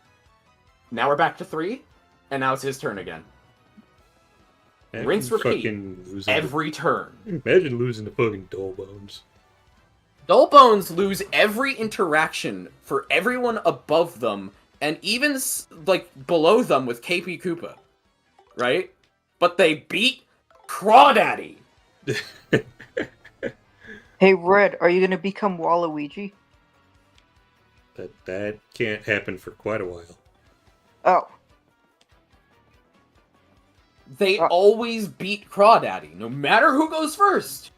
Now we're back to 3, and now it's his turn again. And Rinse, repeat. Every turn. Imagine losing to fucking Dull Bones. Dull Bones lose every interaction for everyone above them, and even, like, below them with KP Koopa. Right? But they beat Crawdaddy! Hey, Red, are you gonna become Waluigi? That can't happen for quite a while. Oh. They always beat Crawdaddy, no matter who goes first!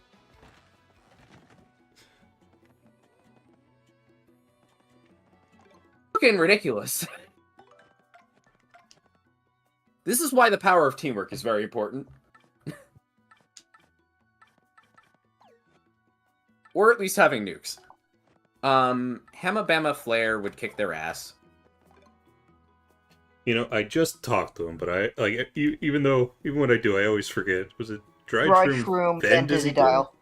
Fucking ridiculous. This is why the power of teamwork is very important. Or at least having nukes. Hamma Bamma Flare would kick their ass. You know, I just talked to him, but I like even when I do, I always forget. Was it Dried Shroom, then Dizzy Dial.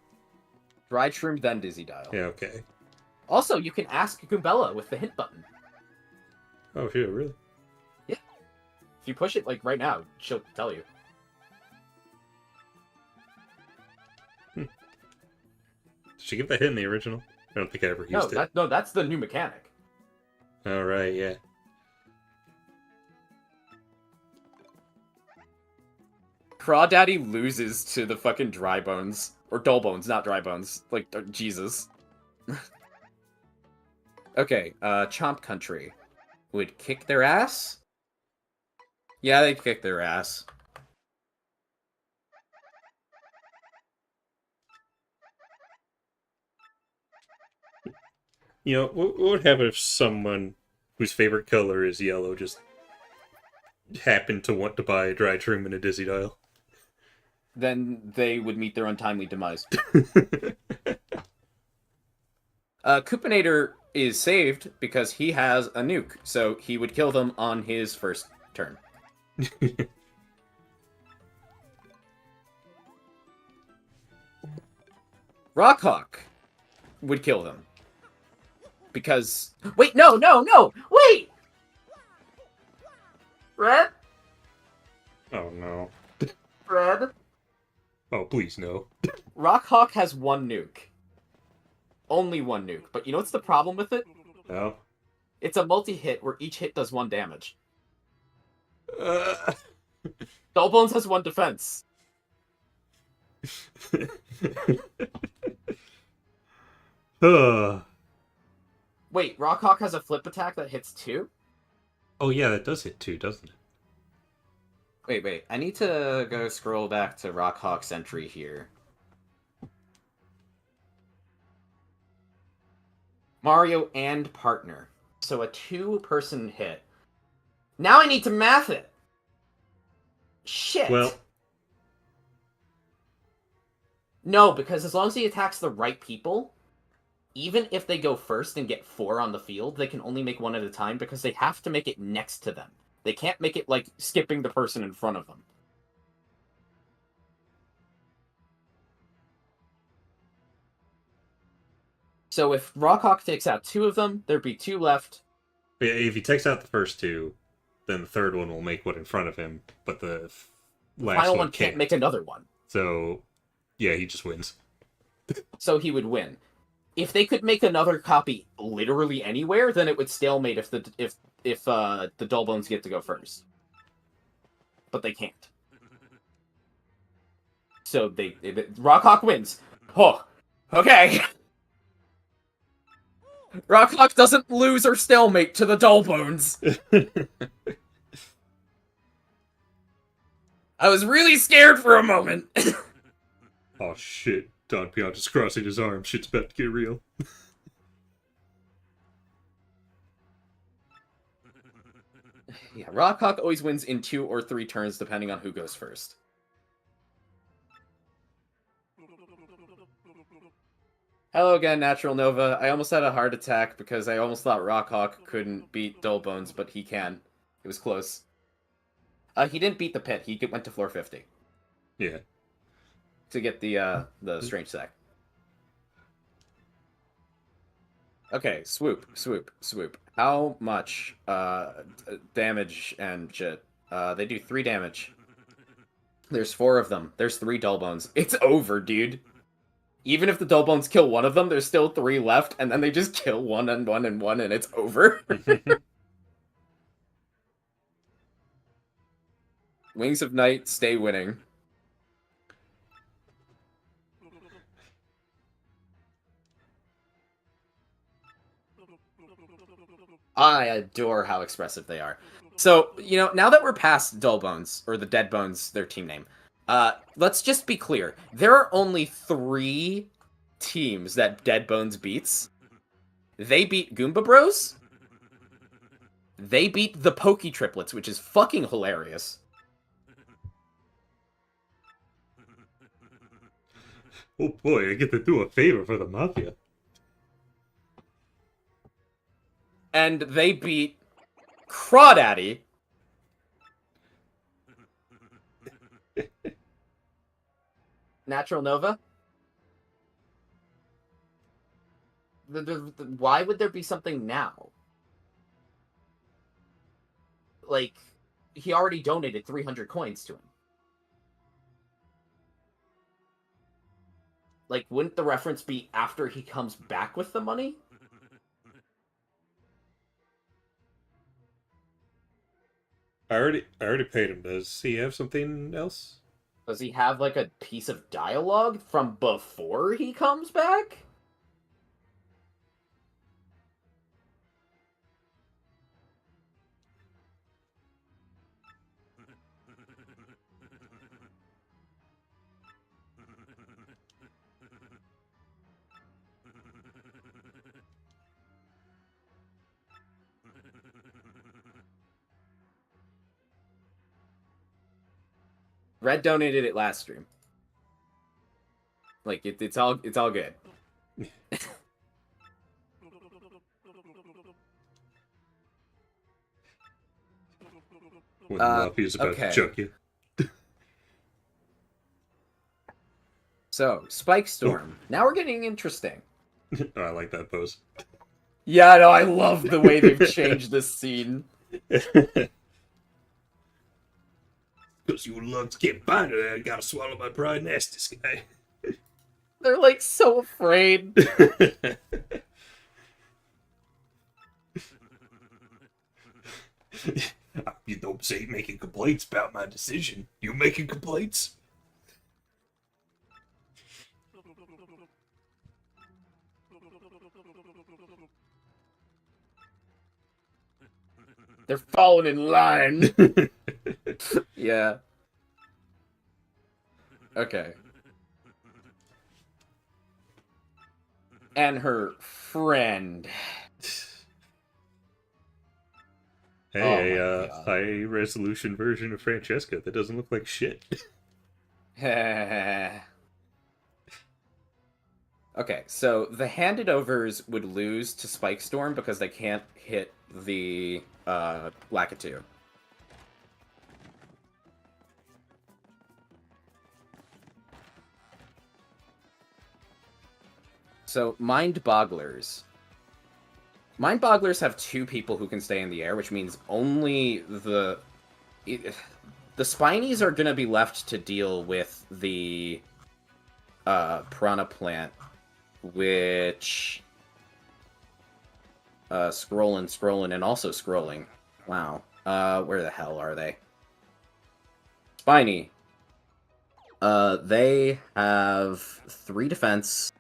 Dried Shroom, then Dizzy Dial. Yeah, okay. Also, you can ask Goombella with the hint button. Oh shit, really? Yeah. If you push it, like, right now, she'll tell you. Did she give that hit in the original? I don't think I ever used it. No, that's the new mechanic. Alright, yeah. Crawdaddy loses to the fucking Dry Bones. Or Dull Bones, not Dry Bones. Like, Jesus. Okay, Chomp Country would kick their ass? Yeah, they'd kick their ass. You know, what would happen if someone whose favorite color is yellow just happened to want to buy a Dried Shroom and a Dizzy Dial? Then they would meet their untimely demise. Koopinator is saved because he has a nuke, so he would kill them on his first turn. Rockhawk would kill them. Because... Wait, no! Wait! Red? Oh no. Red? Oh, please no. Rockhawk has 1 nuke. Only 1 nuke. But you know what's the problem with it? No. It's a multi-hit where each hit does 1 damage. Uh... Dullbones has 1 defense. Wait, Rockhawk has a flip attack that hits 2? Oh yeah, that does hit 2, doesn't it? Wait. I need to go scroll back to Rockhawk's entry here. Mario and partner. So a 2-person hit. Now I need to math it! Shit! Well... No, because as long as he attacks the right people, even if they go first and get 4 on the field, they can only make 1 at a time because they have to make it next to them. They can't make it, like, skipping the person in front of them. So if Rockhawk takes out 2 of them, there'd be 2 left. Yeah, if he takes out the first 2, then the third one will make one in front of him, but the last Final one can't make another one. So, yeah, he just wins. So he would win. If they could make another copy literally anywhere, then it would stalemate if the Dullbones get to go first. But they can't. So Rockhawk wins. Oh, okay. Rockhawk doesn't lose or stalemate to the Dullbones. I was really scared for a moment. Oh shit. Don Pion just crossing his arms. Shit's about to get real. Yeah, Rockhawk always wins in 2 or 3 turns, depending on who goes first. Hello again, Natural Nova. I almost had a heart attack because I almost thought Rockhawk couldn't beat Dullbones, but he can. It was close. He didn't beat the pit. He went to floor 50. Yeah. To get the strange sack. Okay, swoop. How much damage and shit? They do 3 damage. There's 4 of them. There's 3 Dullbones. It's over, dude. Even if the Dullbones kill one of them, there's still 3 left, and then they just kill 1 and 1 and 1, and it's over. Wings of Night stay winning. I adore how expressive they are. So, now that we're past Dullbones, or the Deadbones, their team name, let's just be clear. There are only 3 teams that Deadbones beats. They beat Goomba Bros. They beat the Pokey triplets, which is fucking hilarious. Oh boy, I get to do a favor for the Mafia. And they beat Crawdaddy. Natural Nova? Why would there be something now? Like, he already donated 300 coins to him. Like, wouldn't the reference be after he comes back with the money? I already paid him. Does he have something else? Does he have, like, a piece of dialogue from before he comes back? Red donated it last stream. Like, it's all good. When the Mafia's about to chuck you. So, Spike Storm. Now we're getting interesting. Oh, I like that pose. Yeah, no, I love the way they've changed this scene. Because you lugs get by to I gotta swallow my pride and ask this guy. They're, like, so afraid. You don't say making complaints about my decision. You making complaints? They're falling in line. Yeah. Okay. And her friend. Hey, Oh my God. high resolution version of Francesca that doesn't look like shit. Okay, so the handed overs would lose to Spike Storm because they can't hit the Lakitu. So Mind Bogglers. Mind Bogglers have 2 people who can stay in the air, which means only the Spinies are going to be left to deal with the Piranha Plant, which scrolling, and also scrolling. Wow. Where the hell are they? Spiny. They have 3 defense,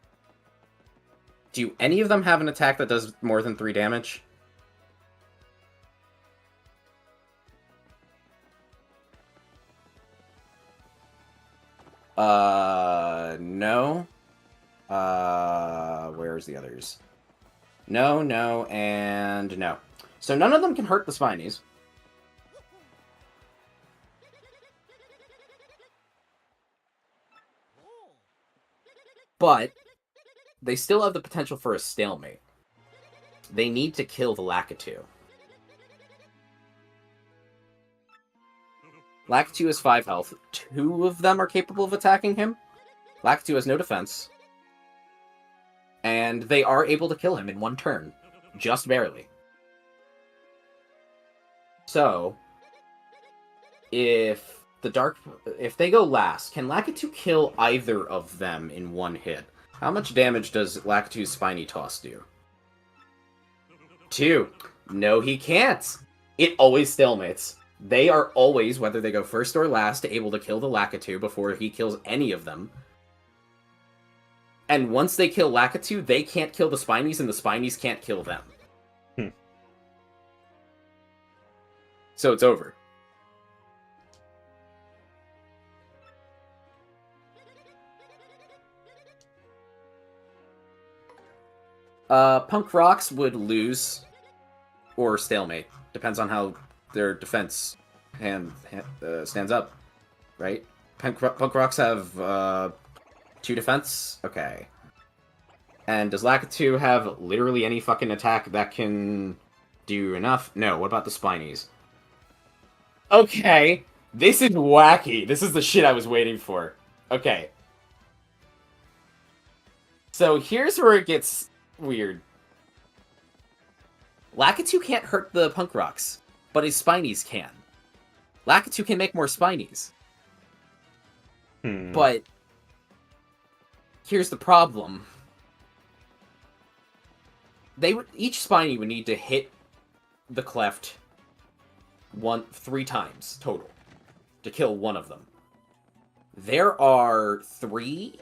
Do any of them have an attack that does more than 3 damage? No. Where's the others? No, no, and no. So none of them can hurt the Spinies. But they still have the potential for a stalemate. They need to kill the Lakitu. Lakitu has 5 health. 2 of them are capable of attacking him. Lakitu has no defense. And they are able to kill him in 1 turn. Just barely. So, if they go last, can Lakitu kill either of them in 1 hit? How much damage does Lakitu's Spiny Toss do? 2. No, he can't. It always stalemates. They are always, whether they go first or last, able to kill the Lakitu before he kills any of them. And once they kill Lakitu, they can't kill the Spinies, and the Spinies can't kill them. So it's over. Punk Rocks would lose or stalemate. Depends on how their defense stands up, right? Punk Rocks have 2 defense? Okay. And does Lakitu have literally any fucking attack that can do enough? No, what about the Spinies? Okay, this is wacky. This is the shit I was waiting for. Okay. So here's where it gets weird. Lakitu can't hurt the Punk Rocks, but his Spinies can. Lakitu can make more Spinies. But here's the problem. Each Spiny would need to hit the Cleft 3 times total to kill one of them. There are 3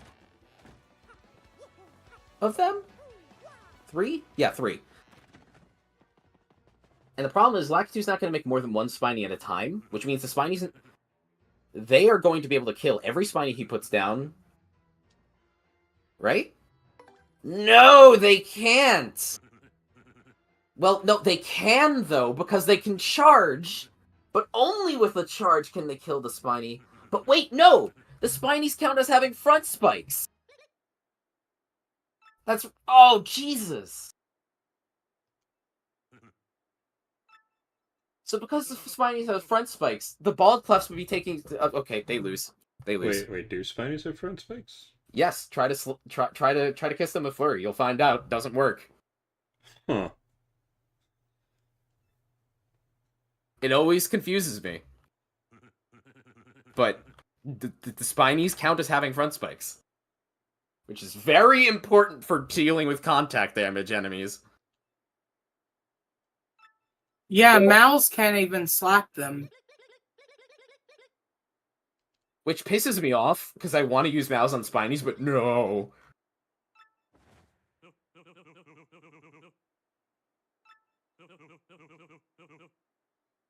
of them? 3? Yeah, 3. And the problem is Lakitu's not going to make more than 1 Spiny at a time, which means the Spinies... They are going to be able to kill every Spiny he puts down. Right? No, they can't! Well, no, they can, though, because they can charge. But only with a charge can they kill the Spiny. But wait, no! The Spinies count as having front spikes! That's... Oh, Jesus! So because the Spinies have front spikes, the Bald Clefs would be taking... Okay, they lose. They lose. Wait, do Spinies have front spikes? Yes, try to kiss them with Flurry. You'll find out. Doesn't work. Huh. It always confuses me. But the Spinies count as having front spikes. Which is very important for dealing with contact damage enemies. Yeah, Mouse can't even slap them. Which pisses me off, because I want to use Mouse on Spinies, but no.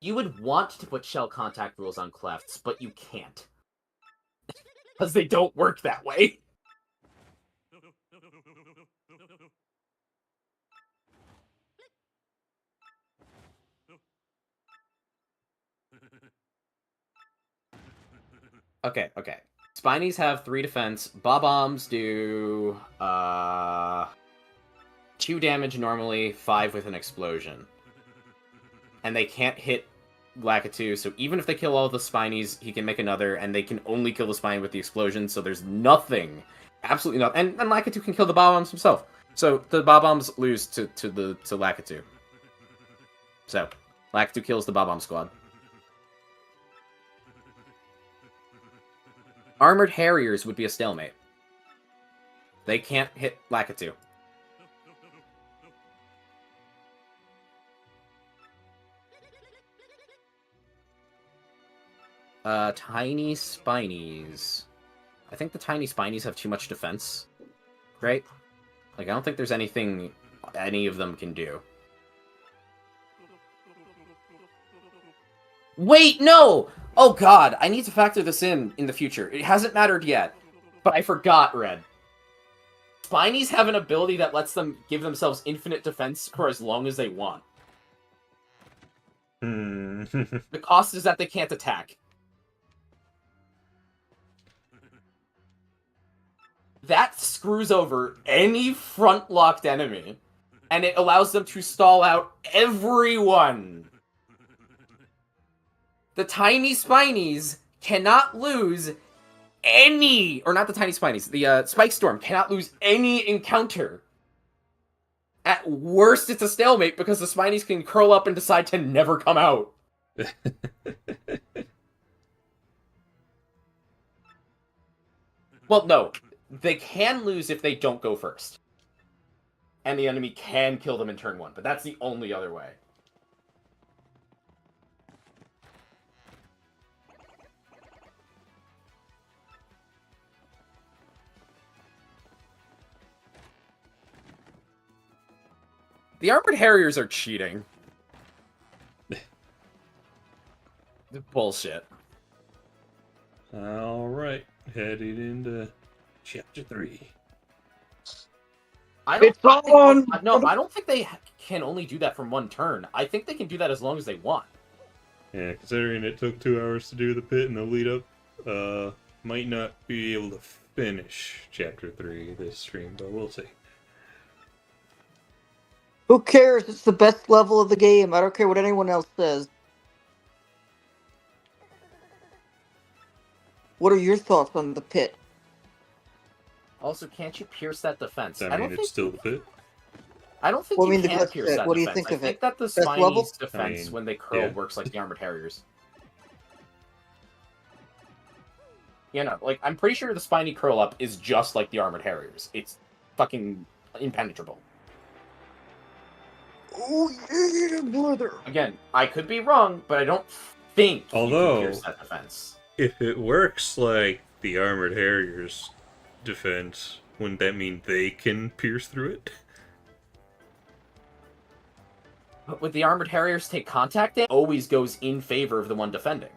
You would want to put shell contact rules on Clefts, but you can't. Because they don't work that way. Okay. Spinies have 3 defense. Bob-ombs do 2 damage normally, 5 with an explosion. And they can't hit Lakitu, so even if they kill all the Spinies, he can make another, and they can only kill the Spiny with the explosion, so there's nothing. Absolutely nothing. And Lakitu can kill the Bob-ombs himself. So the Bob-ombs lose to Lakitu. So, Lakitu kills the Bob-omb squad. Armored Harriers would be a stalemate. They can't hit Lakitu. Tiny Spinies. I think the Tiny Spinies have too much defense. Right? Like, I don't think there's anything any of them can do. Wait, no! Oh god, I need to factor this in the future. It hasn't mattered yet. But I forgot, Red. Spinies have an ability that lets them give themselves infinite defense for as long as they want. The cost is that they can't attack. That screws over any front-locked enemy, and it allows them to stall out everyone. The tiny Spinies cannot lose any... Or not the tiny Spinies, the Spike Storm cannot lose any encounter. At worst, it's a stalemate because the Spinies can curl up and decide to never come out. Well, no. They can lose if they don't go first. And the enemy can kill them in turn 1, but that's the only other way. The Armored Harriers are cheating. Bullshit. Alright, headed into Chapter 3. I don't It's on! No, I don't think they can only do that from one turn. I think they can do that as long as they want. Yeah, considering it took 2 hours to do the pit and the lead up, might not be able to finish Chapter 3 this stream, but we'll see. Who cares? It's the best level of the game. I don't care what anyone else says. What are your thoughts on the pit? Also, can't you pierce that defense? I mean, it's still the pit. I don't think Well, I you mean, the can Glitz pierce Pit. that What do you defense. think of I think it? that the Best level? Spinies' defense I mean, when they curl yeah. works like the Armored Harriers. You know, like, I'm pretty sure the Spiny curl up is just like the Armored Harriers. It's fucking impenetrable. Oh yeah, brother! Again, I could be wrong, but I don't think you Although- can pierce that defense. If it works like the Armored Harriers' defense, wouldn't that mean they can pierce through it? But would the Armored Harriers take contact, it always goes in favor of the one defending.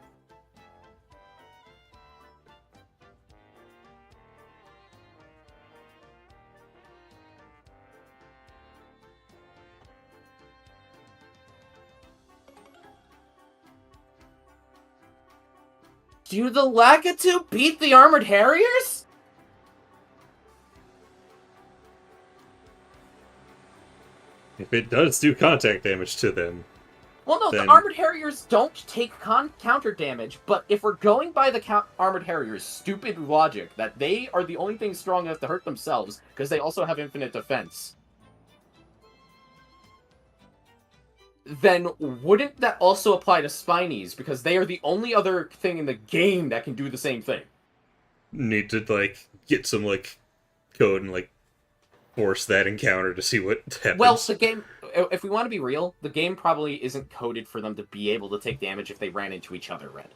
Do the Lakitu beat the Armored Harriers? If it does do contact damage to them, Well, no, Then- the Armored Harriers don't take counter damage, but if we're going by the Armored Harriers' stupid logic that they are the only thing strong enough to hurt themselves, because they also have infinite defense, then wouldn't that also apply to Spinies, because they are the only other thing in the game that can do the same thing? need to, like, get some, like, code and, like, force that encounter to see what happens. Well, the game, if we want to be real, the game probably isn't coded for them to be able to take damage if they ran into each other, Red.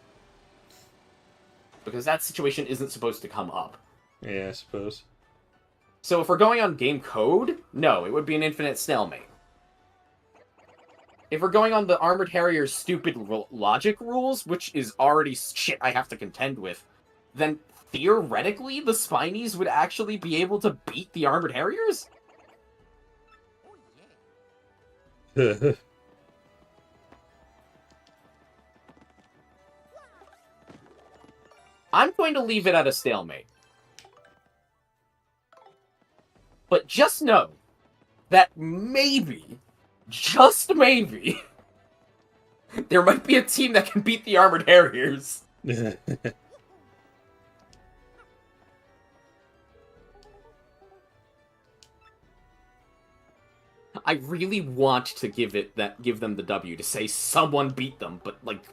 Because that situation isn't supposed to come up. Yeah, I suppose. So if we're going on game code, no, it would be an infinite stalemate. If we're going on the Armored Harrier's stupid logic rules, which is already shit I have to contend with, then theoretically the Spinies would actually be able to beat the Armored Harriers? I'm going to leave it at a stalemate. But just know that maybe, just maybe, there might be a team that can beat the Armored Harriers. I really want to give them the W, to say someone beat them, but like,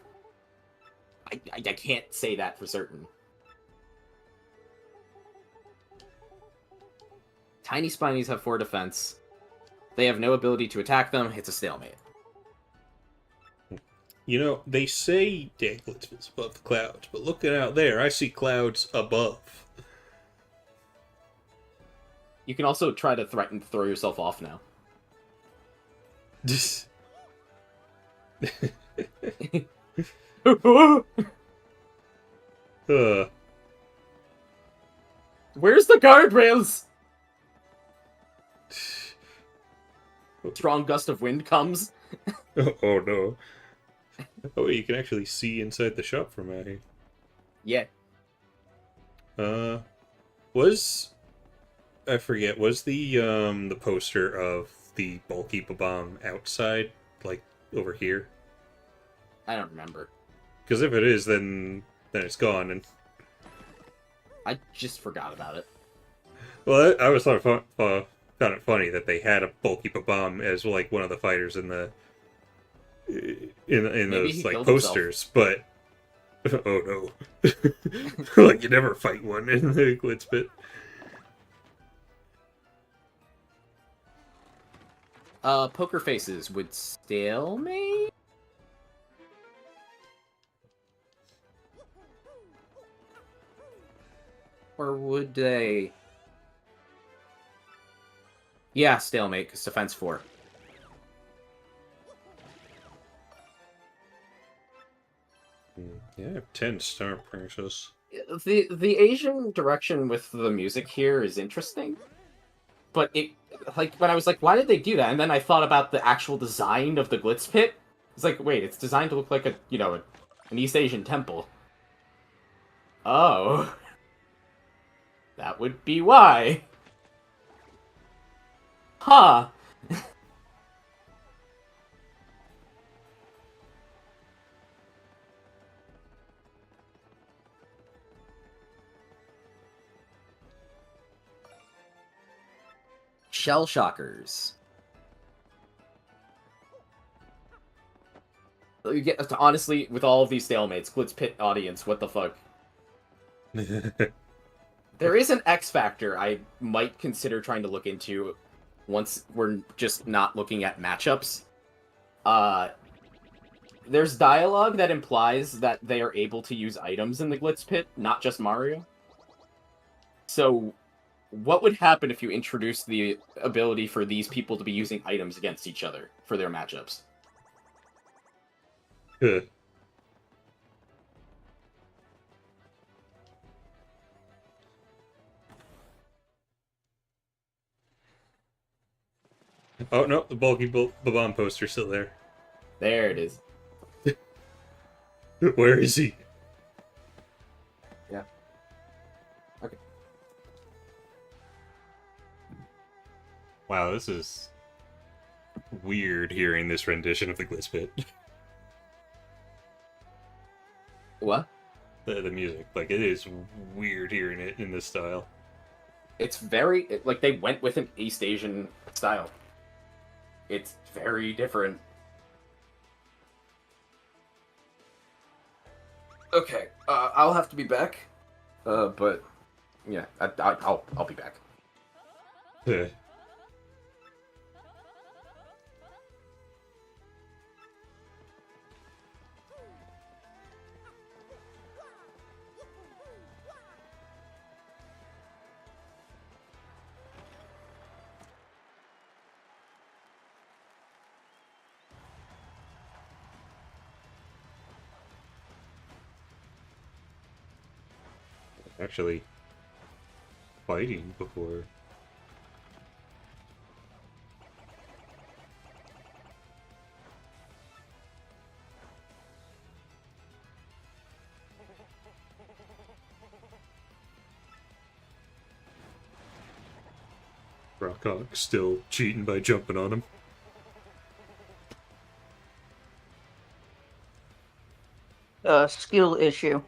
I can't say that for certain. Tiny Spinies have 4 defense. They have no ability to attack them. It's a stalemate. You know, they say Glitz is above the clouds, but looking out there, I see clouds above. You can also try to threaten to throw yourself off now. uh, Where's the guardrails? Strong gust of wind comes. oh no. Oh, you can actually see inside the shop from out here. Yeah. I forget, was the poster of the bulky bomb outside, like, over here? I don't remember. Because if it is, then it's gone, and... I just forgot about it. Well, I was found it funny that they had a bulky bomb as, like, one of the fighters in the... in Maybe those, he like, killed posters, but... Oh no. Like, you never fight one in the Glitz Pit. Poker faces would stalemate? Or would they... Yeah, stalemate, because defense 4. Yeah, I have 10 star princess. The Asian direction with the music here is interesting. But it, like, when I was like, why did they do that? And then I thought about the actual design of the Glitz Pit. It's like, wait, it's designed to look like a, you know, an East Asian temple. Oh. That would be why. Huh. Shell shockers. You get, honestly, with all of these stalemates, Glitz Pit audience, what the fuck? There is an X factor I might consider trying to look into once we're just not looking at matchups. There's dialogue that implies that they are able to use items in the Glitz Pit, not just Mario. So, what would happen if you introduced the ability for these people to be using items against each other for their matchups? Oh no, the bulky bomb poster's still there. There it is. Where is he? Yeah. Okay. Wow, this is weird hearing this rendition of the Glitz Pit. What? The music. Like, it is weird hearing it in this style. It's very, like, they went with an East Asian style. It's very different. Okay, I'll have to be back. But yeah, I'll be back. Yeah. Actually fighting before. Rockhawk still cheating by jumping on him. Skill issue.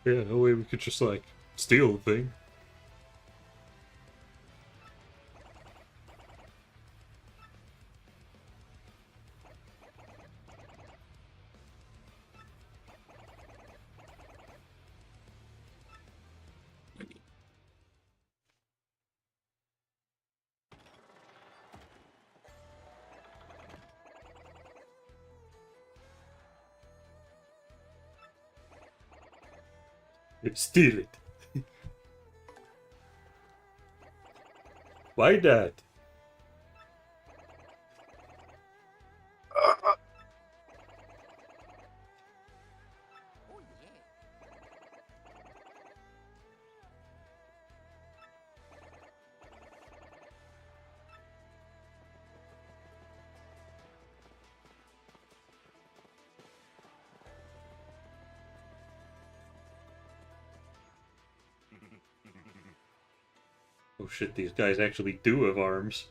Yeah, no way we could just, like, steal the thing. Steal it. Why not? Oh shit, these guys actually do have arms.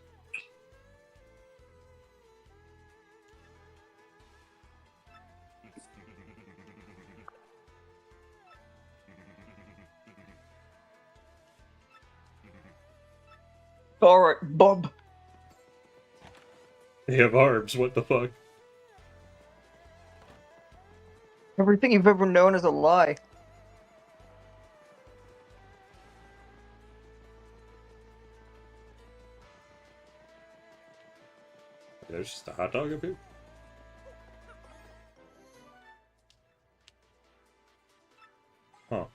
Alright, Bob. They have arms, what the fuck? Everything you've ever known is a lie. There's just a hot dog up here? Huh.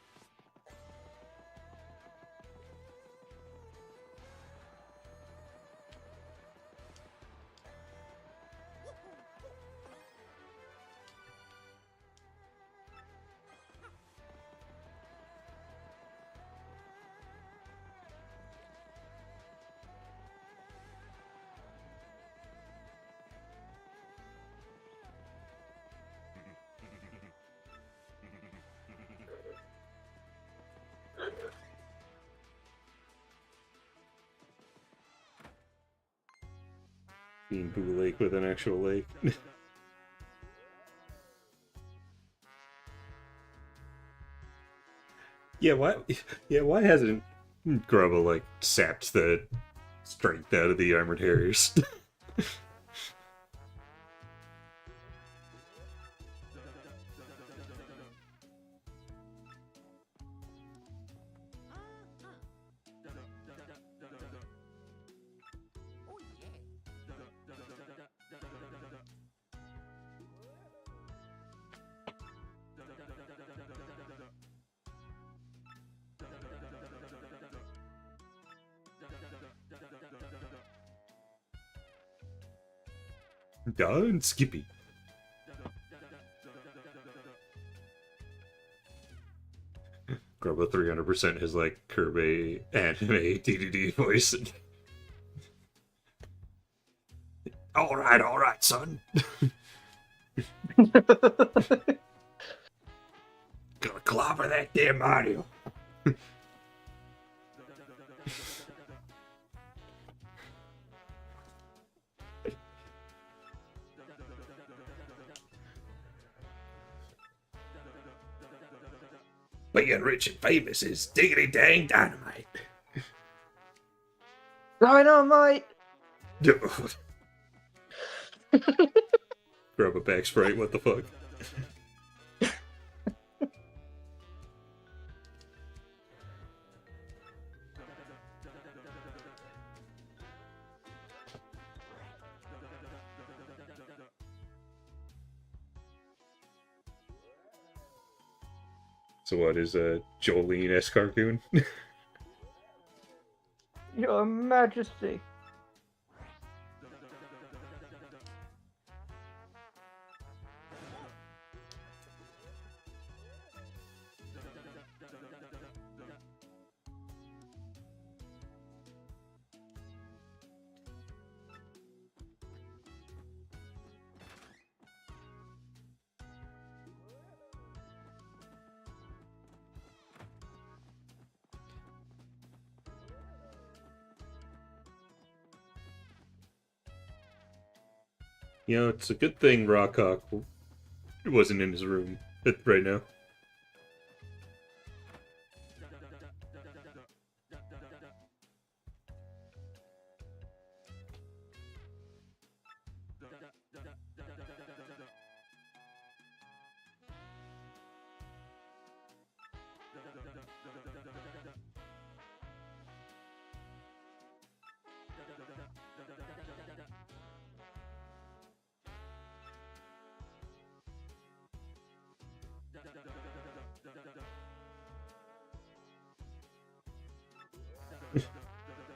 Bean Boo Lake with an actual lake. Yeah, why hasn't Grubba, like, sapped the strength out of the armored harriers? Done, Skippy. Grubba 300% his, like, Kirby anime DDD voice. Alright, son. Gonna clobber that damn Mario. Being rich and famous is diggity dang dynamite. Dynamite! Grab a back sprite, what the fuck? So what is a Jolene-esque cartoon? Your Majesty. You know, it's a good thing Rockhawk wasn't in his room right now.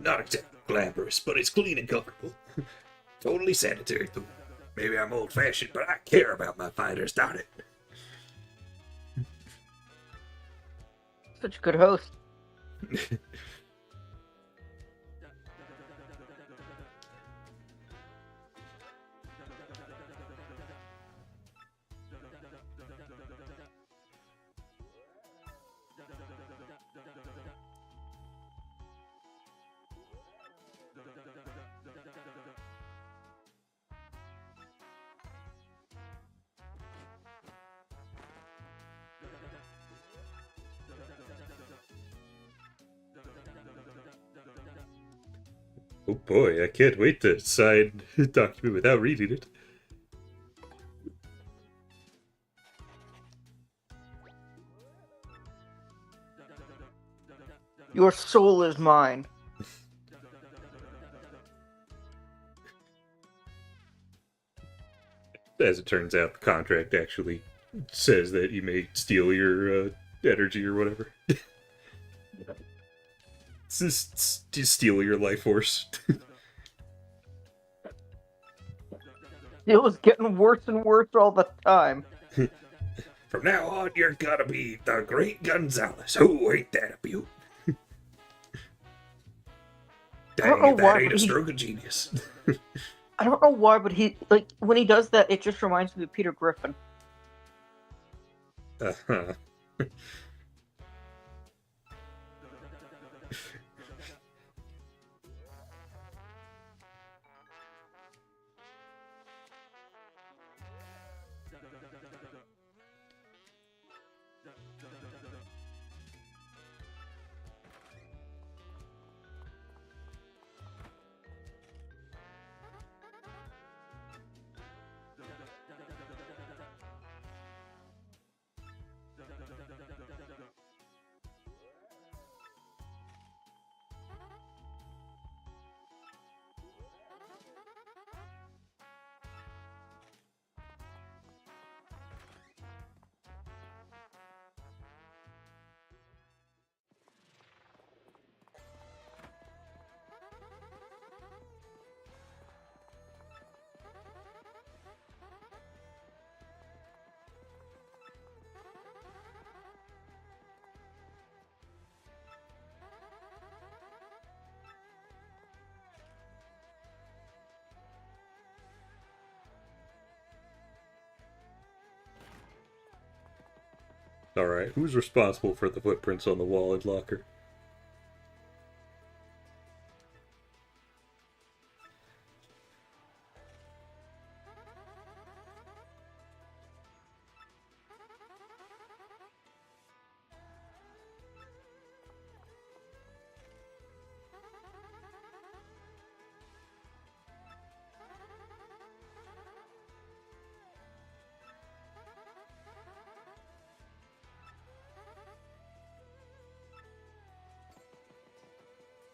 not exactly glamorous, but it's clean and comfortable. Totally sanitary food. Maybe I'm old-fashioned, but I care about my fighters, darn it. Such a good host. Oh boy, I can't wait to sign the document without reading it. Your soul is mine. As it turns out, the contract actually says that you may steal your energy or whatever. Just steal your life force. It was getting worse and worse all the time. From now on, you're gonna be the Great Gonzalez. Oh, ain't that a beaut? I don't know Dang, that why, ain't a but stroke of genius. I don't know why, but when he does that, it just reminds me of Peter Griffin. Uh-huh. Alright, who's responsible for the footprints on the wall and locker?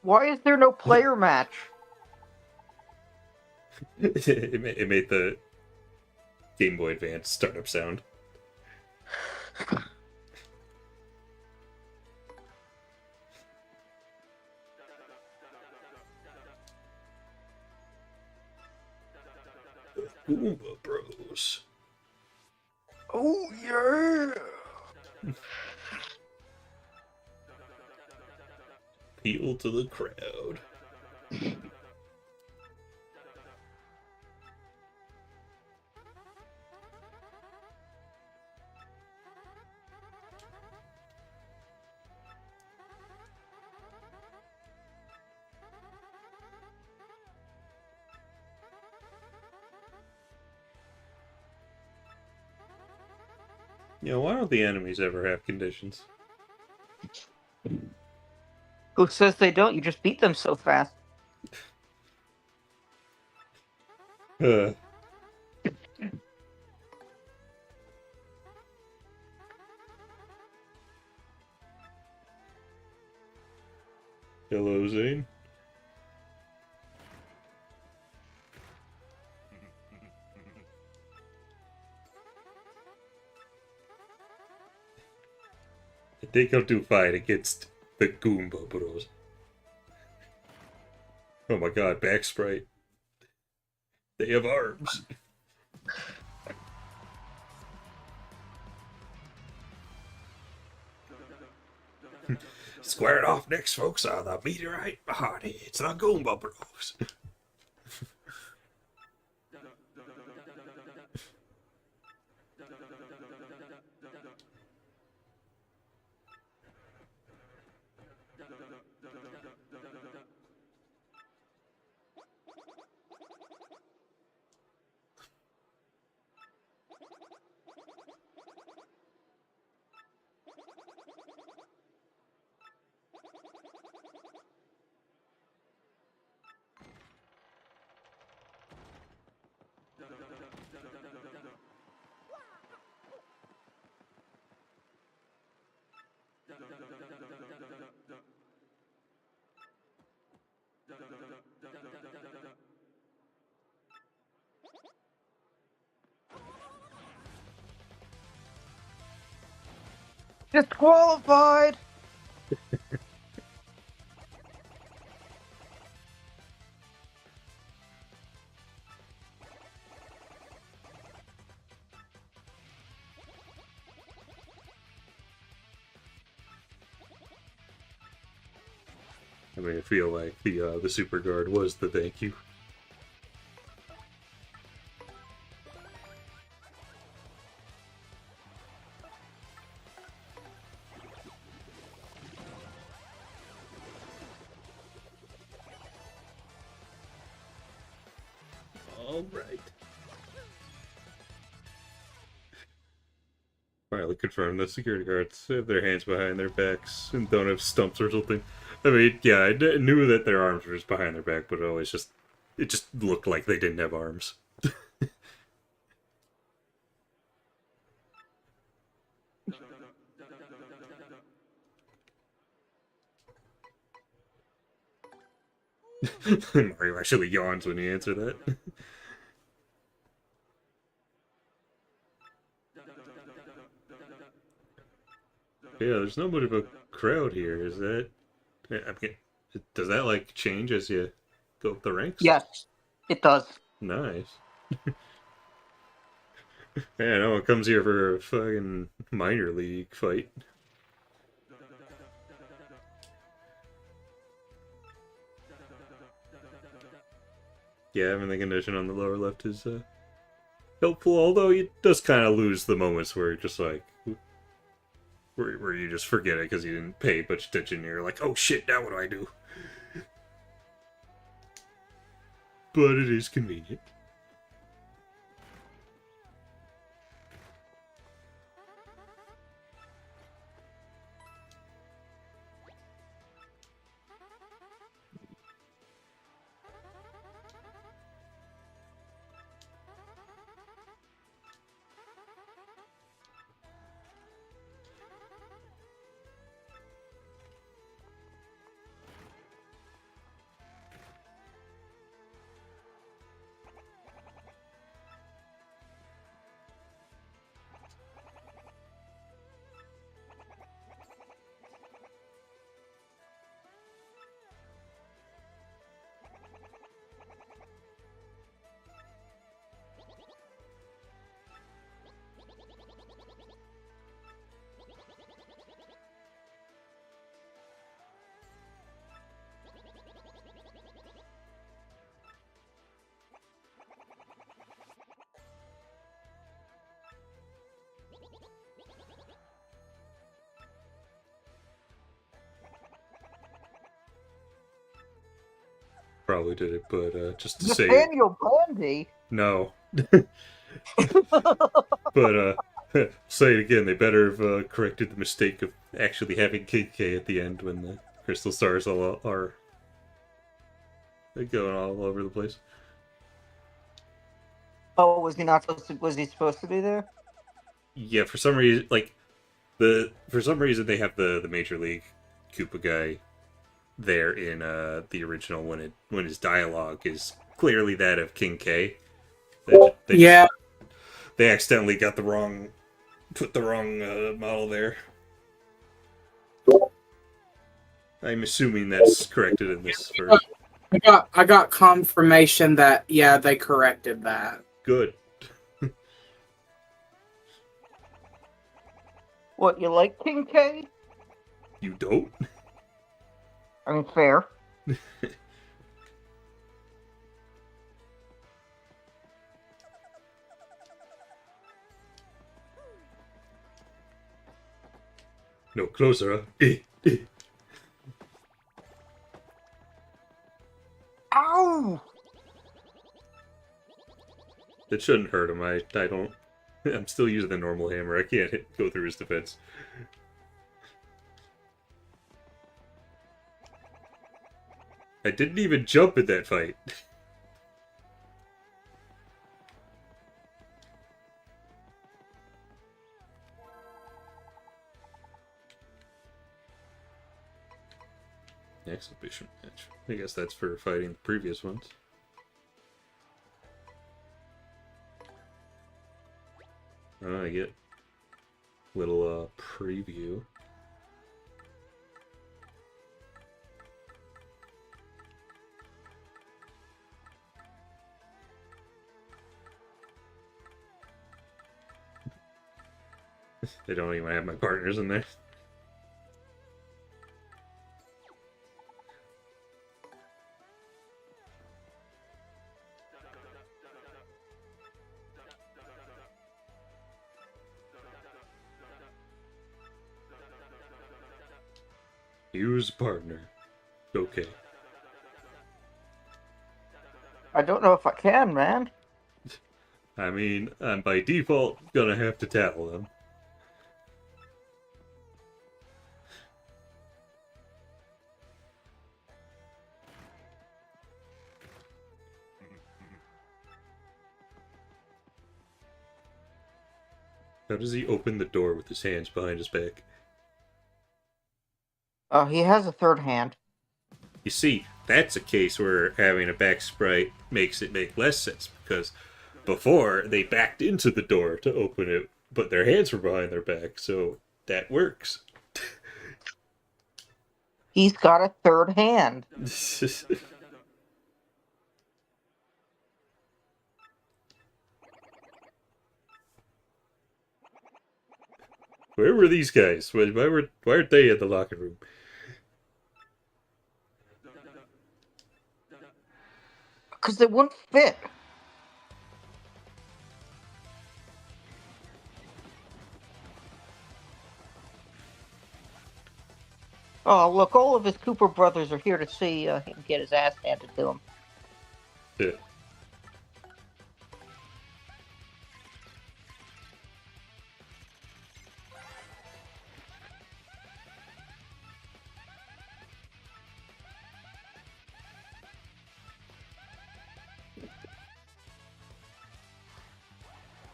Why is there no player match? It made the Game Boy Advance startup sound. Goomba Bros. Oh yeah! Appeal to the crowd. Yeah, why don't the enemies ever have conditions? Who says they don't? You just beat them so fast. Uh. Hello, Zane. I think I'll do fine against the Goomba Bros. Oh my god, back sprite. They have arms. Squaring off next, folks, are the meteorite hardheads, the Goomba Bros. Disqualified! I mean, I feel like the super guard was the thank you. All right. Finally confirmed that security guards have their hands behind their backs and don't have stumps or something. I mean, yeah, I knew that their arms were just behind their back, but it just looked like they didn't have arms. Mario actually yawns when you answer that. Yeah, there's not much of a crowd here. Is that? I mean, does that like change as you go up the ranks? Yes, it does. Nice. Yeah, no one comes here for a fucking minor league fight. Yeah, having the condition on the lower left is helpful, although it does kind of lose the moments where you're just like, where you just forget it because you didn't pay much attention. And you're like, oh shit, now what do I do? But it is convenient. Probably did it, but just to say... Nathaniel Brandy? No. But, say it again, they better have corrected the mistake of actually having KK at the end when the crystal stars are going all over the place. Oh, was he not supposed to? Was he supposed to be there? Yeah, for some reason, like, for some reason they have the Major League Koopa guy there in the original when his dialogue is clearly that of King K. Yeah. They accidentally put the wrong model there. I'm assuming that's corrected in this version. I got confirmation that yeah, they corrected that. Good. What, you like King K? You don't? I mean, fair. No, closer, huh? Ow! It shouldn't hurt him. I don't... I'm still using the normal hammer. I can't go through his defense. I didn't even jump in that fight. Exhibition match. I guess that's for fighting the previous ones. Oh, I get a little preview. They don't even have my partners in there. Use partner. Okay. I don't know if I can, man. I mean, I'm by default gonna have to tattle them. How does he open the door with his hands behind his back? He has a third hand. You see, that's a case where having a back sprite makes it make less sense, because before they backed into the door to open it, but their hands were behind their back, so that works. He's got a third hand. Where were these guys? Why aren't they in the locker room? Because they wouldn't fit. Oh, look, all of his Cooper brothers are here to see him get his ass handed to him. Yeah.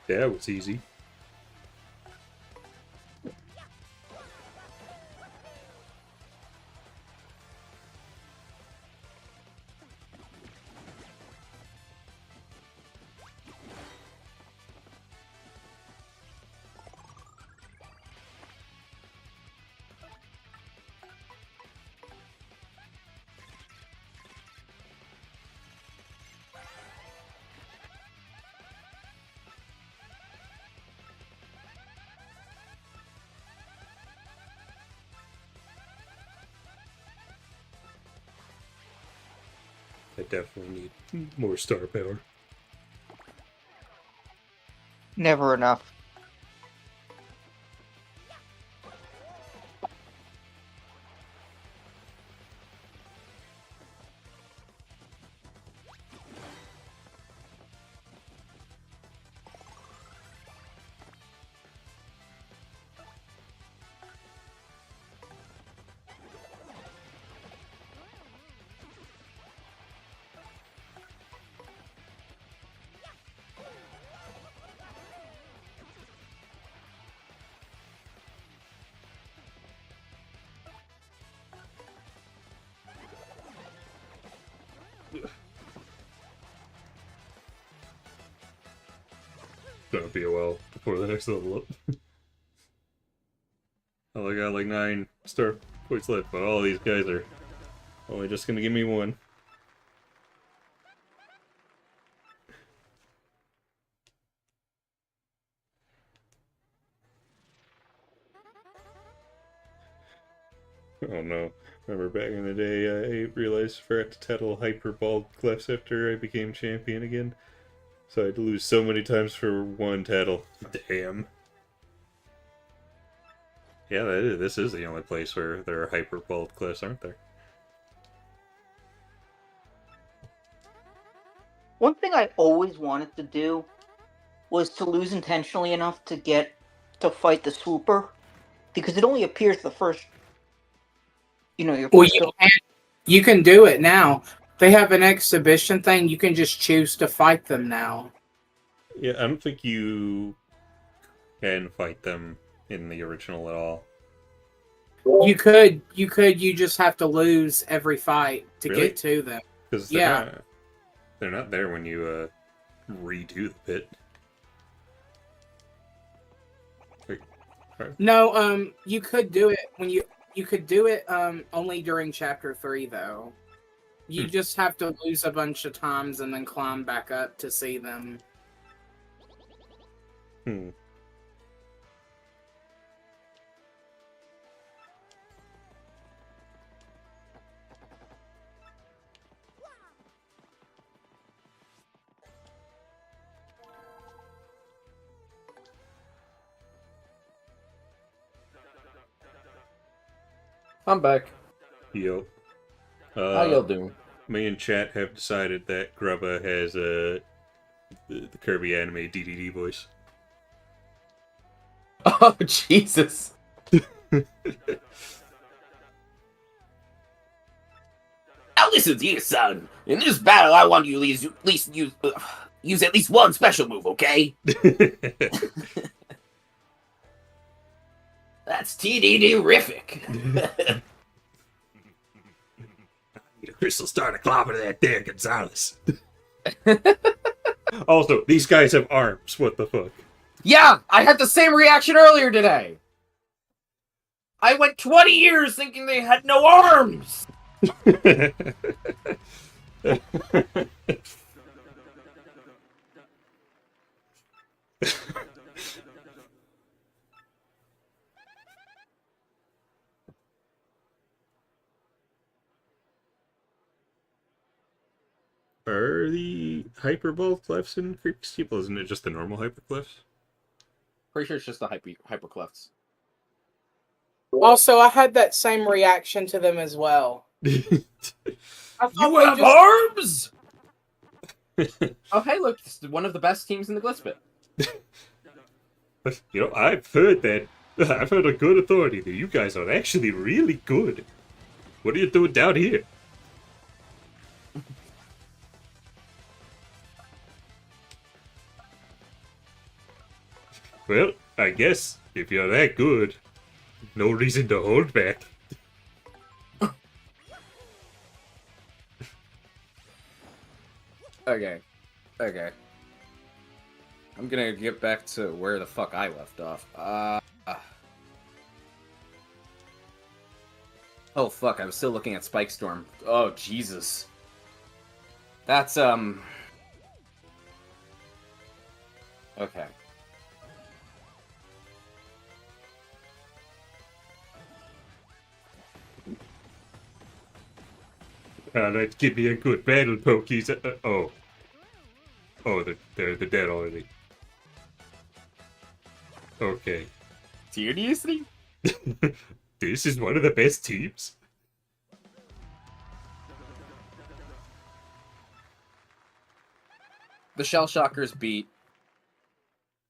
That was easy. I definitely need more star power. Never enough. Gonna be a while before the next level up. I only got like 9 star points left, but all these guys are only just gonna give me 1. Oh no. Remember back in the day, I realized I forgot to tattle hyperball glyphs after I became champion again. So I had to lose so many times for one tattle. Damn. Yeah, this is the only place where there are hyperball glyphs, aren't there? One thing I always wanted to do was to lose intentionally enough to get to fight the swooper, because it only appears the first. Your Well, first. you can do it now. They have an exhibition thing. You can just choose to fight them now. Yeah, I don't think you can fight them in the original at all. You could. You just have to lose every fight to Really? get to them. Because they're not there when you redo the pit. No, you could do it when you could do it only during chapter 3 though. You just have to lose a bunch of times and then climb back up to see them. I'm back. Yo. How y'all doing? Me and chat have decided that Grubba has the Kirby anime DDD voice. Oh, Jesus. Now listen here, son. In this battle, I want you to at least use at least one special move, okay? That's TTYD-rific. Crystal started clobbering that there Gonzalez. Also, these guys have arms. What the fuck? Yeah, I had the same reaction earlier today. I went 20 years thinking they had no arms. Are the hyperball clefs in Creepy Steeple? Isn't it just the normal hyperclefs? Pretty sure it's just the hyperclefts. Also, I had that same reaction to them as well. You have arms? Oh, hey, look, it's one of the best teams in the Glitz Pit. You know, I've heard a good authority that you guys are actually really good. What are you doing down here? Well, I guess if you're that good, no reason to hold back. Okay. I'm gonna get back to where the fuck I left off. Oh fuck, I was still looking at Spike Storm. Oh Jesus. That's okay. Let's give me a good battle, Pokies. Oh, they're dead already. Okay. Seriously? This is one of the best teams. The Shell Shockers beat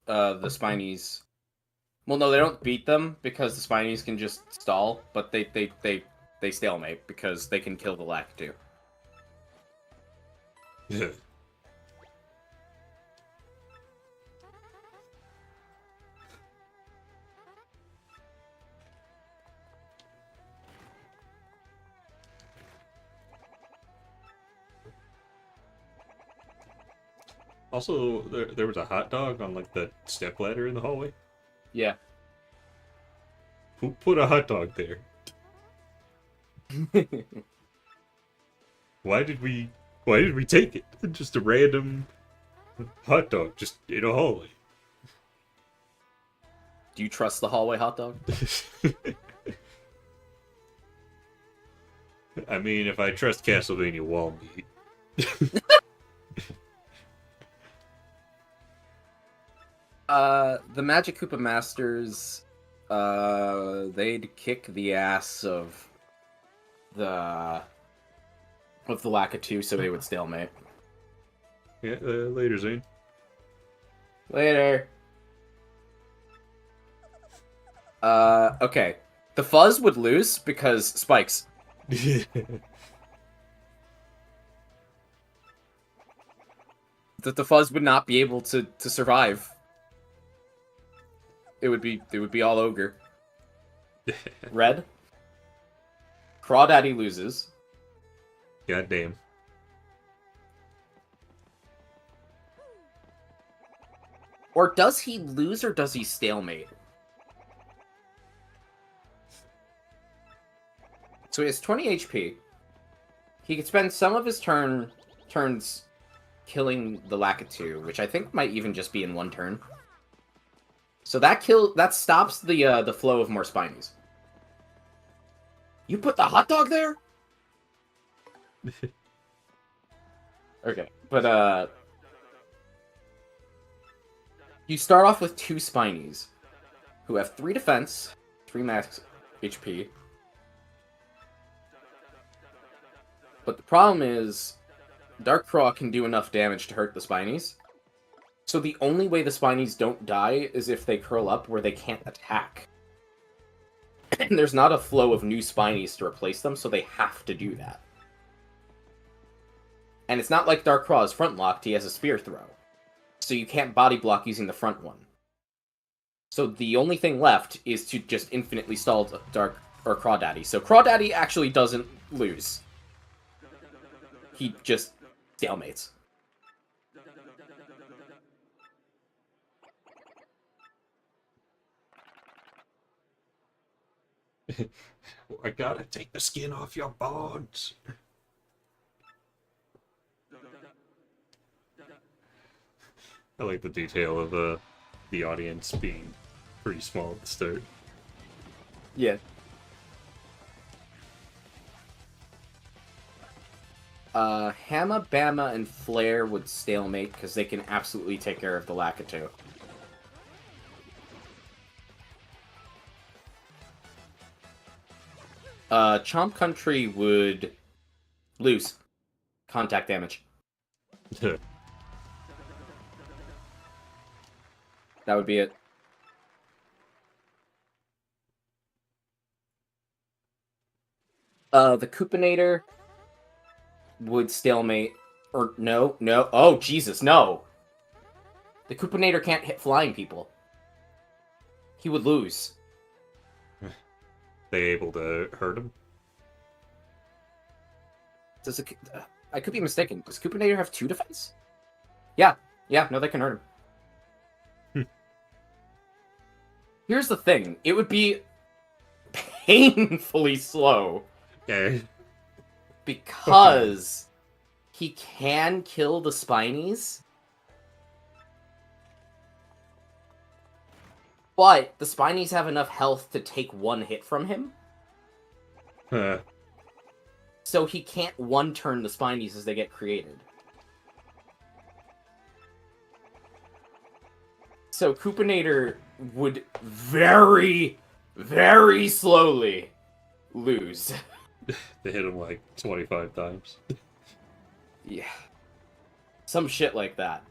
the Spinies. Well, no, they don't beat them because the Spinies can just stall, but they stalemate because they can kill the Lakitu. Yeah. Also, there was a hot dog on like the step ladder in the hallway. Yeah. Who put a hot dog there? Why did we take it? Just a random hot dog just in a hallway. Do you trust the hallway hot dog? I mean, if I trust Castlevania wall meat. The Magic Koopa Masters, they'd kick the ass of the Lakitu, so they would stalemate. Yeah, later, Zane. Later. Okay. The Fuzz would lose because spikes. That the Fuzz would not be able to survive. It would be all ogre. Red. Crawdaddy loses. God damn. Or does he lose or does he stalemate? So he has 20 HP. He could spend some of his turns killing the Lakitu, which I think might even just be in one turn. So that stops the flow of more Spinies. You put the hot dog there? Okay, but you start off with 2 Spinies, who have 3 defense, 3 max HP. But the problem is, Dark Craw can do enough damage to hurt the Spinies. So the only way the Spinies don't die is if they curl up where they can't attack. And there's not a flow of new Spinies to replace them, so they have to do that. And it's not like Dark Craw is front locked, he has a spear throw. So you can't body block using the front one. So the only thing left is to just infinitely stall Crawdaddy. So Crawdaddy actually doesn't lose. He just stalemates. I gotta take the skin off your bones. I like the detail of the audience being pretty small at the start. Yeah. Hamma, Bama, and Flare would stalemate because they can absolutely take care of the Lakitu. Chomp Country would lose contact damage. That would be it. The Koopanator would stalemate. Or, no. Oh, Jesus, no! The Koopanator can't hit flying people. He would lose. They able to hurt him? Does it... I could be mistaken. Does Koopanator have 2 defense? Yeah, no, they can hurt him. Here's the thing. It would be painfully slow. Yeah. Because he can kill the Spinies. But the Spinies have enough health to take 1 hit from him. So he can't 1-turn the Spinies as they get created. So Koopanator would very, very slowly lose. They hit him like 25 times. Yeah. Some shit like that.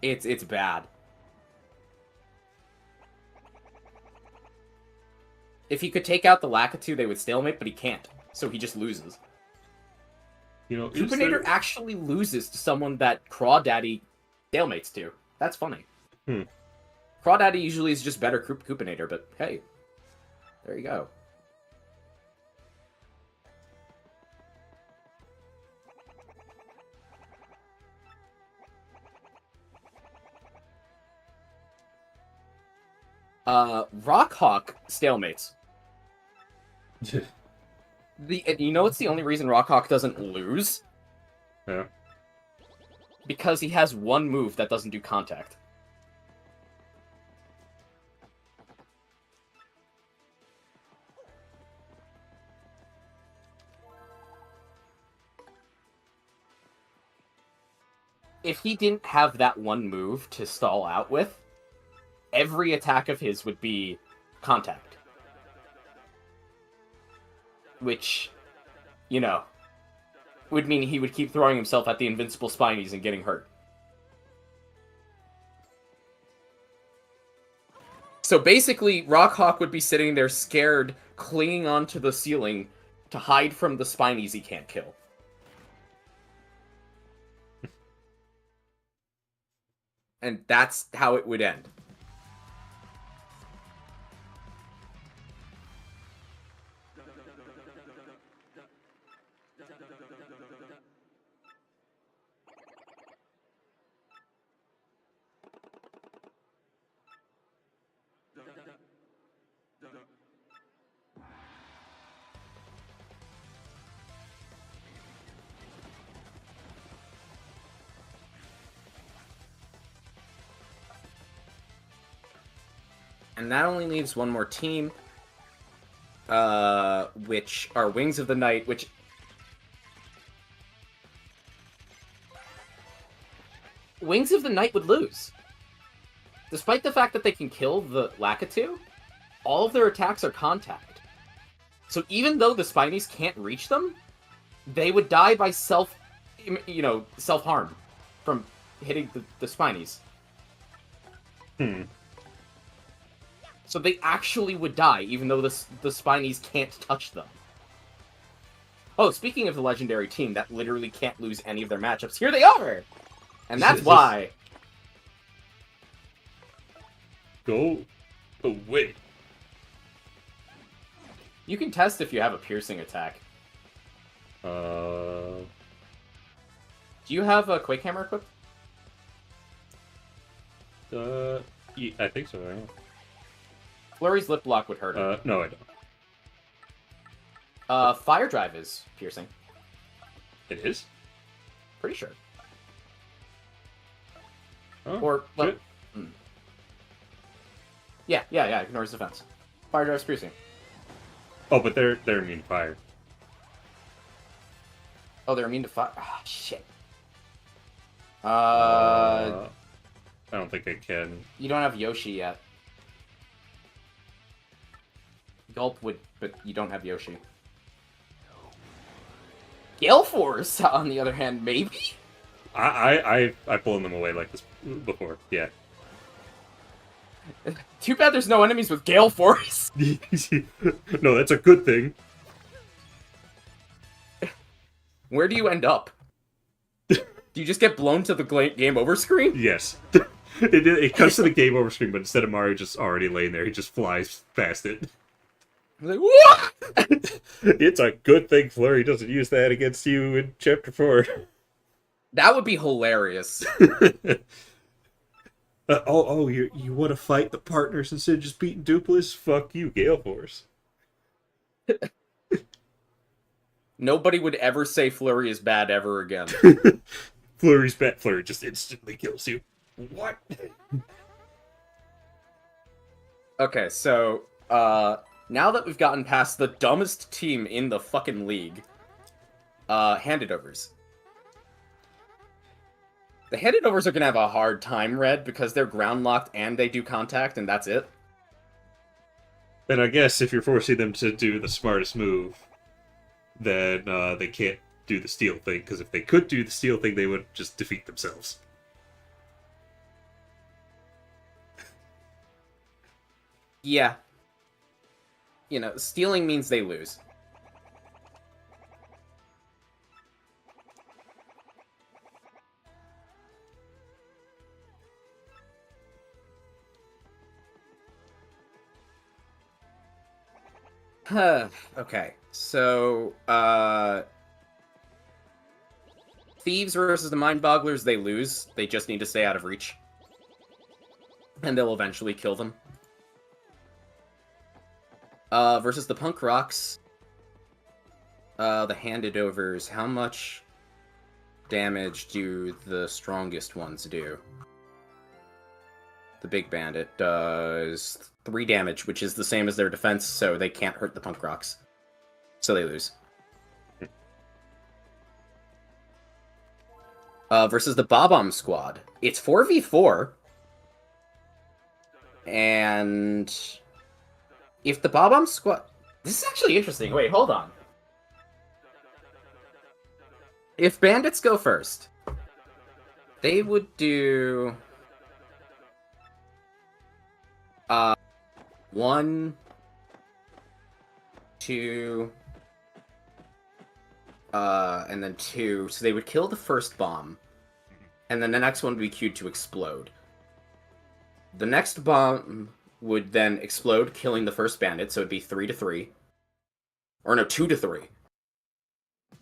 It's bad. If he could take out the Lakitu, they would stalemate, but he can't. So he just loses. You know, Koopanator actually loses to someone that Crawdaddy stalemates to. That's funny. Crawdaddy usually is just better Koopanator, but hey. There you go. Rockhawk stalemates. You know what's the only reason Rockhawk doesn't lose? Yeah. Because he has 1 move that doesn't do contact. if he didn't have that one move to stall out with, every attack of his would be contact. Which, you know, would mean he would keep throwing himself at the invincible Spinies and getting hurt. So basically, Rockhawk would be sitting there scared, clinging onto the ceiling to hide from the Spinies he can't kill. And that's how it would end. And that only leaves one more team, which are Wings of the Night, which... Wings of the Night would lose. Despite the fact that they can kill the Lakitu, all of their attacks are contact. So even though the Spinies can't reach them, they would die by self-harm from hitting the Spinies. So they actually would die, even though the Spinies can't touch them. Oh, speaking of the legendary team that literally can't lose any of their matchups, here they are! And that's why. Go away. You can test if you have a piercing attack. Uh... Do you have a Quake Hammer equipped? Yeah, I think so, yeah. Flurry's Lip Block would hurt him. No, I don't. Fire Drive is piercing. It is? Pretty sure. Oh, Or, well, shit. Yeah, ignores defense. Fire Drive's piercing. Oh, but they're immune to fire. Oh, they're immune to fire? Ah, shit. I don't think I can. You don't have Yoshi yet. Gulp would, but you don't have Yoshi. Gale Force, on the other hand, maybe? I pulled them away like this before, yeah. Too bad there's no enemies with Gale Force. No, that's a good thing. Where do you end up? Do you just get blown to the game over screen? Yes. It comes to the game over screen, but instead of Mario just already laying there, he just flies past it. Like, what? It's a good thing Flurry doesn't use that against you in Chapter 4. That would be hilarious. You want to fight the partners instead of just beating Dupless? Fuck you, Gale Force. Nobody would ever say Flurry is bad ever again. Flurry's bad. Flurry just instantly kills you. What? Okay, so, now that we've gotten past the dumbest team in the fucking league, Handed Overs. The Handed Overs are gonna have a hard time, Red, because they're ground locked and they do contact, and that's it. Then I guess if you're forcing them to do the smartest move, then they can't do the steal thing, because if they could do the steal thing, they would just defeat themselves. Yeah. You know, stealing means they lose. Okay, so, Thieves versus the Mind Bogglers, they lose. They just need to stay out of reach. And they'll eventually kill them. Versus the Punk Rocks, the Handed Overs, how much damage do the strongest ones do? The Big Bandit does 3 damage, which is the same as their defense, so they can't hurt the Punk Rocks. So they lose. versus the Bob-omb Squad. It's 4v4. And if the Bob-omb Squad... This is actually interesting. Wait, hold on. If bandits go first, they would do... 1, 2, and then 2. So they would kill the first bomb, and then the next one would be queued to explode. The next bomb would then explode, killing the first bandit, so it'd be 3 to 3. Or no, 2 to 3.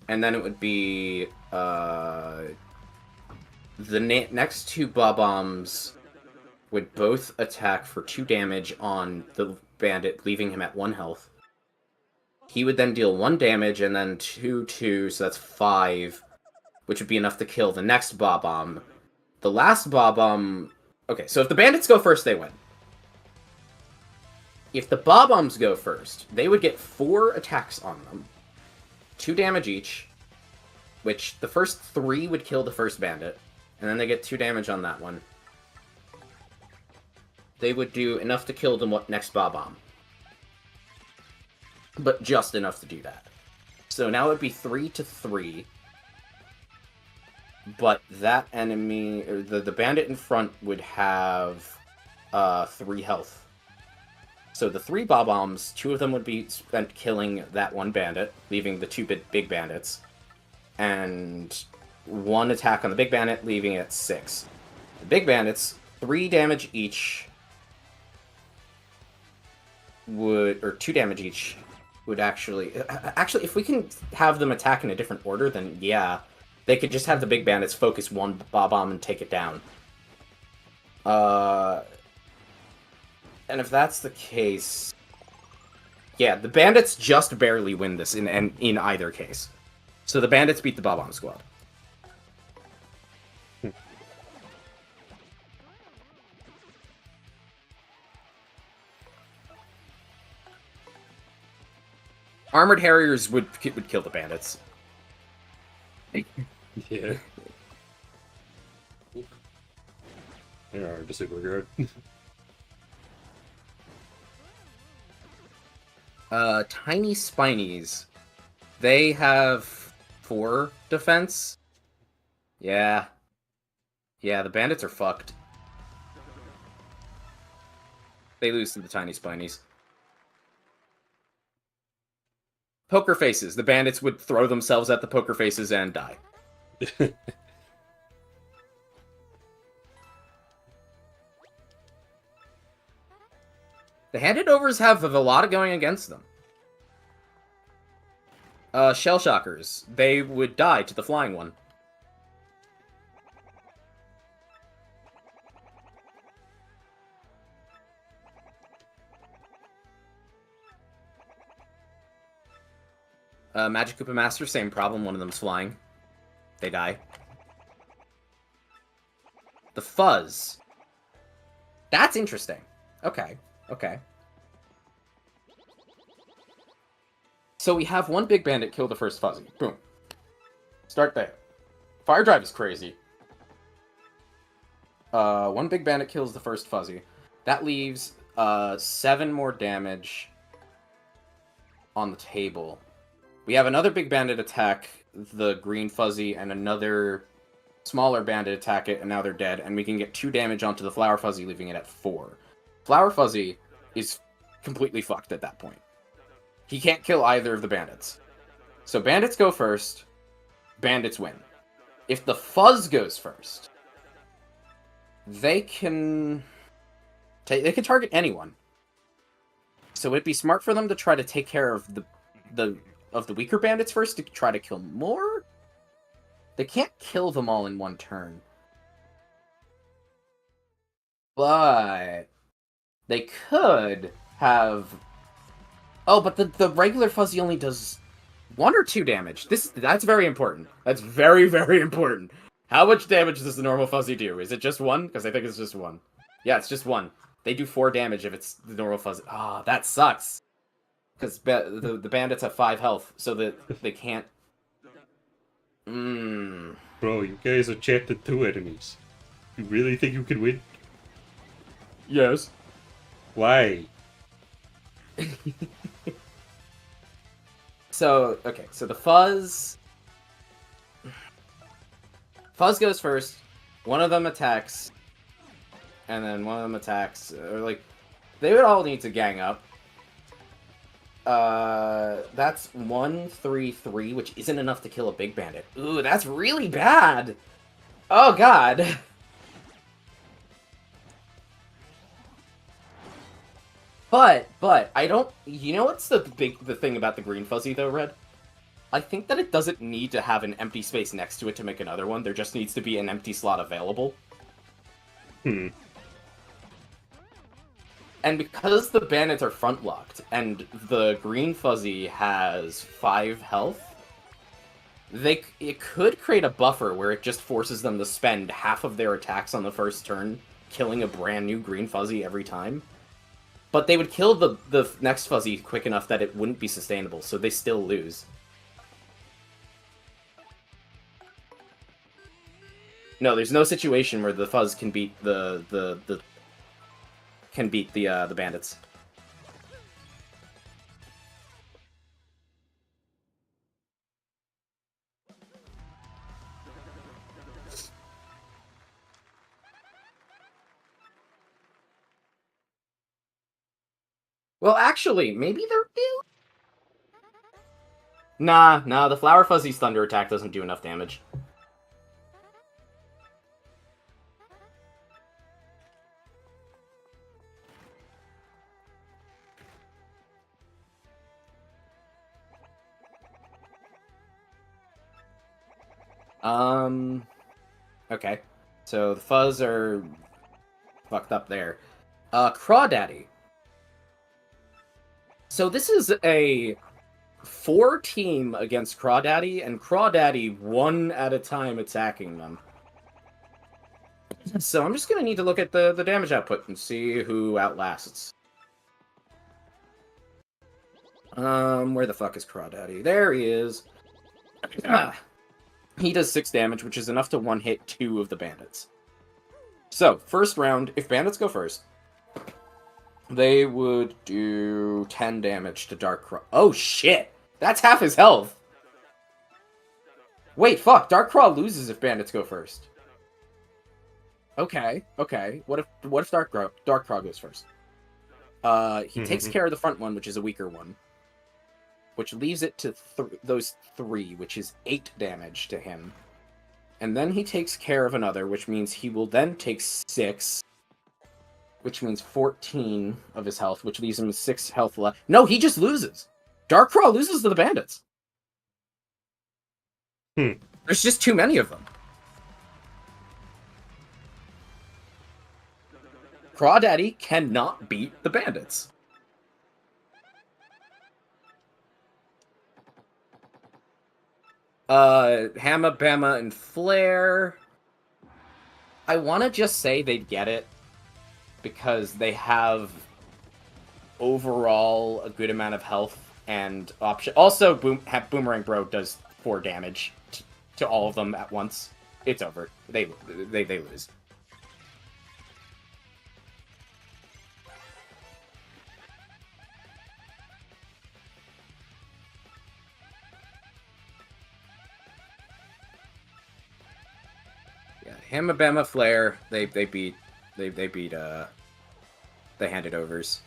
And then it would be, the next 2 bob-ombs would both attack for 2 damage on the bandit, leaving him at 1 health. He would then deal 1 damage, and then 2, so that's 5, which would be enough to kill the next bob-omb. The last bob-omb... Okay, so if the bandits go first, they win. If the bob-ombs go first, they would get 4 attacks on them. 2 damage each, which the first 3 would kill the first bandit, and then they get 2 damage on that one. They would do enough to kill the next bob-omb. But just enough to do that. So now it would be 3 to 3. But that enemy, or the bandit in front would have 3 health. So the 3 bob-ombs, 2 of them would be spent killing that 1 bandit, leaving the 2 big bandits. And 1 attack on the big bandit, leaving it at 6. The big bandits, 3 damage each would, or 2 damage each, would actually, if we can have them attack in a different order, then yeah, they could just have the big bandits focus 1 bob-omb and take it down. And if that's the case, yeah, the bandits just barely win this in either case. So the bandits beat the bob-omb squad. Armored Harriers would kill the bandits. Yeah. They're hard to superguard. Tiny Spinies. They have 4 defense. Yeah. Yeah, the bandits are fucked. They lose to the Tiny Spinies. Poker faces. The bandits would throw themselves at the poker faces and die. The handed overs have a lot going against them. Shell shockers. They would die to the flying one. Magic Koopa Master, same problem. One of them's flying. They die. The Fuzz. That's interesting. Okay. Okay. So we have 1 big bandit kill the first Fuzzy. Boom. Start there. Fire Drive is crazy. 1 big bandit kills the first Fuzzy. That leaves 7 more damage on the table. We have another big bandit attack the green Fuzzy, and another smaller bandit attack it, and now they're dead, and we can get 2 damage onto the Flower Fuzzy, leaving it at 4. Flower Fuzzy is completely fucked at that point. He can't kill either of the bandits. So bandits go first, bandits win. If the Fuzz goes first, they can target anyone. So it'd be smart for them to try to take care of the weaker bandits first to try to kill more? They can't kill them all in 1 turn. But they could have... Oh, but the regular Fuzzy only does 1 or 2 damage. That's very important. That's very, very important. How much damage does the normal Fuzzy do? Is it just 1? Because I think it's just 1. Yeah, it's just 1. They do 4 damage if it's the normal Fuzzy. Ah, that sucks. Because the bandits have 5 health, so that they can't... Bro, you guys are chatted 2 enemies. You really think you can win? Yes. Why? So, okay, so the Fuzz goes first, one of them attacks, and then one of them attacks, or like, they would all need to gang up. That's 1-3-3, which isn't enough to kill a big bandit. Ooh, that's really bad! Oh god! But, I don't... You know what's the thing about the Green Fuzzy, though, Red? I think that it doesn't need to have an empty space next to it to make another one. There just needs to be an empty slot available. Hmm. And because the bandits are front-locked, and the Green Fuzzy has 5 health, it could create a buffer where it just forces them to spend half of their attacks on the first turn, killing a brand new Green Fuzzy every time. But they would kill the next Fuzzy quick enough that it wouldn't be sustainable, so they still lose. No, there's no situation where the Fuzz can beat the bandits. Well, actually, maybe they're real. Nah, the Flower Fuzzy's Thunder attack doesn't do enough damage. Okay. So the Fuzz are fucked up there. Crawdaddy. So this is a 4-team against Crawdaddy, and Crawdaddy one at a time attacking them. So I'm just gonna need to look at the damage output and see who outlasts. Where the fuck is Crawdaddy? There he is. He does 6 damage, which is enough to one-hit 2 of the bandits. So, first round, if bandits go first, they would do 10 damage to Dark Craw. Oh, shit! That's half his health! Wait, fuck! Dark Craw loses if bandits go first. Okay. What if Dark Craw goes first? He takes care of the front one, which is a weaker one. Which leaves it to those 3, which is 8 damage to him. And then he takes care of another, which means he will then take 6, which means 14 of his health, which leaves him with 6 health left. No, he just loses! Dark Craw loses to the bandits! There's just too many of them. Crawdaddy cannot beat the bandits. Hamma, Bama, and Flare. I want to just say they'd get it because they have overall a good amount of health and option. Also, Boomerang Bro does 4 damage to all of them at once. It's over. They lose. Hamma, Bama, Flare, they beat the Handed Overs.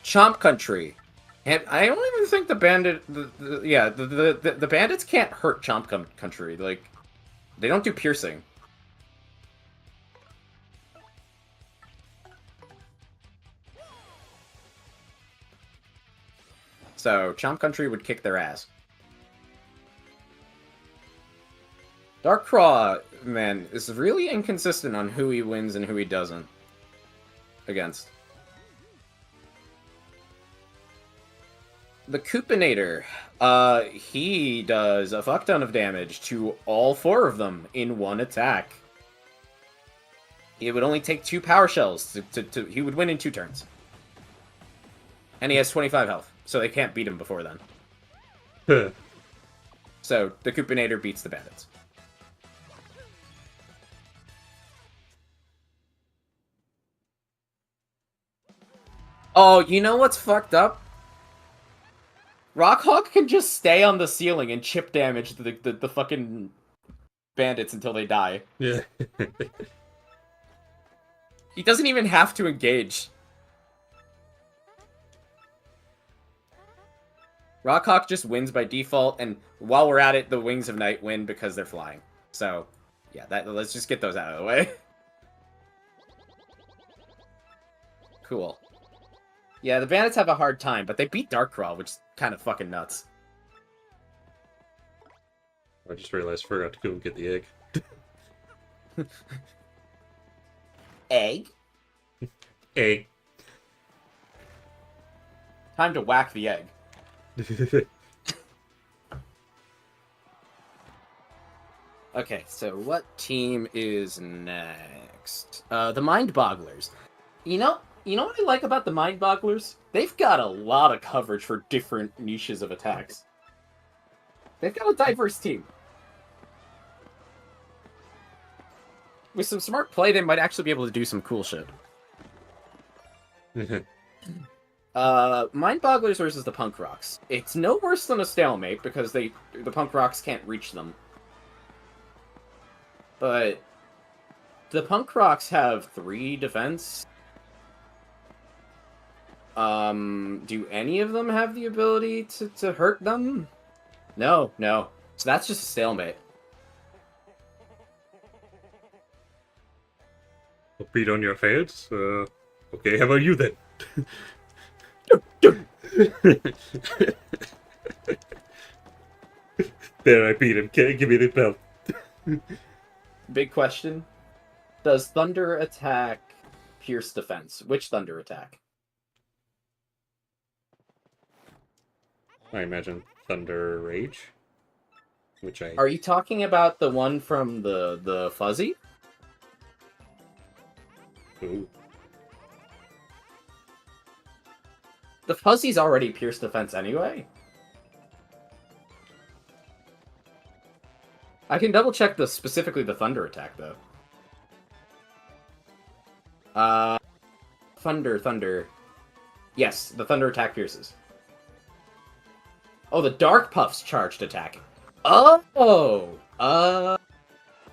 Chomp Country. And I don't even think the bandits can't hurt Chomp Country. Like, they don't do piercing. So Chomp Country would kick their ass. Dark Craw, man, is really inconsistent on who he wins and who he doesn't against. The Koopanator, he does a fuck ton of damage to all 4 of them in one attack. It would only take 2 power shells he would win in 2 turns. And he has 25 health, so they can't beat him before then. So the Koopinator beats the bandits. Oh, you know what's fucked up? Rockhawk can just stay on the ceiling and chip damage the fucking bandits until they die. Yeah. He doesn't even have to engage. Rockhawk just wins by default, and while we're at it, the Wings of Night win because they're flying. So, yeah, let's just get those out of the way. Cool. Yeah, the bandits have a hard time, but they beat Darkcrawl, which is kind of fucking nuts. I just realized I forgot to go and get the egg. Egg? Egg. Time to whack the egg. Okay, so what team is next? The Mind Bogglers. You know what I like about the Mind Bogglers? They've got a lot of coverage for different niches of attacks. They've got a diverse team. With some smart play, they might actually be able to do some cool shit. Mind Bogglers versus the Punk Rocks. It's no worse than a stalemate because the Punk Rocks can't reach them. But the Punk Rocks have 3 defense. Do any of them have the ability to hurt them? No. So that's just a stalemate. I'll beat on your fans? Okay, how about you then? There, I beat him. Give me the belt. Big question. Does Thunder attack pierce defense? Which Thunder attack? I imagine Thunder Rage. Which I... Are you talking about the one from the Fuzzy? Ooh. The Fuzzy's already pierce defense anyway. I can double check specifically the Thunder attack though. Thunder. Yes, the Thunder attack pierces. Oh, the Dark Puff's charged attack. Oh!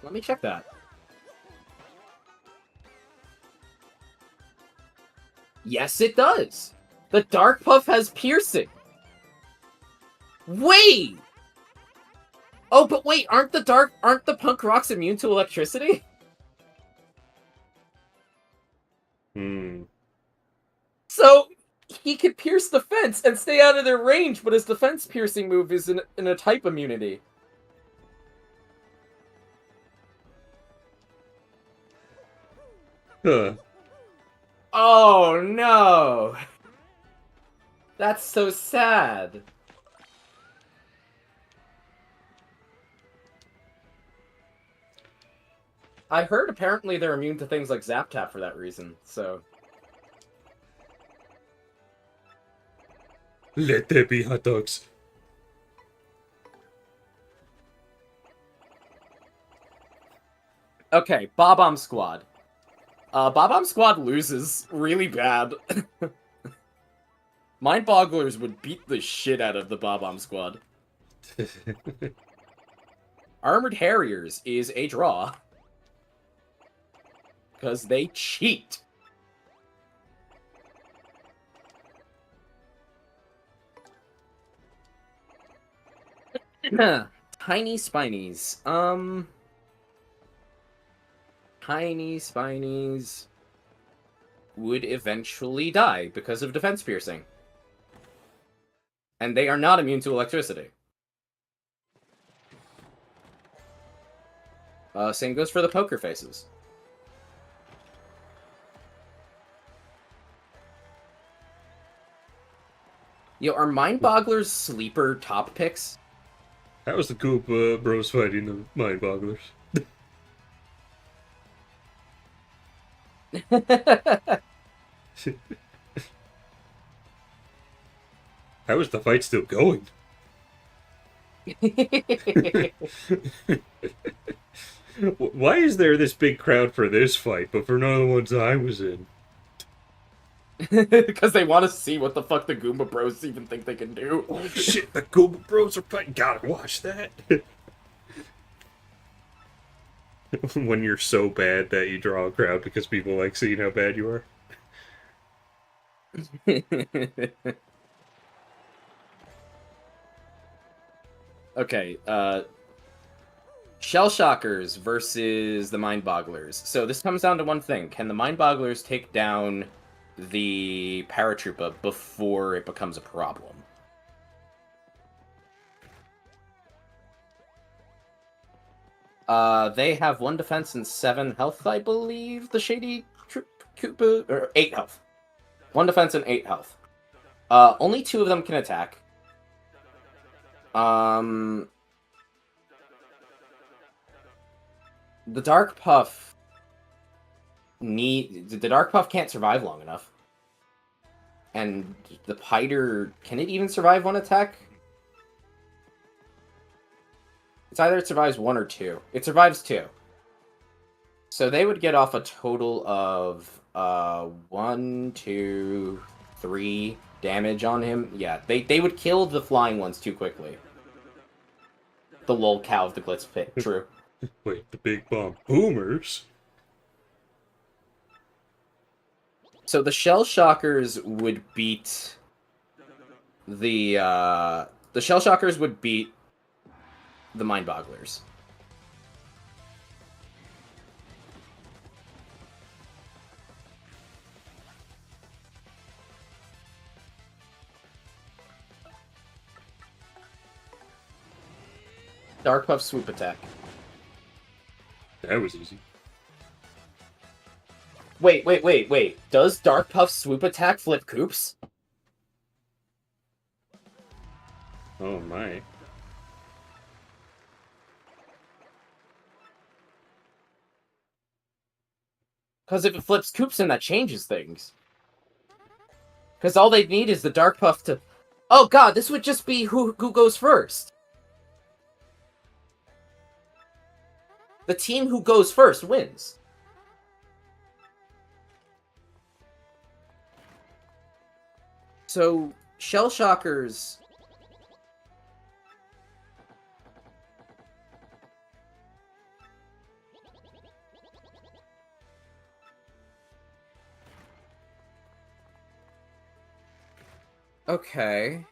Let me check that. Yes, it does! The Dark Puff has piercing! Wait! Oh, but wait, aren't the Punk Rocks immune to electricity? So, he could pierce the fence and stay out of their range, but his defense piercing move is in a type immunity. Huh. Oh, no! That's so sad. I heard apparently they're immune to things like Zap Tap for that reason, so... Let there be hot dogs. Okay, Bob-omb Squad. Bob-omb Squad loses really bad. Mind Bogglers would beat the shit out of the Bob-omb Squad. Armored Harriers is a draw. Because they cheat. Tiny Spinies. Tiny Spinies would eventually die because of defense piercing. And they are not immune to electricity. Same goes for the Poker Faces. Yo, are Mind Bogglers sleeper top picks? How was the Koopa bros fighting the Mind Bogglers? How is the fight still going? Why is there this big crowd for this fight, but for none of the ones I was in? Because they want to see what the fuck the Goomba Bros even think they can do. Oh shit, the Koopa Bros are fighting. Gotta watch that. When you're so bad that you draw a crowd because people like seeing how bad you are. Okay, Shell Shockers versus the Mind Bogglers. So this comes down to one thing. Can the Mind Bogglers take down the Paratroopa before it becomes a problem? They have 1 defense and 7 health, I believe, the Shady Koopa... or 8 health. 1 defense and 8 health. Only 2 of them can attack. The Dark Puff the Dark Puff can't survive long enough. And the Piter, can it even survive 1 attack? It's either it survives 1 or 2. It survives 2. So they would get off a total of 1, 2, 3 damage on him. Yeah, they would kill the flying ones too quickly. The lol cow of the Glitz Pit, true. Wait, the big bomb boomers? So the Shell Shockers would beat the Shell Shockers would beat the Mind Bogglers. Dark Puff swoop attack. That was easy. Wait. Does Dark Puff swoop attack flip Koops? Oh my. Because if it flips Koops, then that changes things. Because all they need is the Dark Puff to... Oh god, this would just be who goes first. The team who goes first wins. So, Shell Shockers... Okay.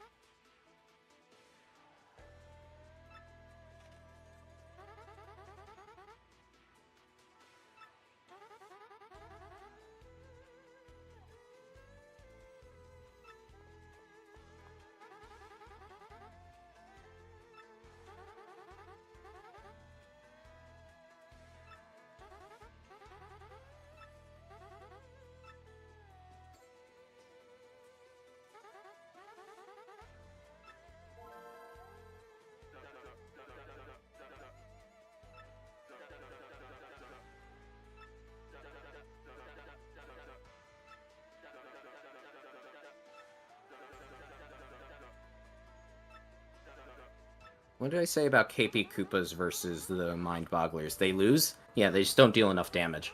What did I say about KP Koopas versus the Mind Bogglers? They lose? Yeah, they just don't deal enough damage.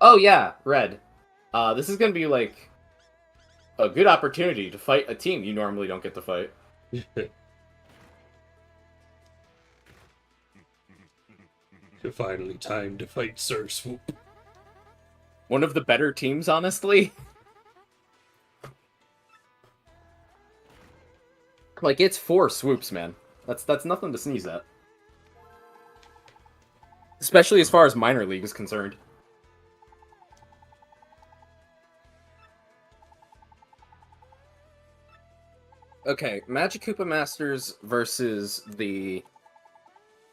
Oh yeah, Red. This is gonna be like a good opportunity to fight a team you normally don't get to fight. Finally time to fight Sir Swoop. One of the better teams, honestly. Like, it's 4 swoops, man. That's nothing to sneeze at. Especially as far as minor league is concerned. Okay, Magic Koopa Masters versus the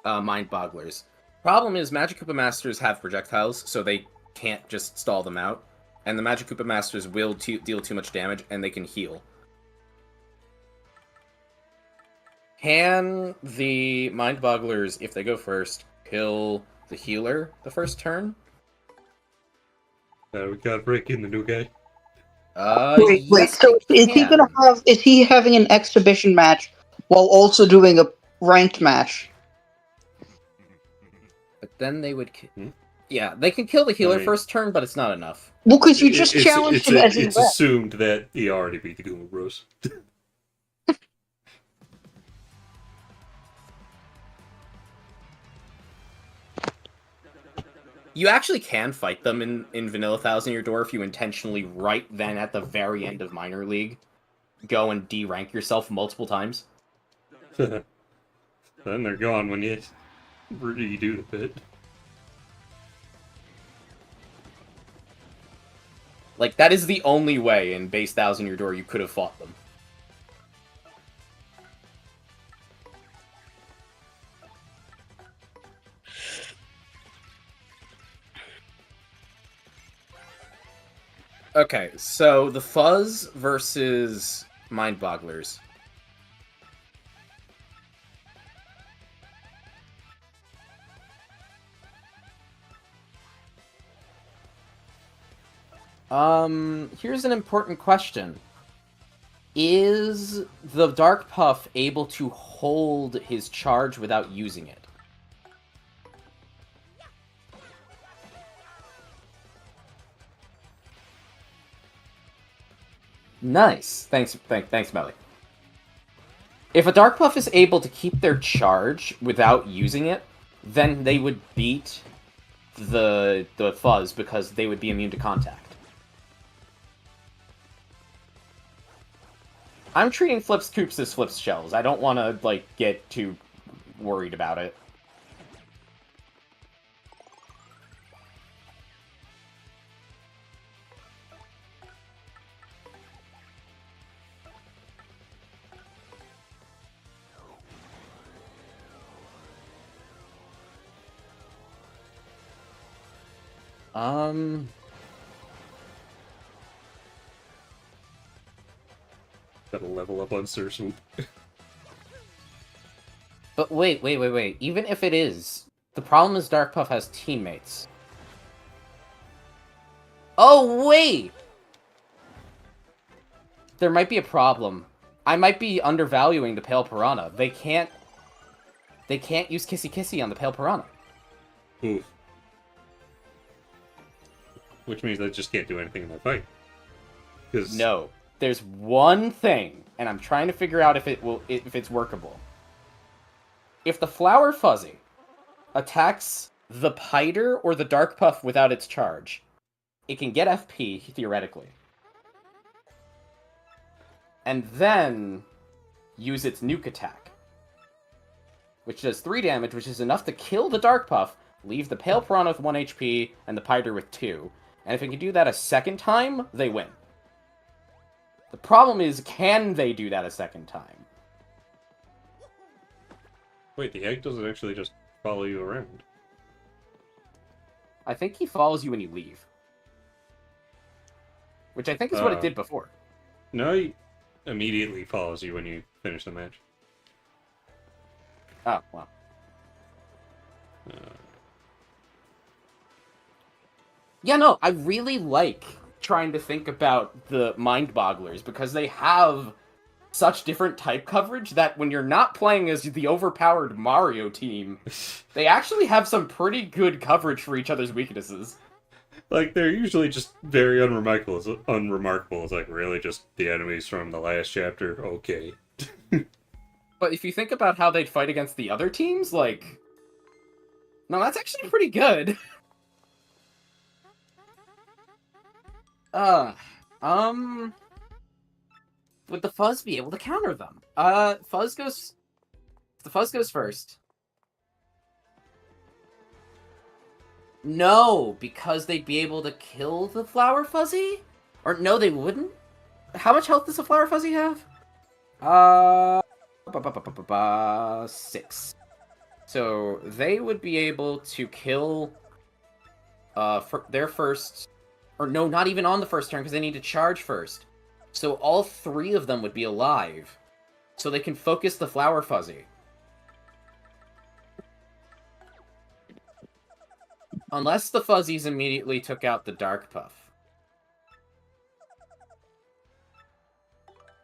Mind Bogglers. Problem is, Magic Koopa Masters have projectiles, so they can't just stall them out. And the Magic Koopa Masters will deal too much damage, and they can heal. Can the Mind Bogglers, if they go first, kill the healer the first turn? We gotta break in the new guy. Wait. Yes, So they is he gonna can. have? Is he having an exhibition match while also doing a ranked match? But then they would... Hmm? Yeah, they can kill the healer I mean- first turn, but it's not enough. Well, because you just challenged him as he it's left. assumed that he already beat the Goomba Bros. You actually can fight them in Vanilla Thousand Year Door if you intentionally, right then at the very end of Minor League, go and D-rank yourself multiple times. Then they're gone when you redo the pit. Like, that is the only way in base Thousand Year Door you could have fought them. Okay, so the Fuzz versus Mind Bogglers. Here's an important question. Is the Dark Puff able to hold his charge without using it? Nice. Thanks, Melly. If a Dark Puff is able to keep their charge without using it, then they would beat the Fuzz because they would be immune to contact. I'm treating Flips Coops as Flips Shells. I don't want to, like, get too worried about it. Gotta level up on Sir Swoop. But wait. Even if it is, the problem is Dark Puff has teammates. Oh, wait! There might be a problem. I might be undervaluing the Pale Piranha. They can't use Kissy Kissy on the Pale Piranha. Oof. Which means I just can't do anything in that fight. No. There's one thing, and I'm trying to figure out if it's workable. If the Flower Fuzzy attacks the Piter or the Dark Puff without its charge, it can get FP, theoretically. And then use its nuke attack, which does 3 damage, which is enough to kill the Dark Puff, leave the Pale Piranha with 1 HP, and the Piter with 2. And if it can do that a second time, they win. The problem is, can they do that a second time? Wait, the egg doesn't actually just follow you around. I think he follows you when you leave. Which I think is what it did before. No, he immediately follows you when you finish the match. Oh, wow. Yeah, no, I really like trying to think about the Mind Bogglers because they have such different type coverage that when you're not playing as the overpowered Mario team, they actually have some pretty good coverage for each other's weaknesses. Like, they're usually just very unremarkable. It's like, really, just the enemies from the last chapter? Okay. But if you think about how they'd fight against the other teams, like... No, that's actually pretty good. Would the Fuzz be able to counter them? The Fuzz goes first. No, because they'd be able to kill the Flower Fuzzy? Or no, they wouldn't? How much health does a Flower Fuzzy have? 6. So they would be able to kill their first... Or no, not even on the first turn, because they need to charge first. So all 3 of them would be alive so they can focus the Flower Fuzzy. Unless the Fuzzies immediately took out the Dark Puff.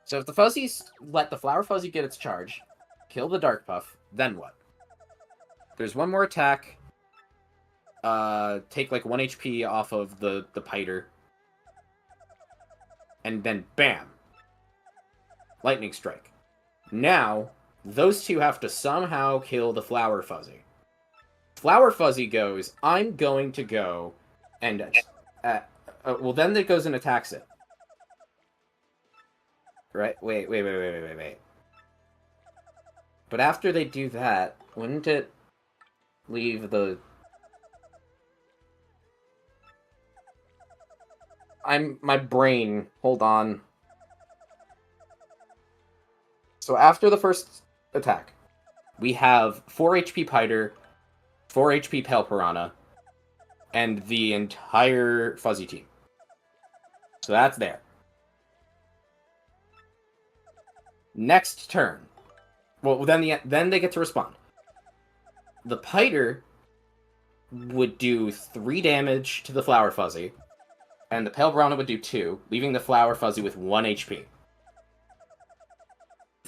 So if the Fuzzies let the Flower Fuzzy get its charge, kill the Dark Puff, then what? There's one more attack. Take like 1 HP off of the Piter. And then bam! Lightning Strike. Now, those two have to somehow kill the Flower Fuzzy. Flower Fuzzy goes, I'm going to go, and well, then it goes and attacks it. Right? Wait. But after they do that, wouldn't it leave the... my brain, hold on. So after the first attack, we have 4 HP Piter, 4 HP Pale Piranha, and the entire Fuzzy team. So that's there. Next turn. Well, then they get to respond. The Piter would do 3 damage to the Flower Fuzzy, and the Pale Piranha would do 2, leaving the Flower Fuzzy with 1 HP.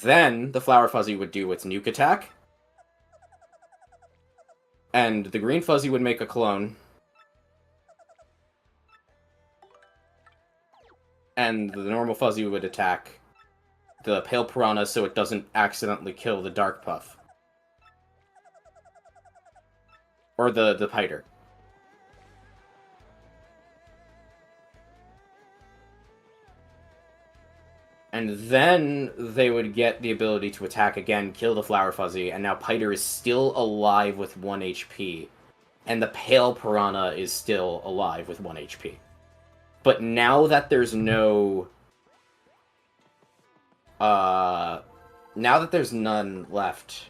Then the Flower Fuzzy would do its nuke attack, and the Green Fuzzy would make a clone, and the normal Fuzzy would attack the Pale Piranha so it doesn't accidentally kill the Dark Puff. Or the Piter. And then they would get the ability to attack again, kill the Flower Fuzzy, and now Piter is still alive with 1 HP. And the Pale Piranha is still alive with 1 HP. But now that there's no... now that there's none left...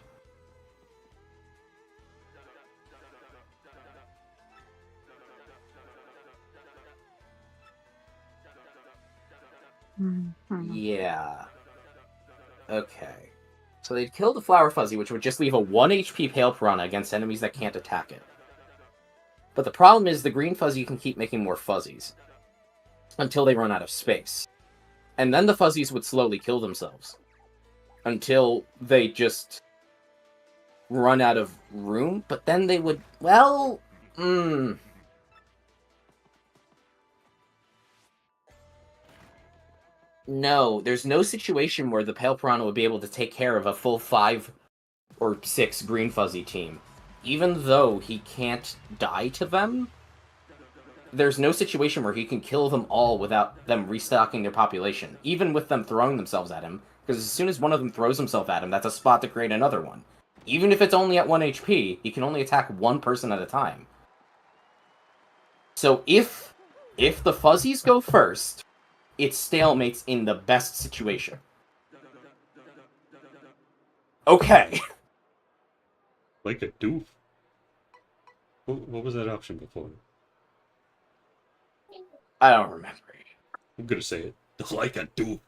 Yeah. Okay. So they'd kill the Flower Fuzzy, which would just leave a 1 HP Pale Piranha against enemies that can't attack it. But the problem is the Green Fuzzy can keep making more Fuzzies. Until they run out of space. And then the Fuzzies would slowly kill themselves. Until they just run out of room. But then they would... Well... No, there's no situation where the Pale Piranha would be able to take care of a full 5 or 6 Green Fuzzy team. Even though he can't die to them, there's no situation where he can kill them all without them restocking their population, even with them throwing themselves at him, because as soon as one of them throws himself at him, that's a spot to create another one. Even if it's only at 1 HP, he can only attack one person at a time. So if the Fuzzies go first, it stalemates in the best situation. Okay. Like a doof. What was that option before? I don't remember. I'm gonna say it. Like a doof.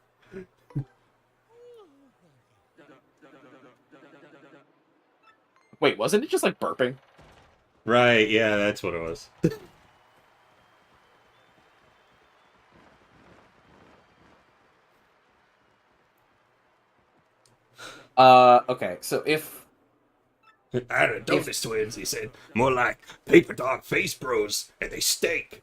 Wait, wasn't it just like burping? Right, yeah, that's what it was. Okay, so if... I don't know Doofus twins, he said. More like paper dog face bros, and they stink.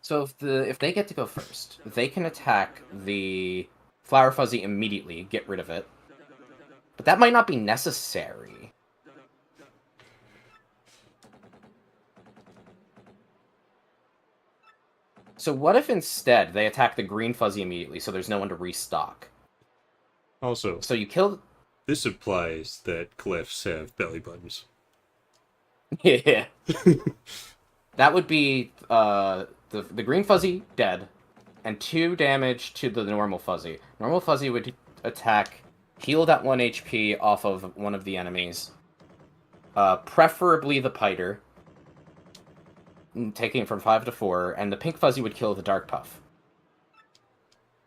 So if they get to go first, they can attack the Flower Fuzzy immediately, get rid of it. But that might not be necessary. So what if instead they attack the Green Fuzzy immediately, so there's no one to restock? Also, So you kill... this implies that glyphs have belly buttons. Yeah. That would be the Green Fuzzy dead, and 2 damage to the normal Fuzzy. Normal Fuzzy would attack, heal that 1 HP off of one of the enemies. Preferably the Piter, taking it from 5 to 4, and the Pink Fuzzy would kill the Dark Puff.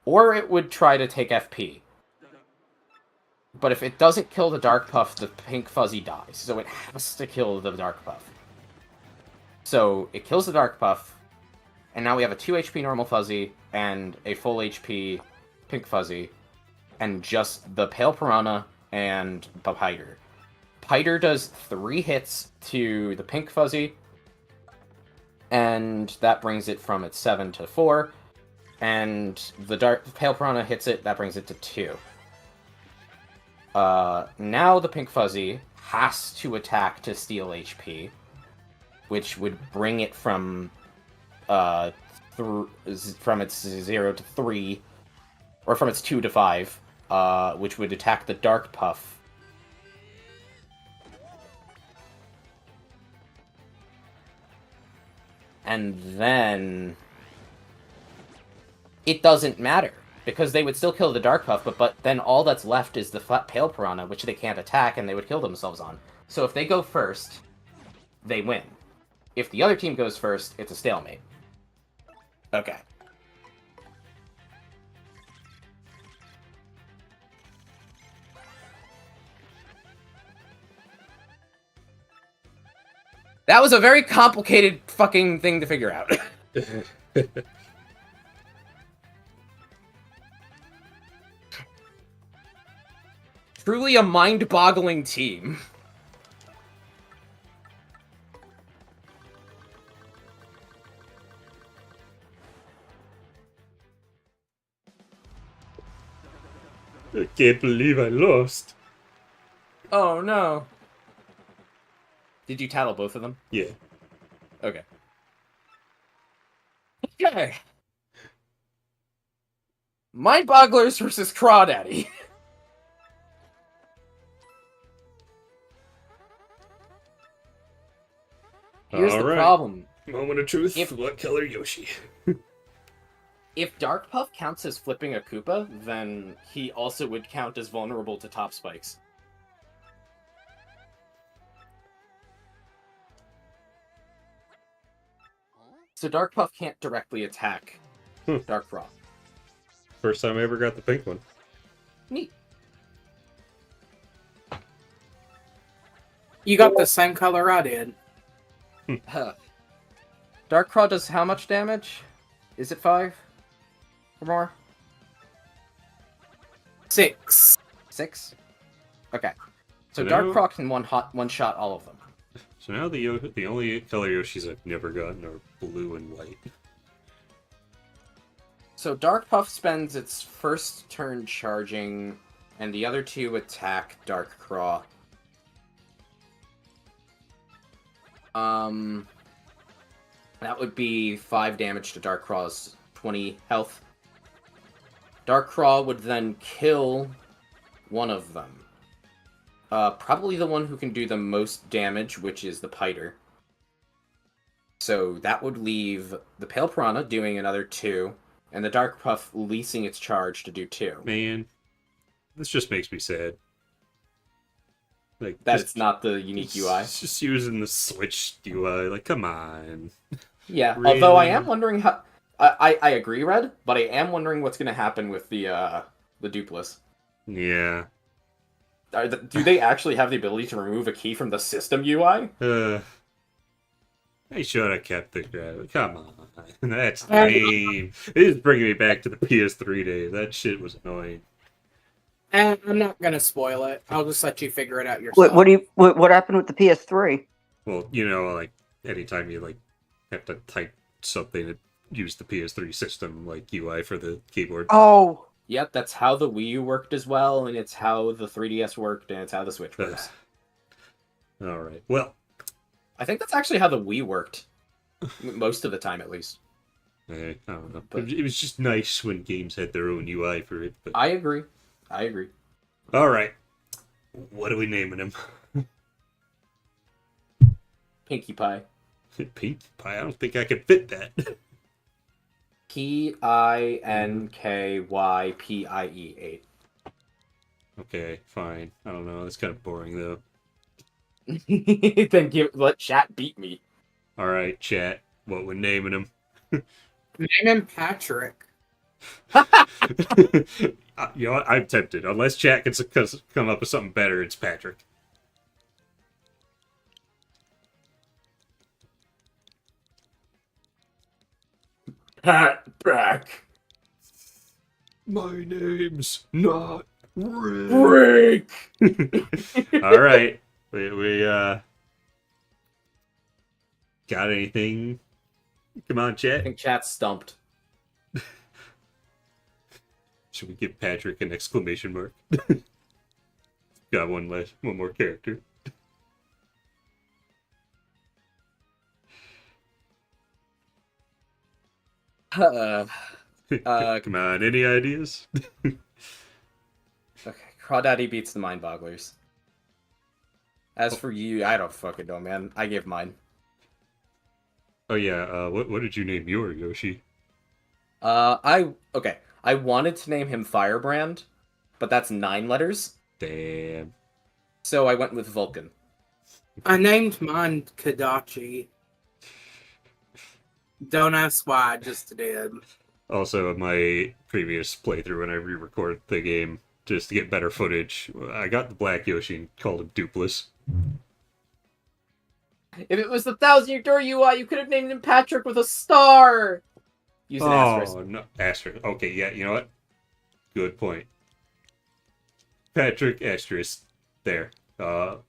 Or it would try to take FP. But if it doesn't kill the Dark Puff, the Pink Fuzzy dies. So it has to kill the Dark Puff. So it kills the Dark Puff, and now we have a 2 HP normal Fuzzy and a full HP Pink Fuzzy, and just the Pale Piranha and the Piter. Piter does 3 hits to the Pink Fuzzy, and that brings it from its 7 to 4, and the Pale Piranha hits it, that brings it to 2. Now the Pink Fuzzy has to attack to steal HP, which would bring it from its 0 to 3, or from its 2 to 5, which would attack the Dark Puff. And then it doesn't matter, because they would still kill the Dark Puff, but then all that's left is the Pale Piranha, which they can't attack, and they would kill themselves on. So if they go first, they win. If the other team goes first, it's a stalemate. Okay. That was a very complicated fucking thing to figure out. Truly a mind-boggling team. I can't believe I lost. Oh no. Did you tattle both of them? Yeah. Okay. Okay. Mind-bogglers versus Crawdaddy. Here's the Alright. problem. Moment of truth. If- What color Yoshi? If Dark Puff counts as flipping a Koopa, then he also would count as vulnerable to top spikes. So Dark Puff can't directly attack Dark Frost. First time I ever got the pink one. Neat. You got the same color I did. Dark Claw does how much damage? Is it 5? Or more? 6. 6? Okay. So So Dark now- Claw can one-shot all of them. So now the only color Yoshis I've never gotten are blue and white. So Dark Puff spends its first turn charging, and the other two attack Dark Claw. That would be 5 damage to Dark Claw's 20 health. Dark Claw would then kill one of them. Probably the one who can do the most damage, which is the Piter. So that would leave the Pale Piranha doing another 2, and the Dark Puff leasing its charge to do 2. Man, this just makes me sad. Like That it's not the unique UI. It's just using the Switch UI. Like, come on. Yeah, Really? although I am wondering how... I agree, Red, but I am wondering what's going to happen with the Dupless. Yeah. Do they actually have the ability to remove a key from the system UI? I should have kept the grab. Come on. That's lame. It is bringing me back to the PS3 days. That shit was annoying. And I'm not gonna spoil it. I'll just let you figure it out yourself. What happened with the PS3? Well, you know, like, anytime you, like, have to type something to use the PS3 system, like, UI for the keyboard. Oh, Yep, that's how the Wii U worked as well, and it's how the 3DS worked, and it's how the Switch works. Alright. Well, I think that's actually how the Wii worked. Most of the time, at least. I don't know. But- It was just nice when games had their own UI for it. But... I agree. Alright. What are we naming him? Pinkie Pie. Pink Pie? I don't think I could fit that. PINKYPIE 8. Okay, fine. I don't know. That's kind of boring, though. Then let chat beat me. Alright, chat. What we're naming him? Name him Patrick. You know what? I'm tempted. Unless chat can come up with something better, it's Patrick. Pat back. My name's not Break. All right. We got anything? Come on, I chat. think chat's stumped. Should we give Patrick an exclamation mark? Got one more character. Uh, Come on, any ideas? okay, Crawdaddy beats the Mind Bogglers. As for you, I don't fucking know, man. I gave mine. Oh yeah, what did you name your Yoshi? I wanted to name him Firebrand, but that's 9 letters, Damn. so I went with Vulcan. I named mine Kadachi. Don't ask why, I just did. Also, in my previous playthrough, when I re-recorded the game, just to get better footage, I got the Black Yoshi and called him Dupless. If it was the 1,000-Year Door UI, you could have named him Patrick with a star! Use an asterisk. Oh, no. Asterisk. Okay, yeah, you know what? Good point. Patrick, asterisk. There. No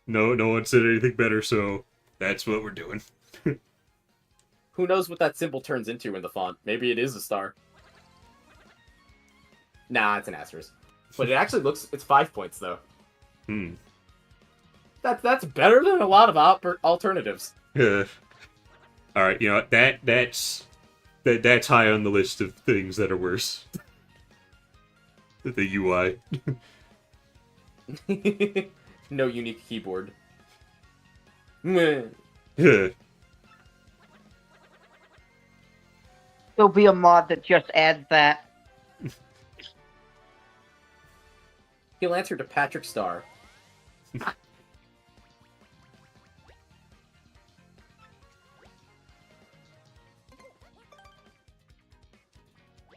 one said anything better, so that's what we're doing. Who knows what that symbol turns into in the font? Maybe it is a star. Nah, it's an asterisk. But it actually looks... It's 5 points, though. Hmm. That's better than a lot of alternatives. Alright, you know what? That's high on the list of things that are worse. The UI. No unique keyboard. Meh. There'll be a mod that just adds that. He'll answer to Patrick Star.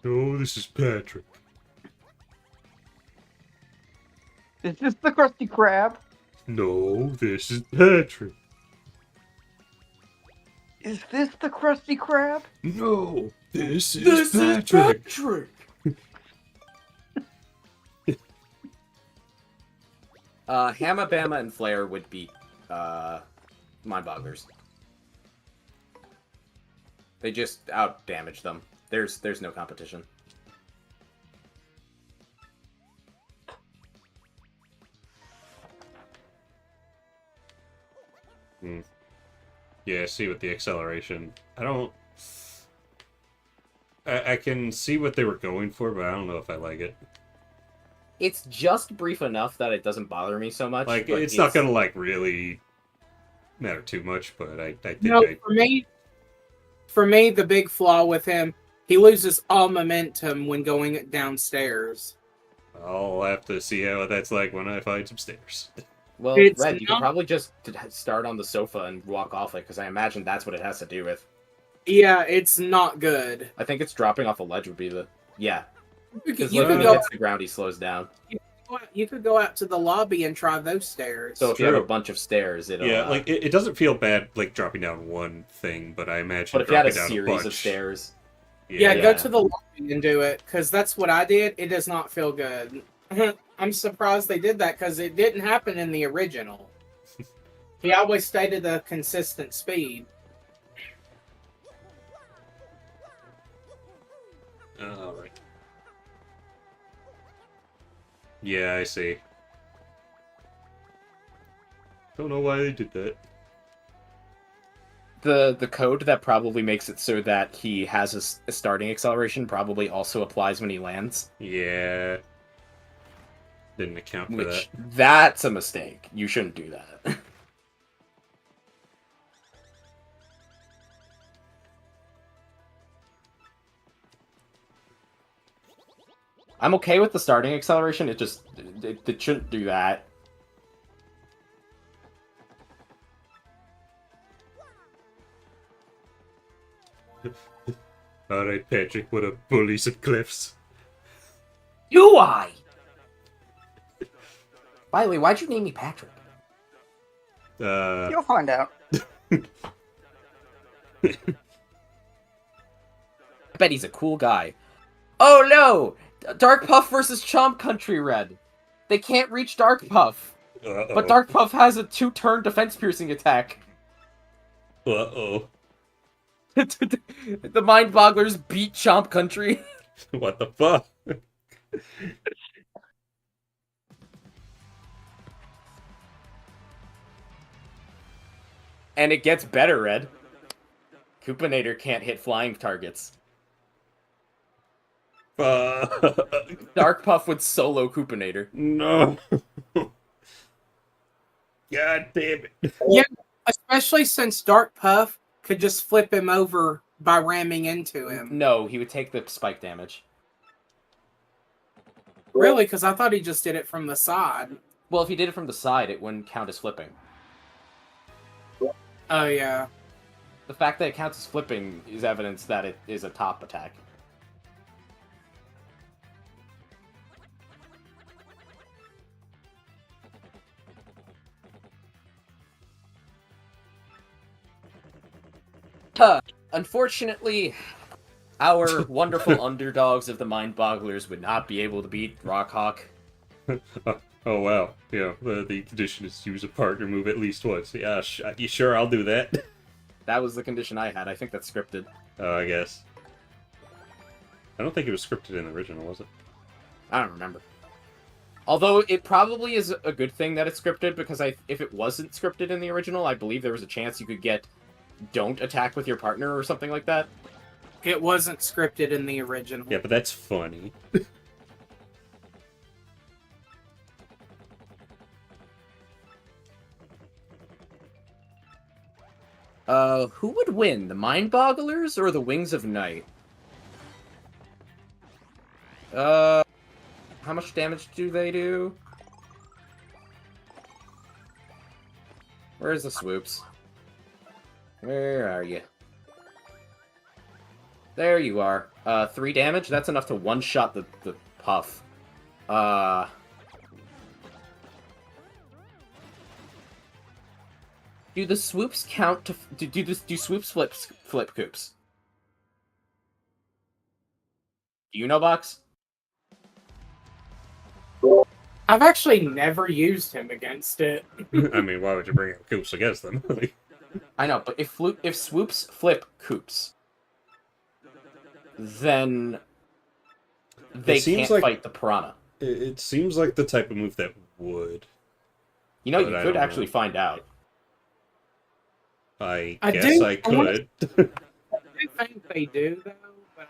Oh, this is Patrick. Is this the Krusty Krab? No, this is Patrick. Is this the Krusty Krab? No, this is Patrick. Hamma, Bama, and Flare would beat Mind Bogglers. They just out-damage them. There's no competition. Yeah, see with the acceleration. I can see what they were going for, but I don't know if I like it. It's just brief enough that it doesn't bother me so much. Like, but it's not gonna, like, really matter too much, but I think No, for me, the big flaw with him, he loses all momentum when going downstairs. I'll have to see how that's like when I find some stairs. Well, It's Red, you could not- probably just start on the sofa and walk off it, because I imagine that's what it has to do with. Yeah, it's not good. I think it's dropping off a ledge would be the... Yeah, because You when could he go. hits the ground, he slows down. You could go out to the lobby and try those stairs. So if you have a True. bunch of stairs, it'll... Yeah, like, it doesn't feel bad, like, dropping down one thing, but I imagine But if you had a dropping down series bunch. of stairs... yeah, Yeah. go to the lobby and do it, because that's what I did. It does not feel good. I'm surprised they did that, because it didn't happen in the original. He always stayed at a consistent speed. Alright. Yeah, I see. Don't know why they did that. The code that probably makes it so that he has a starting acceleration probably also applies when he lands. Yeah. Didn't account for Which, that. that's a mistake. You shouldn't do that. I'm okay with the starting acceleration, it shouldn't do that. Alright, Patrick, what a bully some cliffs. Do I? By the way, why'd you name me Patrick? You'll find out. I bet he's a cool guy. Oh no! Dark Puff versus Chomp Country Red. They can't reach Dark Puff. Uh-oh. But Dark Puff has a 2-turn defense piercing attack. Uh-oh. The Mind Bogglers beat Chomp Country. What the fuck? And it gets better, Red. Koopanator can't hit flying targets. Dark Puff would solo Koopanator. No. God damn it. Yeah, especially since Dark Puff could just flip him over by ramming into him. No, he would take the spike damage. Really? Because I thought he just did it from the side. Well, if he did it from the side, it wouldn't count as flipping. Oh, yeah. The fact that it counts as flipping is evidence that it is a top attack. Unfortunately, our wonderful underdogs of the Mind Bogglers would not be able to beat Rockhawk. Oh wow, yeah. The condition is to use a partner move at least once. Yeah, you sure? I'll do that. That was the condition I had. I think that's scripted. Oh, I guess. I don't think it was scripted in the original, was it? I don't remember. Although it probably is a good thing that it's scripted, because if it wasn't scripted in the original, I believe there was a chance you could get don't attack with your partner or something like that. It wasn't scripted in the original. Yeah, but that's funny. Who would win, the Mind Bogglers or the Wings of Night? How much damage do they do? Where's the swoops? Where are you? There you are. 3 damage? That's enough to one-shot the Puff. Do the swoops count to... Do swoops flip Koops? Do you know, Box? I've actually never used him against it. I mean, why would you bring up Koops against them? I know, but if swoops flip Koops, then they can't fight the Piranha. It seems like the type of move that would. You know, but you I could don't actually know. find out. I I guess do- I could. I do think they do, though. But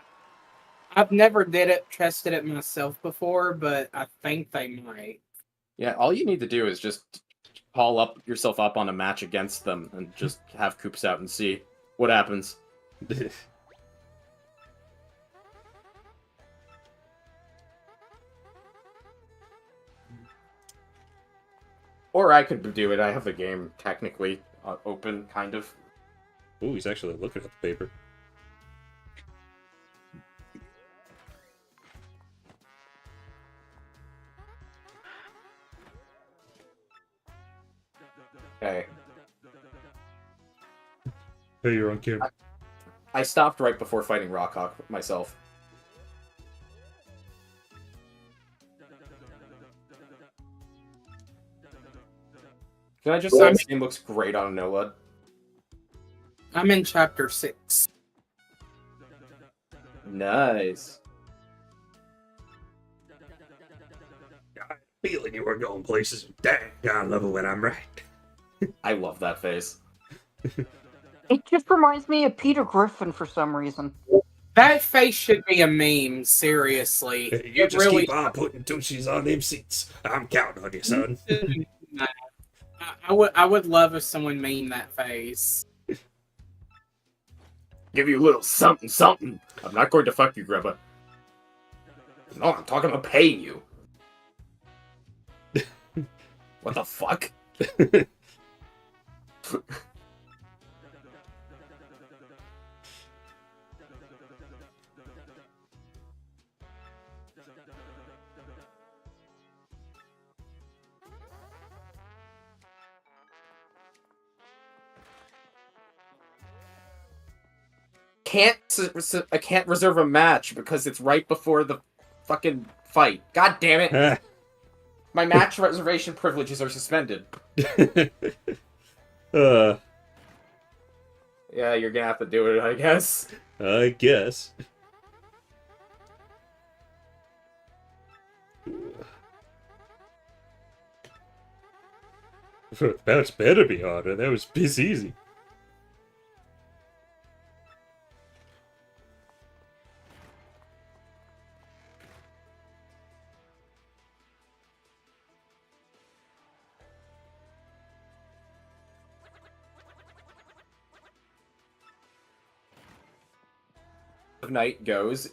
I've never tested it myself before, but I think they might. Yeah, all you need to do is just call yourself up on a match against them and just have Koops out and see what happens. Or I could do it. I have the game technically open, kind of. Ooh, he's actually looking at the paper. Okay. Hey, you're on camera. I stopped right before fighting Rockhawk myself. Can I just say this game looks great on a NOLAD? I'm in chapter 6. Nice. Feeling you were going places. Dang, I love it when I'm right. I love that face. It just reminds me of Peter Griffin for some reason. That face should be a meme, seriously. You It just really keep on putting douches on them seats. I'm counting on you, son. I would love if someone memed that face. Give you a little something, something. I'm not going to fuck you, Grandpa. No, I'm talking about paying you. What the fuck? I can't reserve a match because it's right before the fucking fight. God damn it! My match reservation privileges are suspended. uh, Yeah, you're gonna have to do it, I guess. I guess. That's better be harder. That was piss easy. Night goes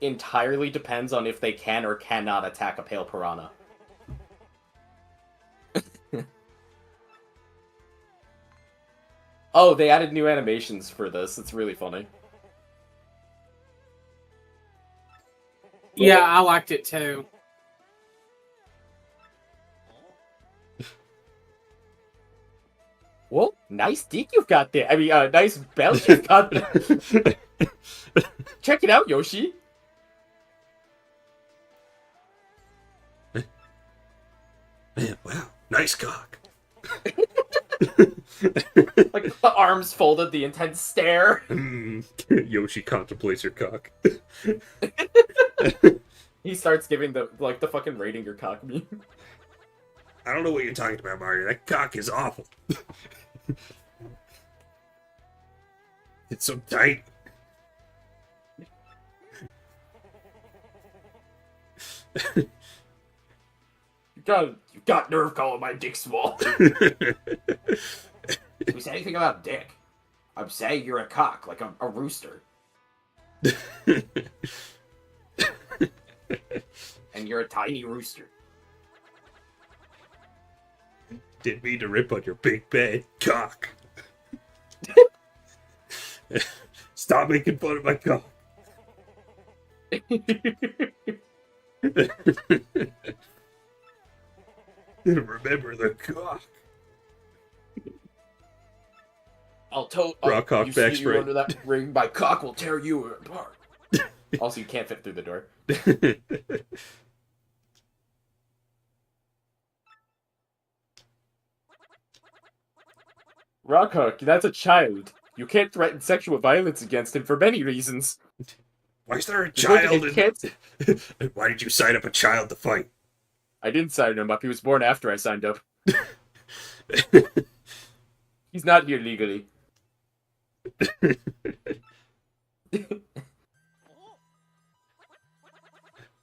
entirely depends on if they can or cannot attack a pale piranha. Oh, they added new animations for this. It's really funny. Yeah, I liked it too. Well, nice dick you've got there. I mean, nice belt you've got there. Check it out, Yoshi. Man, wow, nice cock. Like, the arms folded, the intense stare. Yoshi contemplates your cock. He starts giving the fucking rating your cock meme. I don't know what you're talking about, Mario. That cock is awful. It's so tight. You got nerve calling my dick small. Who said anything about dick? I'm saying you're a cock, like a rooster. And you're a tiny rooster. Didn't mean to rip on your big bad cock. Stop making fun of my cock. Remember the cock. Rock cock you see you backspray. under that ring, my cock will tear you apart. Also, you can't fit through the door. Rockhook, that's a child. You can't threaten sexual violence against him for many reasons. Why is there a You're going to child get in... cancer. Why did you sign up a child to fight? I didn't sign him up. He was born after I signed up. He's not here legally.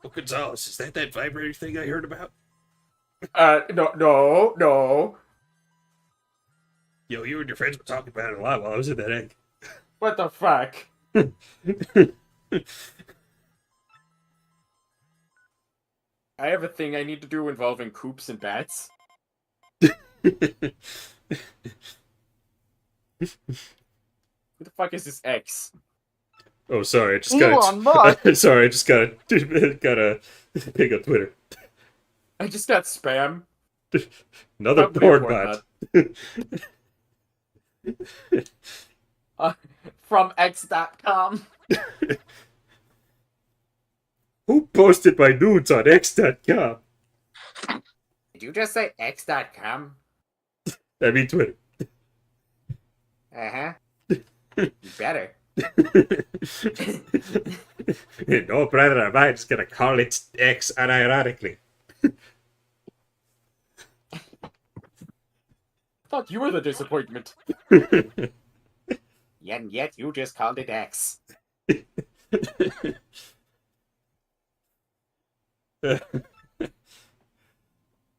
Oh, Gonzalez, is that vibrator thing I heard about? No. Yo, you and your friends were talking about it a lot while I was in that egg. What the fuck? I have a thing I need to do involving Koops and bats. Who the fuck is this X? Oh, sorry, I just Elon Musk. got. Sorry, I just got a thing on Twitter. I just got spam. Another Probably a porn bot. From X.com. Who posted my nudes on X.com? Did you just say X.com? I mean Twitter. Uh-huh. You better. No, brother, I'm just gonna call it X unironically. Thought you were the disappointment. And yet you just called it X.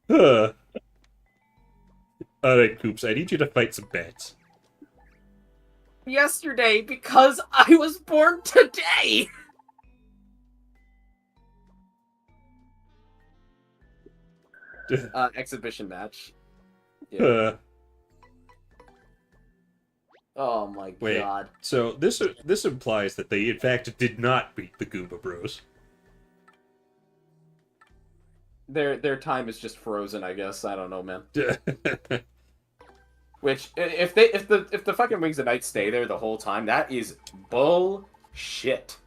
Alright, Coops, I need you to fight some bats. Yesterday, because I was born today! Exhibition match. Yeah. Oh my Wait, god. So this implies that they in fact did not beat the Goomba Bros. their time is just frozen, I guess. I don't know, man. Which if the fucking Wings of Night stay there the whole time, that is bullshit.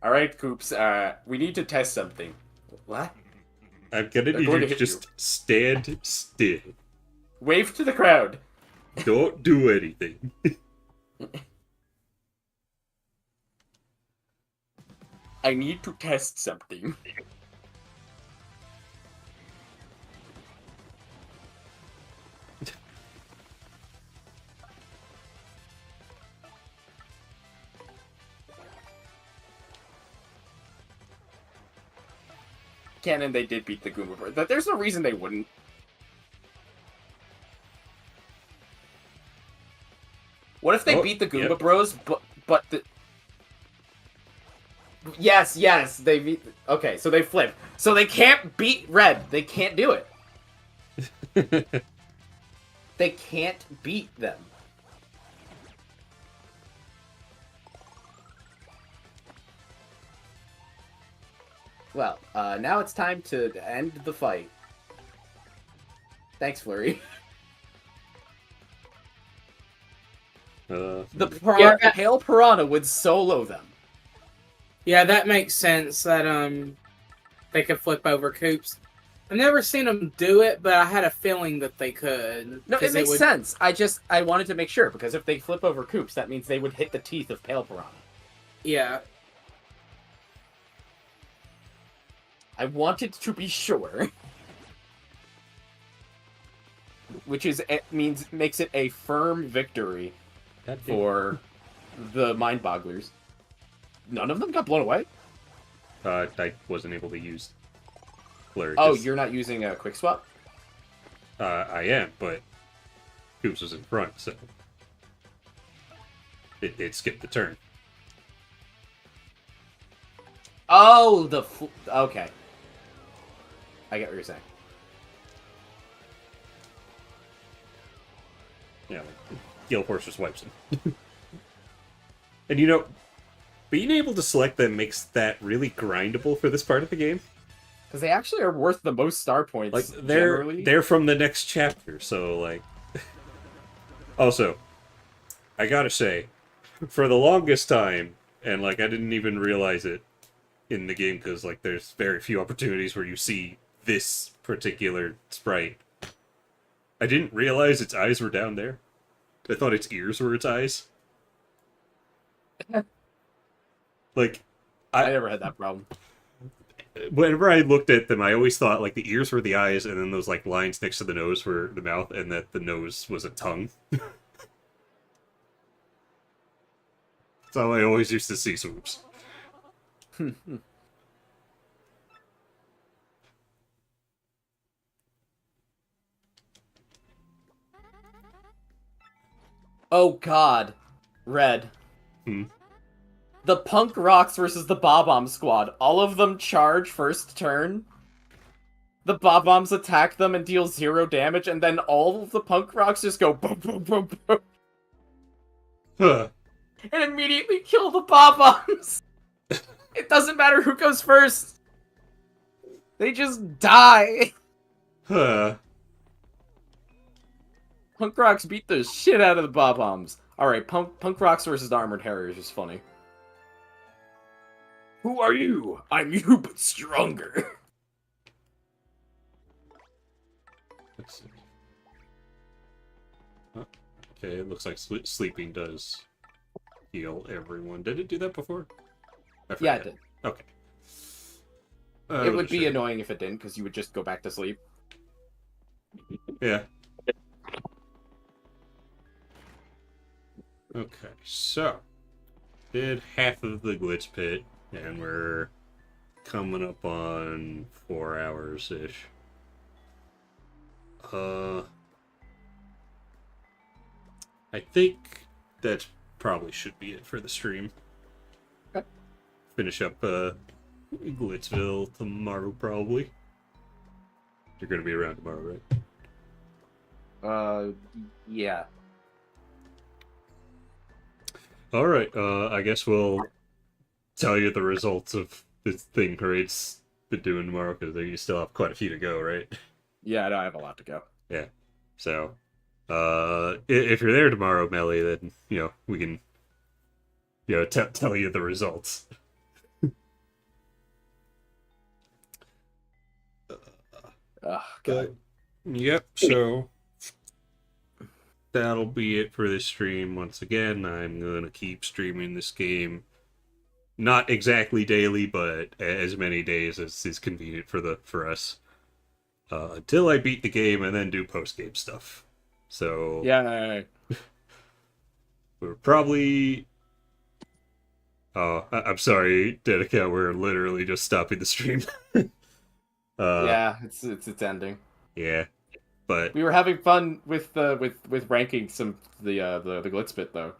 All right, Koops. We need to test something. What? I'm gonna need you to just stand still. Wave to the crowd. Don't do anything. I need to test something. Canon, they did beat the Goomba Bros. There's no reason they wouldn't. What if they beat the Goomba Bros, but the... Yes, they beat... Okay, so they flip. So they can't beat Red. They can't do it. They can't beat them. Well, now it's time to end the fight. Thanks, Flurry. The Pale Piranha would solo them. Yeah, that makes sense that they could flip over Koops. I've never seen them do it, but I had a feeling that they could. No, it makes sense. I wanted to make sure, because if they flip over Koops, that means they would hit the teeth of Pale Piranha. Yeah. I wanted to be sure. Which is makes it a firm victory for the Mind Bogglers. None of them got blown away? I wasn't able to use Flurry. Oh, you're not using a quick swap? I am, but Koops was in front, so it skipped the turn. Oh, okay. I get what you're saying. Yeah, Gale Force just wipes him. And you know, being able to select them makes that really grindable for this part of the game. Because they actually are worth the most star points. Like generally. they're from the next chapter, so like. Also, I gotta say, for the longest time, and like I didn't even realize it in the game because like there's very few opportunities where you see this particular sprite. I didn't realize its eyes were down there. I thought its ears were its eyes. Like, I never had that problem. Whenever I looked at them, I always thought like the ears were the eyes, and then those like lines next to the nose were the mouth, and that the nose was a tongue. That's how I always used to see Swoops. Oh God, Red. Hmm. The Punk Rocks versus the Bob-Omb Squad. All of them charge first turn. The Bob-Ombs attack them and deal 0 damage, and then all of the Punk Rocks just go boom, boom, boom, boom. Huh. And immediately kill the Bob-Ombs. It doesn't matter who goes first. They just die. Huh. Punk Rocks beat the shit out of the Bob-Ombs. Alright, Punk Rocks versus the Armored Harriers is funny. Who are you? I'm you, but stronger. Let's see. Oh, okay, it looks like sleeping does heal everyone. Did it do that before? Yeah, it did. Okay. It would be annoying if it didn't, because you would just go back to sleep. Yeah. Okay, so did half of the Glitz Pit, and we're coming up on 4 hours-ish. I think that probably should be it for the stream. Okay. Finish up Glitzville tomorrow, probably. You're gonna be around tomorrow, right? Yeah. Alright, I guess we'll tell you the results of this thing Parade's been doing tomorrow, because you still have quite a few to go, right? Yeah, no, I have a lot to go. Yeah. So, if you're there tomorrow, Melly, then we can tell you the results. Oh, God. Yep. So that'll be it for this stream. Once again, I'm gonna keep streaming this game. Not exactly daily, but as many days as is convenient for us. Until I beat the game and then do post-game stuff. So Yeah. we're probably... Oh, I'm sorry, Dedica, we're literally just stopping the stream. Yeah, it's ending. Yeah, but We were having fun with ranking some the Glitz Pit though.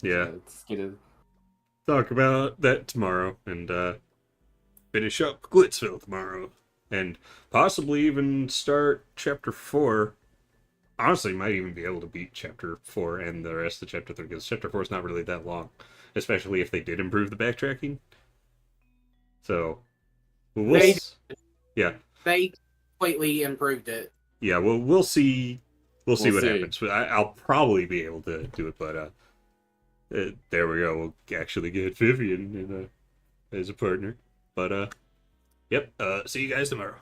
yeah, So let's get it. talk about that tomorrow and finish up Glitzville tomorrow, and possibly even start Chapter 4. Honestly, might even be able to beat Chapter 4 and the rest of Chapter 3, because Chapter 4 is not really that long, especially if they did improve the backtracking. So, yeah. They completely improved it. Yeah, well, we'll see. We'll see what see. happens. I'll probably be able to do it, but there we go. We'll actually get Vivian as a partner. But yep. See you guys tomorrow.